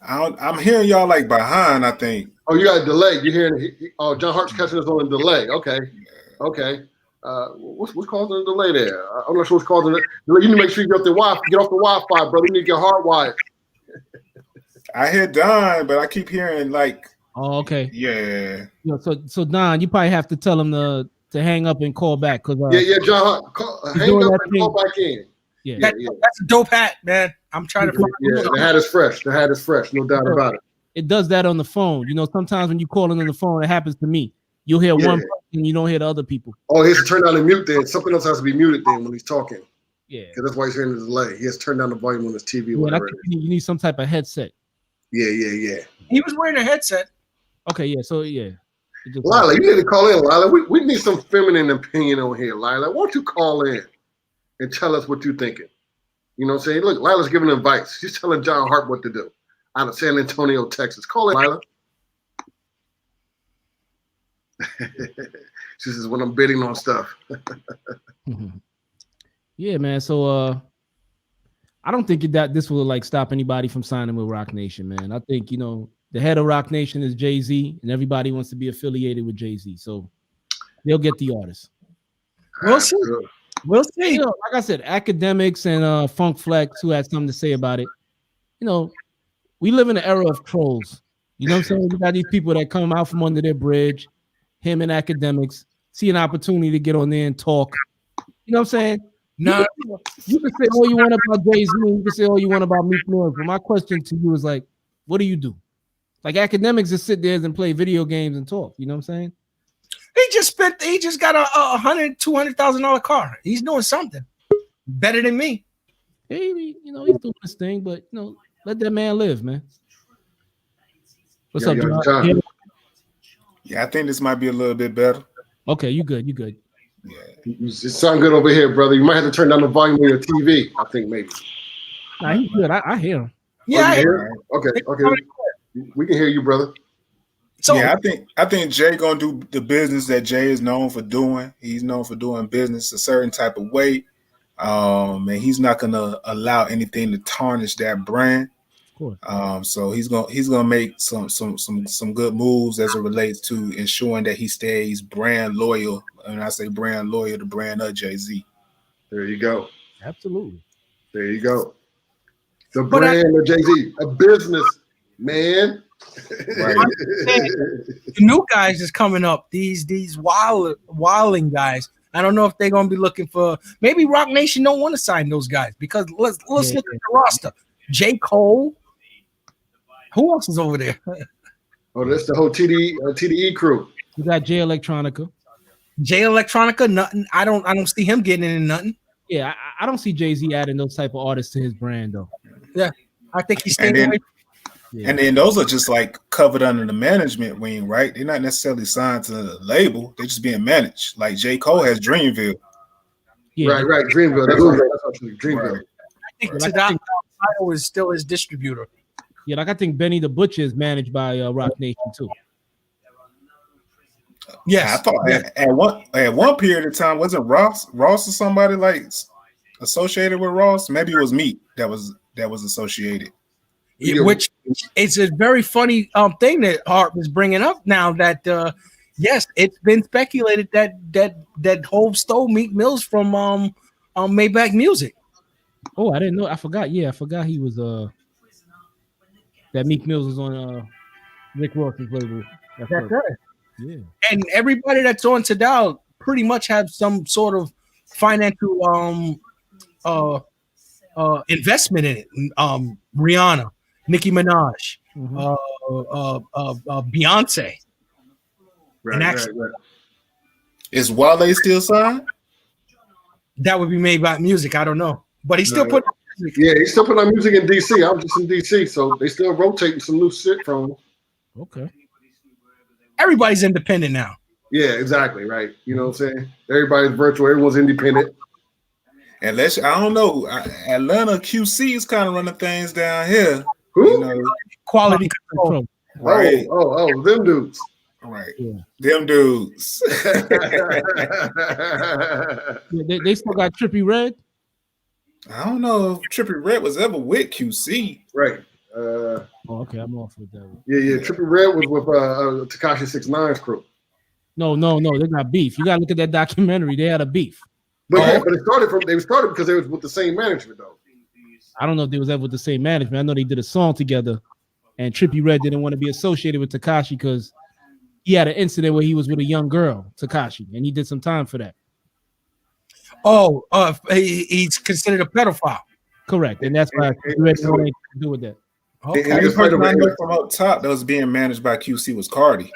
I'm hearing y'all like behind. I think. Oh, you got a delay. You're hearing? Oh, John Hart's catching us on a delay. Okay. What's causing the delay there? I'm not sure what's causing it. You need to make sure you get off the Wi-Fi, brother. You need to get hardwired. I hear Don, but I keep hearing like. Oh, okay. Yeah. So Don, you probably have to tell him to hang up and call back because John Hart, hang up and call back in. Yeah. That's a dope hat, man. I'm trying to find the hat is fresh. No doubt about it. It does that on the phone. Sometimes when you call in on the phone, it happens to me. You'll hear one person and you don't hear the other people. Oh, he has to turn down the mute then. Something else has to be muted then when he's talking. Yeah. Because that's why he's hearing the delay. He has to turn down the volume on his TV. Yeah, Whatever. you need some type of headset. Yeah. He was wearing a headset. Okay, yeah. So yeah. Lila, you need to call in, Lila. We need some feminine opinion on here, Lila. Why don't you call in and tell us what you're thinking? You know what I'm saying? Look, Lila's giving advice. She's telling John Hart what to do out of San Antonio, Texas. Call in, Lila. She says, when I'm bidding on stuff. Yeah, man. So I don't think that this will like stop anybody from signing with Rock Nation, man. I think, the head of Rock Nation is Jay-Z, and everybody wants to be affiliated with Jay-Z. So they'll get the artists. We'll see. We'll see. Like I said, academics and Funk Flex, who had something to say about it. We live in an era of trolls. You know what I'm saying? We got these people that come out from under their bridge, him and academics, see an opportunity to get on there and talk. You know what I'm saying? No, you can say all you want about Jay-Z, and you can say all you want about Meek Mill. But my question to you is like, what do you do? Like academics just sit there and play video games and talk. You know what I'm saying? He just got a $200,000 car. He's doing something better than me. Hey, he's doing his thing, but let that man live, man. What's up, John? Yeah, I think this might be a little bit better. Okay, you good. Yeah. You sound good over here, brother. You might have to turn down the volume on your TV, I think maybe. Nah, he's good. I hear him. Yeah, I hear him. Okay. We can hear you, brother. So yeah, I think Jay gonna do the business that Jay is known for doing. He's known for doing business a certain type of way. And he's not gonna allow anything to tarnish that brand. Of course. So he's gonna make some good moves as it relates to ensuring that he stays brand loyal. And I say brand loyal, the brand of Jay-Z. There you go. Absolutely. There you go. The brand of Jay-Z, a business, man. Right. The new guys is coming up. These wilding guys. I don't know if they're gonna be looking for. Maybe Rock Nation don't want to sign those guys because let's look at the roster. J. Cole, Who else is over there? Oh, that's the whole TDE crew. You got Jay Electronica. Jay Electronica, nothing. I don't see him getting into nothing. Yeah, I don't see Jay-Z adding those type of artists to his brand though. Yeah, I think he's staying away. Yeah. And then those are just like covered under the management wing, right? They're not necessarily signed to the label. They're just being managed. Like J. Cole has Dreamville. Yeah, Right. Dreamville. That's actually Dreamville. Right. I think Tidal is still his distributor. Yeah, like I think Benny the Butcher is managed by Rock Nation too. Yeah, I thought at one period of time, wasn't Ross or somebody like associated with Ross? Maybe it was Meat that was associated. Which it's a very funny thing that Hart was bringing up now that yes, it's been speculated that Hov stole Meek Mills from Maybach Music. Oh, I didn't know. I forgot. Yeah, I forgot he was that Meek Mills was on Rick Ross's label. That's right. Yeah. And everybody that's on Tidal pretty much have some sort of financial investment in it. Rihanna, Nicki Minaj, Beyonce. Right. Is Wale still signed? That would be made by music. I don't know, but he's still putting. Yeah, he's still putting on music in DC. I was just in DC, so they still rotating some new shit from him. Okay. Everybody's independent now. Yeah, exactly. Right. You know what I'm saying? Everybody's virtual. Everyone's independent. Unless I don't know, Atlanta QC is kind of running things down here. Who? You know, Quality control. right? Oh, them dudes. Right. Yeah. Them dudes. They still got Trippie Redd. I don't know if Trippie Redd was ever with QC. Right. Oh, okay, I'm off with that one. Yeah. Trippie Redd was with Tekashi 6ix9ine's crew. No, they got beef. You gotta look at that documentary. They had a beef. But but they started because they was with the same management though. I don't know if they was ever with the same management. I know they did a song together, and Trippie Redd didn't want to be associated with Tekashi because he had an incident where he was with a young girl, Tekashi, and he did some time for that. Oh, he's considered a pedophile. Correct, and that's why Trippie Redd didn't want anything to do with that. The only person I know from up top that was being managed by QC was Cardi.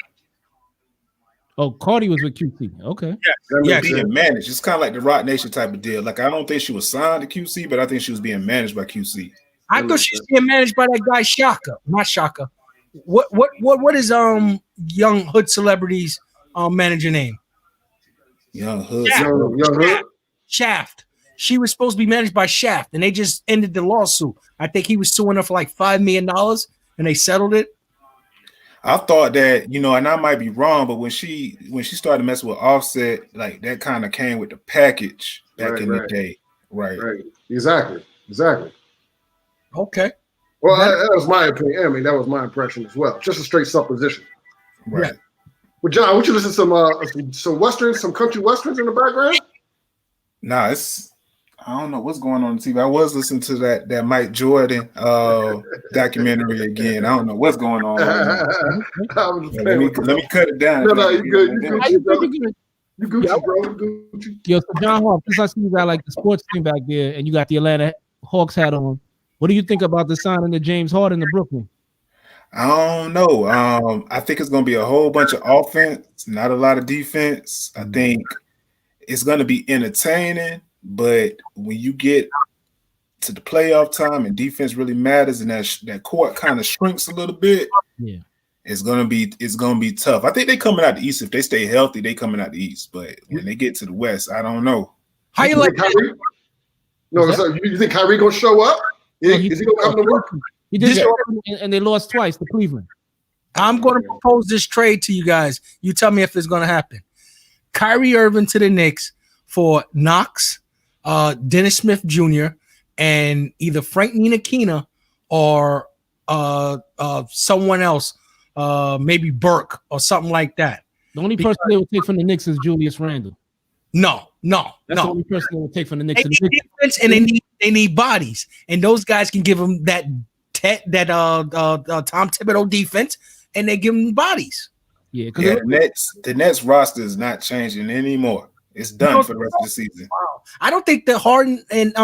Oh, Cardi was with QC. Okay. Yeah, being managed. It's kind of like the Rock Nation type of deal. Like I don't think she was signed to QC, but I think she was being managed by QC. I thought she was being managed by that guy Shaka, not Shaka. What is young hood celebrities manager name? Young Hood. Shaft. She was supposed to be managed by Shaft, and they just ended the lawsuit. I think he was suing her for like $5 million, and they settled it. I thought that, you know, and I might be wrong, but when she started messing with Offset, like that kind of came with the package back in the day. Right. Exactly. Okay. Well, that was my opinion. I mean, that was my impression as well. Just a straight supposition. Right. Yeah. Well, John, I want you to listen to some westerns, some country westerns in the background. Nah, I don't know what's going on TV. I was listening to that Mike Jordan documentary again. I don't know what's going on. Let me cut it down. No, you good. You Gucci, bro. Yo, so John Hawk, since I see you got like the sports team back there, and you got the Atlanta Hawks hat on, what do you think about the signing of James Harden to Brooklyn? I don't know. I think it's going to be a whole bunch of offense, not a lot of defense. I think it's going to be entertaining, but when you get to the playoff time and defense really matters, and that court kind of shrinks a little bit, yeah, it's gonna be tough. I think they coming out the East. If they stay healthy, they coming out the East. But when they get to the West, I don't know. How you like Kyrie? No, so you think Kyrie gonna show up? Is he gonna come to work? He did show up, and they lost twice to Cleveland. I'm going to propose this trade to you guys. You tell me if it's going to happen. Kyrie Irving to the Knicks for Knox, Dennis Smith Jr., and either Frank Ntilikina or someone else, maybe Burke or something like that. The only person they would take from the Knicks is Julius Randle. No. That's the only person they would take from the Knicks. They need defense and they need bodies, and those guys can give them that Tom Thibodeau defense, and they give them bodies. Yeah, the Nets roster is not changing anymore. It's done for the rest of the season. Wow. I don't think that Harden and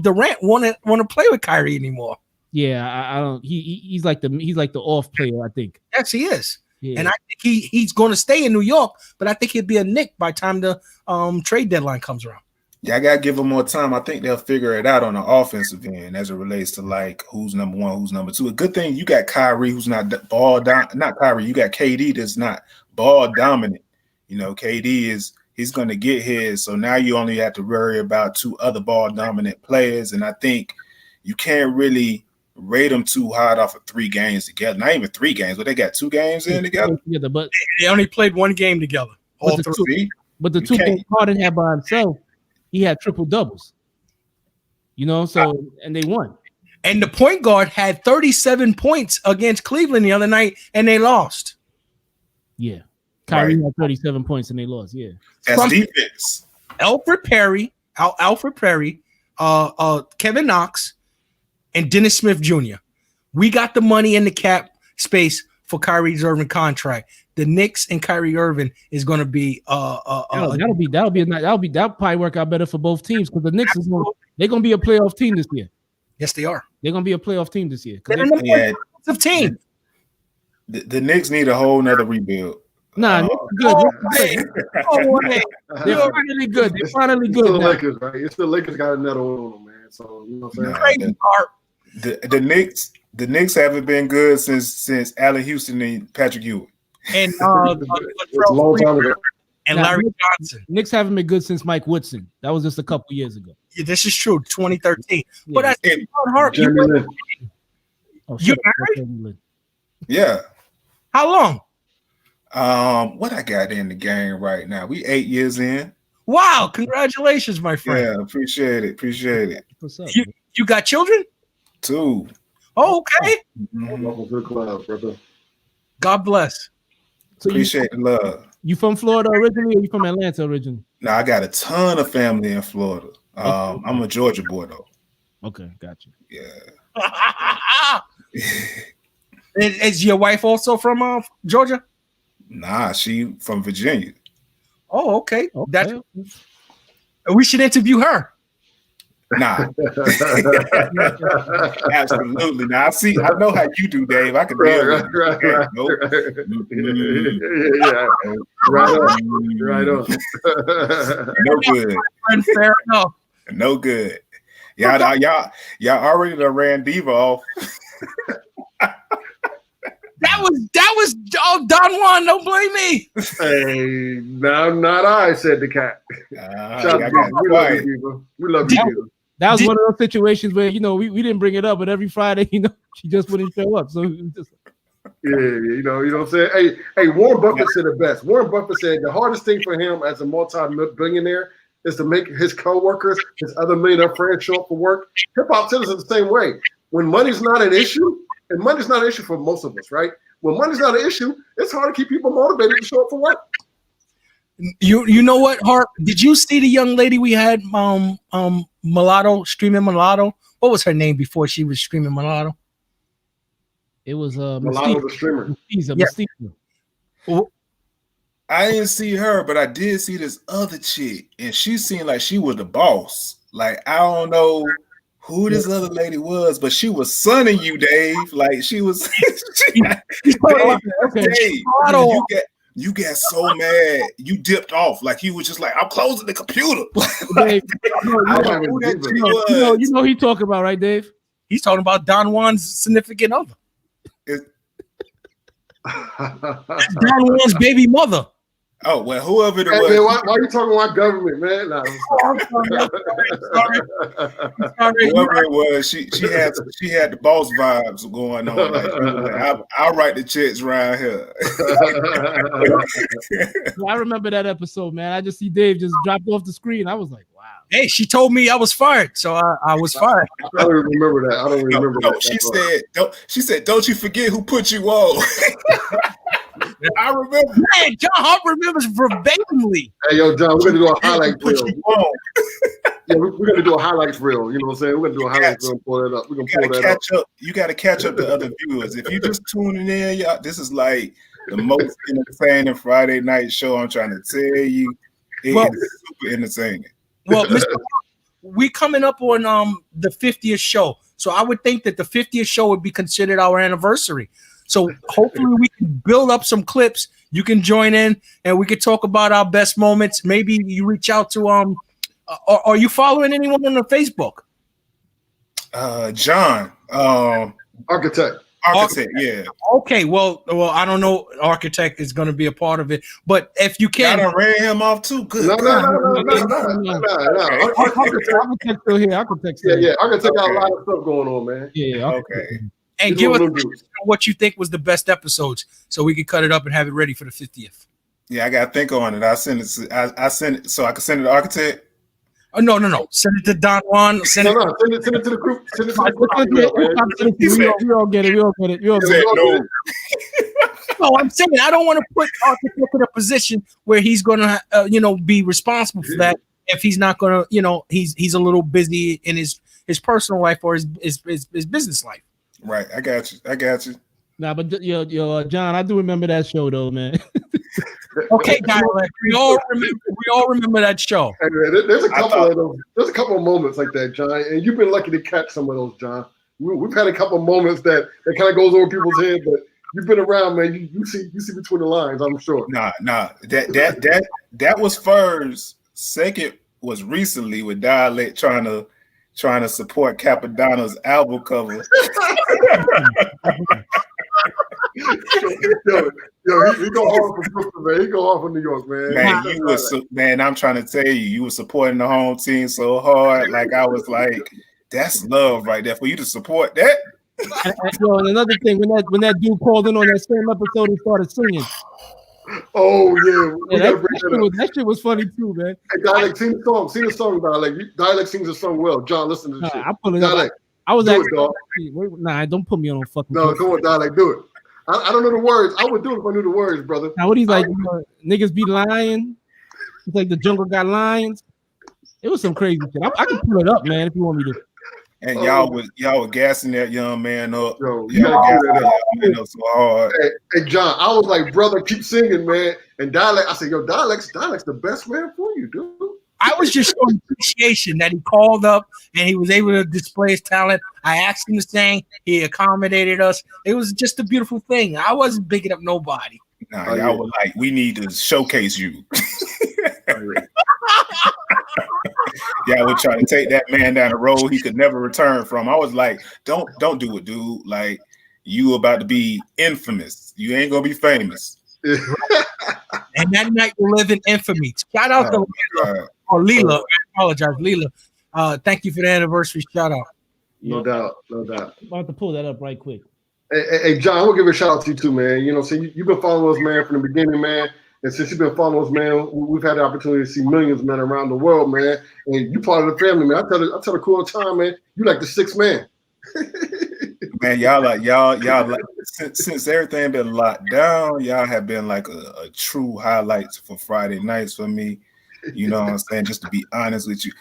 Durant want to play with Kyrie anymore. Yeah, I don't. He's like the off player. I think. Yes, he is. Yeah. And I think he's going to stay in New York, but I think he'll be a Knick by the time the trade deadline comes around. Yeah, I gotta give them more time. I think they'll figure it out on the offensive end as it relates to like who's number one, who's number two. A good thing you got Kyrie, who's not not Kyrie. You got KD that's not ball dominant. You know, KD he's going to get his. So now you only have to worry about two other ball dominant players, and I think you can't really rate them too hard off of 3 games together. Not even 3 games, but they got 2 games in together. But they only played 1 game together. But the 2 games Harden had by himself, he had triple doubles. You know, so and they won. And the point guard had 37 points against Cleveland the other night, and they lost. Yeah, Kyrie had 37 points and they lost. Yeah, that's defense. Alfred Perry, Kevin Knox, and Dennis Smith Jr. We got the money in the cap space for Kyrie Irving contract. The Knicks and Kyrie Irving is going to be that'll probably work out better for both teams because the Knicks they're going to be a playoff team this year. Yes, they are. They're going to be a playoff team this year. They're team. The Knicks need a whole nother rebuild. Nah, good. They're finally good. They're finally good. It's the Lakers, right? It's the Lakers got another one on them, man. So you know what I'm saying? Crazy part. The Knicks haven't been good since Allen Houston and Patrick Ewing. And it's a long time ago. And Larry Johnson. Knicks haven't been good since Mike Woodson. That was just a couple years ago. Yeah, this is true, 2013. Yeah. But I think Hart, you married? Yeah. How long? What I got in the game right now? We 8 years in. Wow! Congratulations, my friend. Yeah, appreciate it. What's up? You got children? 2. Oh, okay. Welcome to the club, brother. God bless. So appreciate the love. You from Florida originally, or you from Atlanta originally? No, I got a ton of family in Florida. I'm a Georgia boy though. Okay, got you. Yeah. Is your wife also from Georgia? Nah, she from Virginia. Oh, okay. We should interview her. Nah. Absolutely. Now I know how you do, Dave. I can deal with it. Right on. No good. Fair enough. No good. Y'all already done ran Diva off. That was Don Juan. Don't blame me. Hey, no, not I, said the cat. We love you, Diva. That was one of those situations where, we didn't bring it up, but every Friday, she just wouldn't show up. So just... Yeah, you know what I'm saying? Hey, Warren Buffett said it best. Warren Buffett said the hardest thing for him as a multi-billionaire is to make his coworkers, his other millionaire friends show up for work. HipHopCitizen is the same way. When money's not an issue, and money's not an issue for most of us, right? When money's not an issue, it's hard to keep people motivated to show up for work. You know what, Hart? Did you see the young lady we had, Mulatto, streaming Mulatto? What was her name before she was streaming Mulatto? It was Mulatto the streamer. I didn't see her, but I did see this other chick, and she seemed like she was the boss. Like, I don't know who this other lady was, but she was sunning you, Dave. Like, she was. Dave, you got so mad, you dipped off. Like, you was just like, I'm closing the computer. Dave, you know he talking about, right, Dave? He's talking about Don Juan's significant other. Don Juan's baby mother. Oh, well, whoever it was. Man, why are you talking about government, man? No. Sorry. Whoever it was, she had the boss vibes going on. Like, I'll write the checks right here. I remember that episode, man. I just see Dave just dropped off the screen. I was like, wow. Hey, she told me I was fired, so I was fired. I don't remember that. I don't remember that. She said, don't you forget who put you on. I remember. Man, John Hart remembers verbatimly. Hey, yo, John, we're gonna do a highlight reel. Yeah, we're gonna do a highlights reel. You know what I'm saying? We're gonna do a highlights reel and pull it up. We're gonna pull that up. You got to catch up to other viewers. If you just tuning in, y'all, this is like the most entertaining Friday night show. I'm trying to tell you, it's super entertaining. Well, Mr. we coming up on the 50th show. So I would think that the 50th show would be considered our anniversary. So hopefully we can build up some clips. You can join in and we could talk about our best moments. Maybe you reach out to are you following anyone on the Facebook? John, Architect, yeah. Okay, well, I don't know. Architect is going to be a part of it, but if you can, I ran him off too. Good. No. Architect still here. Architect still here. Yeah. Architect got a lot of stuff going on, man. Yeah. Okay. And give us what you think was the best episodes, so we could cut it up and have it ready for the 50th. Yeah, I got to think on it. I sent it so I can send it to Architect. Oh no! Send it to Don Juan. Send it to the group. Send it to the group. We all get it. No, I'm saying I don't want to put Architect in a position where he's gonna, be responsible for that. If he's not gonna, he's a little busy in his personal life or his business life. Right. I got you. Nah, but John, I do remember that show though, man. Okay, guys, we all remember that show. Hey, man, there's a couple of those. There's a couple of moments like that, John, and you've been lucky to catch some of those, John. We've had a couple of moments that kind of goes over people's head, but you've been around, man. You see between the lines, I'm sure. Nah. That was first. Second was recently with Dialect trying to support Capadonna's album cover. He go hard for Brooklyn, man. He go hard for New York, man. Man, I'm trying to tell you were supporting the home team so hard. Like I was like, that's love right there for you to support that. And another thing, when that dude called in on that same episode and started singing. Oh yeah, that shit was funny too, man. Hey, Dialect, sing the song, Dialect. Dialect sings the song well. John, listen to this shit. I put it Dialect. I was do actually, nah, don't put me on fucking. No, come on, Dialect, do it. I don't know the words. I would do it if I knew the words, brother. Now what he's like, niggas be lying. It's like the jungle got lions. It was some crazy shit. I can pull it up, man, if you want me to. And y'all were gassing that young man up. Yo, y'all gassing that young man up so hard. Hey, John, I was like, brother, keep singing, man. And Dialect, I said, yo, Dialect's the best man for you, dude. I was just showing appreciation that he called up and he was able to display his talent. I asked him to sing. He accommodated us. It was just a beautiful thing. I wasn't bigging up nobody. Nah, y'all were like, we need to showcase you. Y'all were trying to take that man down the road he could never return from. I was like, don't do it, dude. Like, you about to be infamous. You ain't gonna be famous. And that night will live in infamy. Shout out to Leela. I apologize, Leela. Thank you for the anniversary shout out. No doubt. I'm about to pull that up right quick. Hey, John, I will give a shout out to you too, man. You know, so you've been following us, man, from the beginning, man. And since you've been following us, man, we've had the opportunity to see millions, man, around the world, man. And you part of the family, man. I tell the cool time, man. You like the sixth man. Man, y'all like since everything been locked down, y'all have been like a true highlights for Friday nights for me. You know what I'm saying? Just to be honest with you,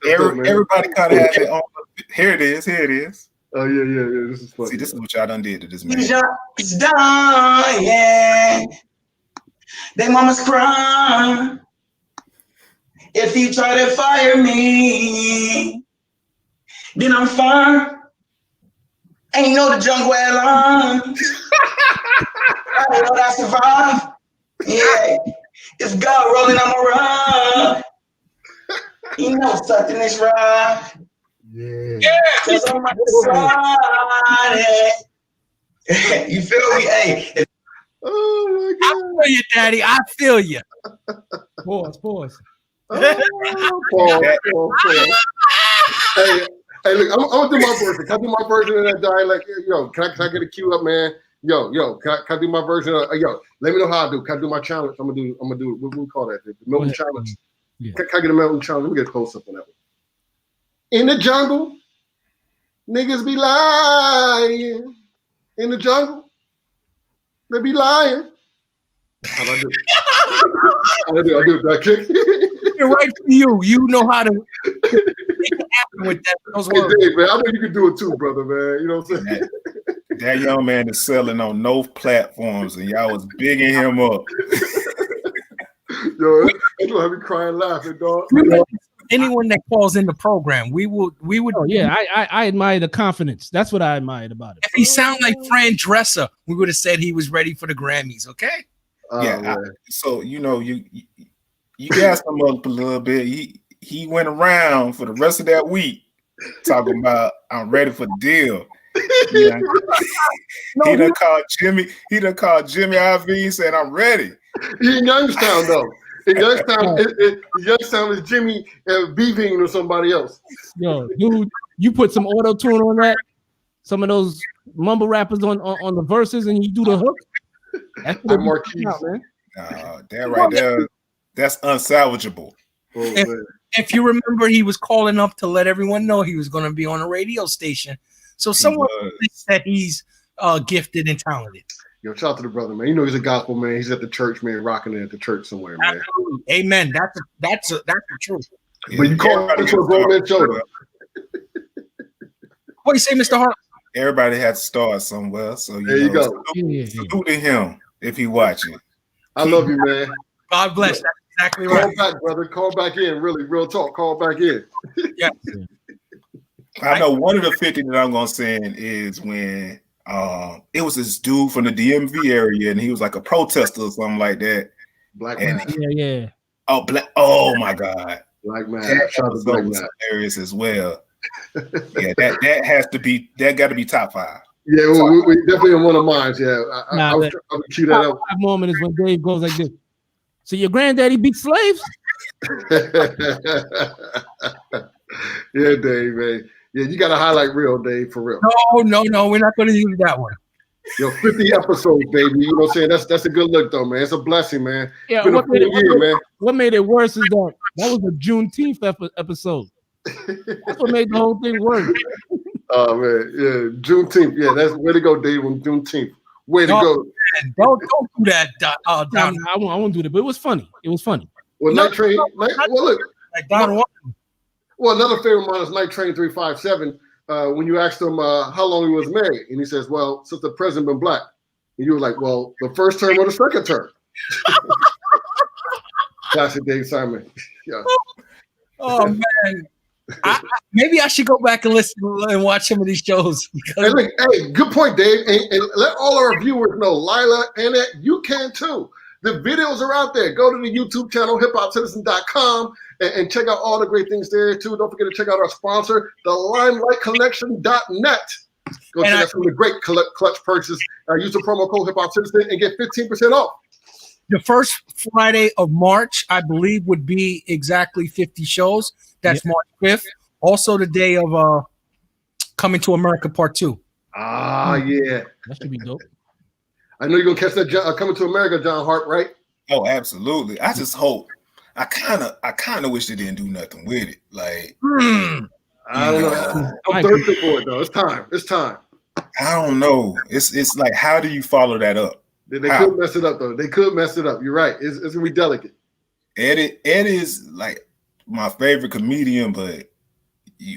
everybody kind of had it on. Here it is. Oh yeah. This is funny. See, this is what y'all done did to this man. It's done, yeah. They mama's crying. If you try to fire me, then I'm fine. Ain't know the jungle airlines. I know that I survive. Yeah, it's God rolling, I'm around. You know something is right. Yeah, cause I'm excited. You feel me? Hey. Oh my God. I feel you, Daddy. I feel you. Pause. Pause. Hey, look, I'm gonna do my version. Can I do my version of that dialect? Yo, can I get a cue up, man? Yo, can I do my version of let me know how I do. Can I do my challenge? I'm gonna do what do we call that? The Milton challenge. Yeah. Can I get a Milton challenge? Let me get a close up on that one. In the jungle, niggas be lying. In the jungle, they be lying. How do I do? I do that kick. You're right for you. You know how to make it happen with that. Those words. Hey, Dave, man, I know you can do it too, brother, man. You know what I'm saying? That young man is selling on no platforms, and y'all was bigging him up. Yo, it's gonna have me crying laughing, dog. anyone that calls in the program. We would. Oh yeah, I admire the confidence. That's what I admired about it. If he sound like Fran Dresser, we would have said he was ready for the Grammys. Okay. So you gas him up a little bit. He went around for the rest of that week talking about I'm ready for the deal. He done called Jimmy. He done called Jimmy IV saying I'm ready. He in Youngstown though. In Youngstown is Jimmy Beaving or somebody else. Yo, dude, you put some auto tune on that. Some of those mumble rappers on the verses, and you do the hook. That's what Marquise. Out, man. That right there, that's unsalvageable. If you remember, he was calling up to let everyone know he was going to be on a radio station. So someone thinks that he's gifted and talented. Yo, shout out to the brother, man. You know he's a gospel man. He's at the church, man, rocking it at the church somewhere, man. Absolutely. Amen. That's the truth. But you call it to a grown man shoulder. What do you say, Mr. Hart? Everybody had to start somewhere. So there you go. Salute to him if he watching. I love you, man. God bless. That's exactly right. Call back, brother. Call back in. Really, real talk. Call back in. Yeah. I know one of the 50 that I'm gonna send is when it was this dude from the DMV area, and he was like a protester or something like that. Black man. Yeah. Oh my God. Black man. That was hilarious as well. Yeah, that has to be. That got to be top 5. Yeah, we definitely in one of mine. Yeah, I would cue that up. That moment is when Dave goes like this. So your granddaddy beat slaves? Yeah, Dave, man. Yeah, you got to highlight real, Dave, for real. No, we're not going to use that one. Yo, 50 episodes, baby. You know what I'm saying? That's a good look, though, man. It's a blessing, man. Yeah, what made it worse is that was a Juneteenth episode. That's what made the whole thing work. Oh man, yeah, Juneteenth. Yeah, that's way to go, Dave. On Juneteenth, way to go. Man, don't do that. I won't do that, but it was funny. Well, Night Train. Look. Like Donald. Well, another favorite of mine is Night Train 357. When you asked him how long he was married, and he says, "Well, since the president been black," and you were like, "Well, the first term or the second term?" Classic Dave Simon. Yeah. Oh man. Maybe I should go back and listen and watch some of these shows. Hey, good point, Dave. And let all our viewers know, Lila, Annette, you can too. The videos are out there. Go to the YouTube channel, HipHopCitizen.com, and check out all the great things there too. Don't forget to check out our sponsor, the LimelightCollection.net. Go check out some of the great clutch purchases. Use the promo code HipHopCitizen and get 15% off. The first Friday of March, I believe, would be exactly 50 shows. That's March 5th. Also the day of Coming to America Part 2. Ah, yeah. That should be dope. I know you're going to catch that Coming to America, John Hart, right? Oh, absolutely. I just hope. I kind of wish they didn't do nothing with it. Like, I don't know. I'm thirsty for it, though. It's time. I don't know. It's like, how do you follow that up? They could mess it up, though. They could mess it up. You're right. It's going to be delicate. Ed is like my favorite comedian, but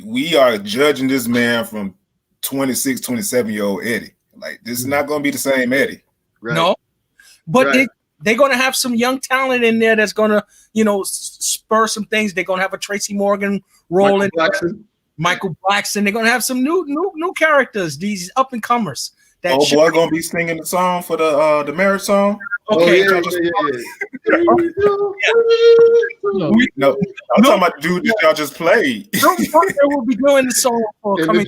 we are judging this man from 26, 27-year-old Eddie. Like, this is not going to be the same Eddie. Right. No, but they're going to have some young talent in there that's going to, spur some things. They're going to have a Tracy Morgan role in Michael Blackson. They're going to have some new characters, these up-and-comers. Boy going to be singing the song for the marriage song? Okay. No, I'm talking about the dude that y'all just played. Will be doing the song for Coming.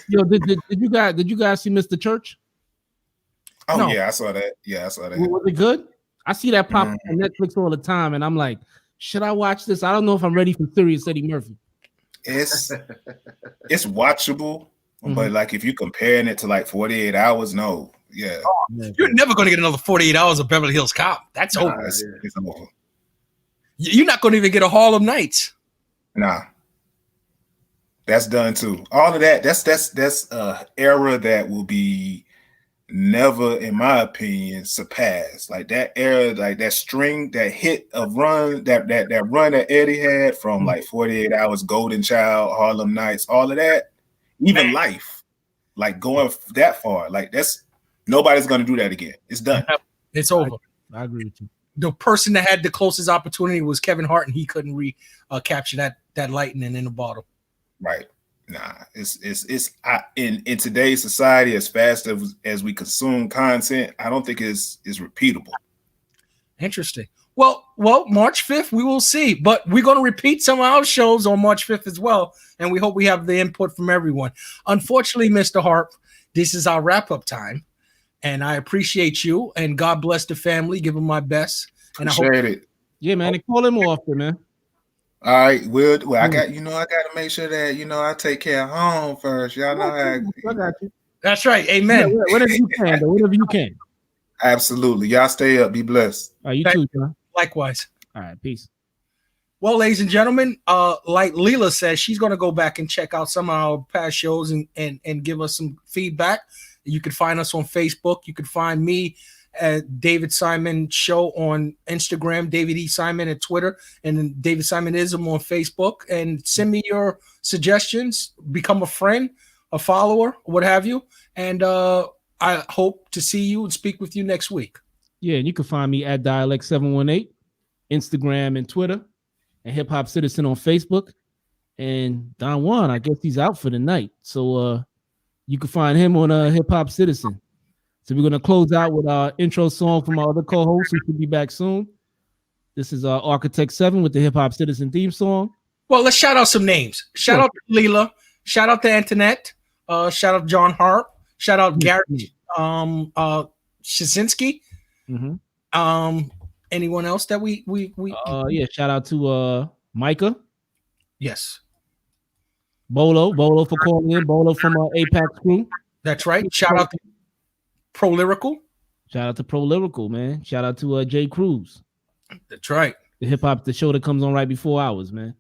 Yo, did you guys see Mr. Church? Oh no. Yeah, I saw that. Was it good? I see that pop on Netflix all the time, and I'm like, should I watch this? I don't know if I'm ready for serious Eddie Murphy. It's watchable, but like if you're comparing it to like 48 Hours, no. Yeah. Oh, you're never going to get another 48 Hours of Beverly Hills Cop. That's over. It's over. You're not going to even get a Harlem Nights. Nah. That's done too. All of that, that's era that will be never, in my opinion, surpassed. Like that era, like that string, that hit of run, that run that Eddie had from like 48 Hours, Golden Child, Harlem Nights, all of that, even Life, like going that far, like that's nobody's gonna do that again. It's done. It's over. I agree with you. the person that had the closest opportunity was Kevin Hart, and he couldn't capture that lightning in the bottle. Right. Nah, it's in today's society, as fast as we consume content, I don't think it's repeatable. Interesting. Well, March 5th, we will see. But we're going to repeat some of our shows on March 5th as well, and we hope we have the input from everyone. Unfortunately, Mr. Harp, this is our wrap-up time, and I appreciate you, and God bless the family. Give them my best. And Appreciate it. Yeah, man. And call him more often, man. All right, well, I got to make sure that I take care of home first. Y'all know how I got you. That's right. Amen. Yeah, whatever you can, though. Whatever you can. Absolutely. Y'all stay up. Be blessed. All right, you too, John. Likewise. All right, peace. Well, ladies and gentlemen, like Leela says, she's going to go back and check out some of our past shows and give us some feedback. You can find us on Facebook. You can find me at David Simon Show on Instagram, David E. Simon at Twitter, and then David Simonism on Facebook. And send me your suggestions. Become a friend, a follower, what have you. And I hope to see you and speak with you next week. Yeah, and you can find me at Dialect718, Instagram and Twitter, and HipHopCitizen on Facebook. And Don Juan, I guess he's out for the night. So you can find him on HipHopCitizen. So we're going to close out with our intro song from our other co-host who should be back soon. This is Architect 7 with the HipHopCitizen theme song. Well, let's shout out some names. Shout out to Leela. Shout out to Antoinette. Shout out John Hart. Shout out Gary Shazinski. Mm-hmm. Anyone else that we yeah, shout out to Micah. Yes. Bolo for calling in. Bolo from Apex Crew. That's right. Shout out to Pro Lyrical. Shout out to Pro Lyrical, man. Shout out to Jay Cruz. That's right. The show that comes on right before ours, man.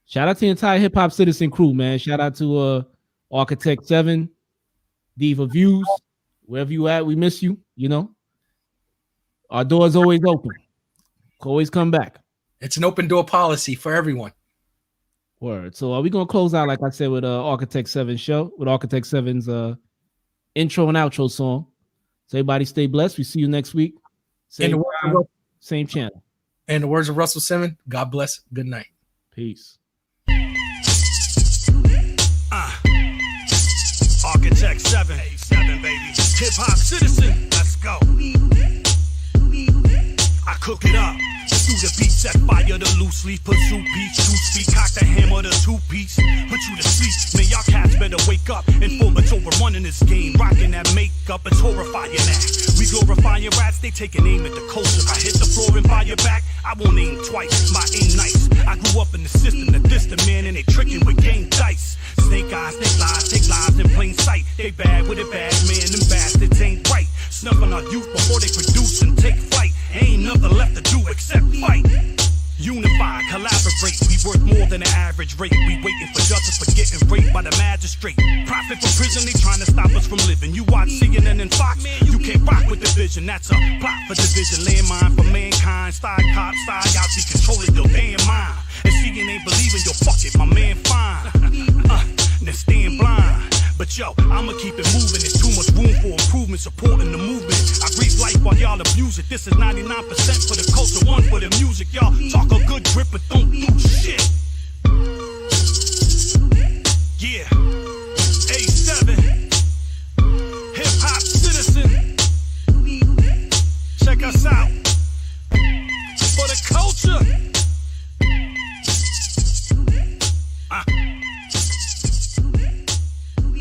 Shout out to the entire HipHopCitizen crew, man. Shout out to Architect 7, Diva Views, wherever you at, we miss you. Our door's always open. Always come back. It's an open door policy for everyone. Word. So are we gonna close out, like I said, with Architect 7's show, with Architect 7's intro and outro song. So everybody stay blessed. We see you next week. Same time, same channel. In the words of Russell Simmons, God bless. Good night. Peace. Architect 7, baby. HipHopCitizen, let's go. I cook it up. Do the beat, set fire to loose leaf, pursue peach, two speed, cock the hammer to two-piece, put you to sleep. Man, y'all cats better wake up. Informants overrunning this game, rocking that makeup, it's horrifying that. We glorifying rats, they taking aim at the culture. I hit the floor and fire back, I won't aim twice, my aim nice. I grew up in the system that this the man, and they tricking with game dice. Snake eyes, snake lies, take lives in plain sight. They bad with it bad, man, them bastards ain't right. Snuffing our youth before they produce and take flight. Ain't nothing left to do except fight. Unify, collaborate, we worth more than the average rate. We waiting for justice for getting raped by the magistrate. Profit from prison, they trying to stop us from living. You watch CNN and Fox, you can't rock with the vision. That's a plot for division, landmine for mankind. Style cop, style out, be controlling your damn mind. And seeing ain't believing, yo, fuck it, my man fine. Then stand blind. But yo, I'ma keep it moving. There's too much room for improvement, supporting the movement. I breathe life while y'all abuse it. This is 99% for the culture, 1 for the music. Y'all talk a good grip, but don't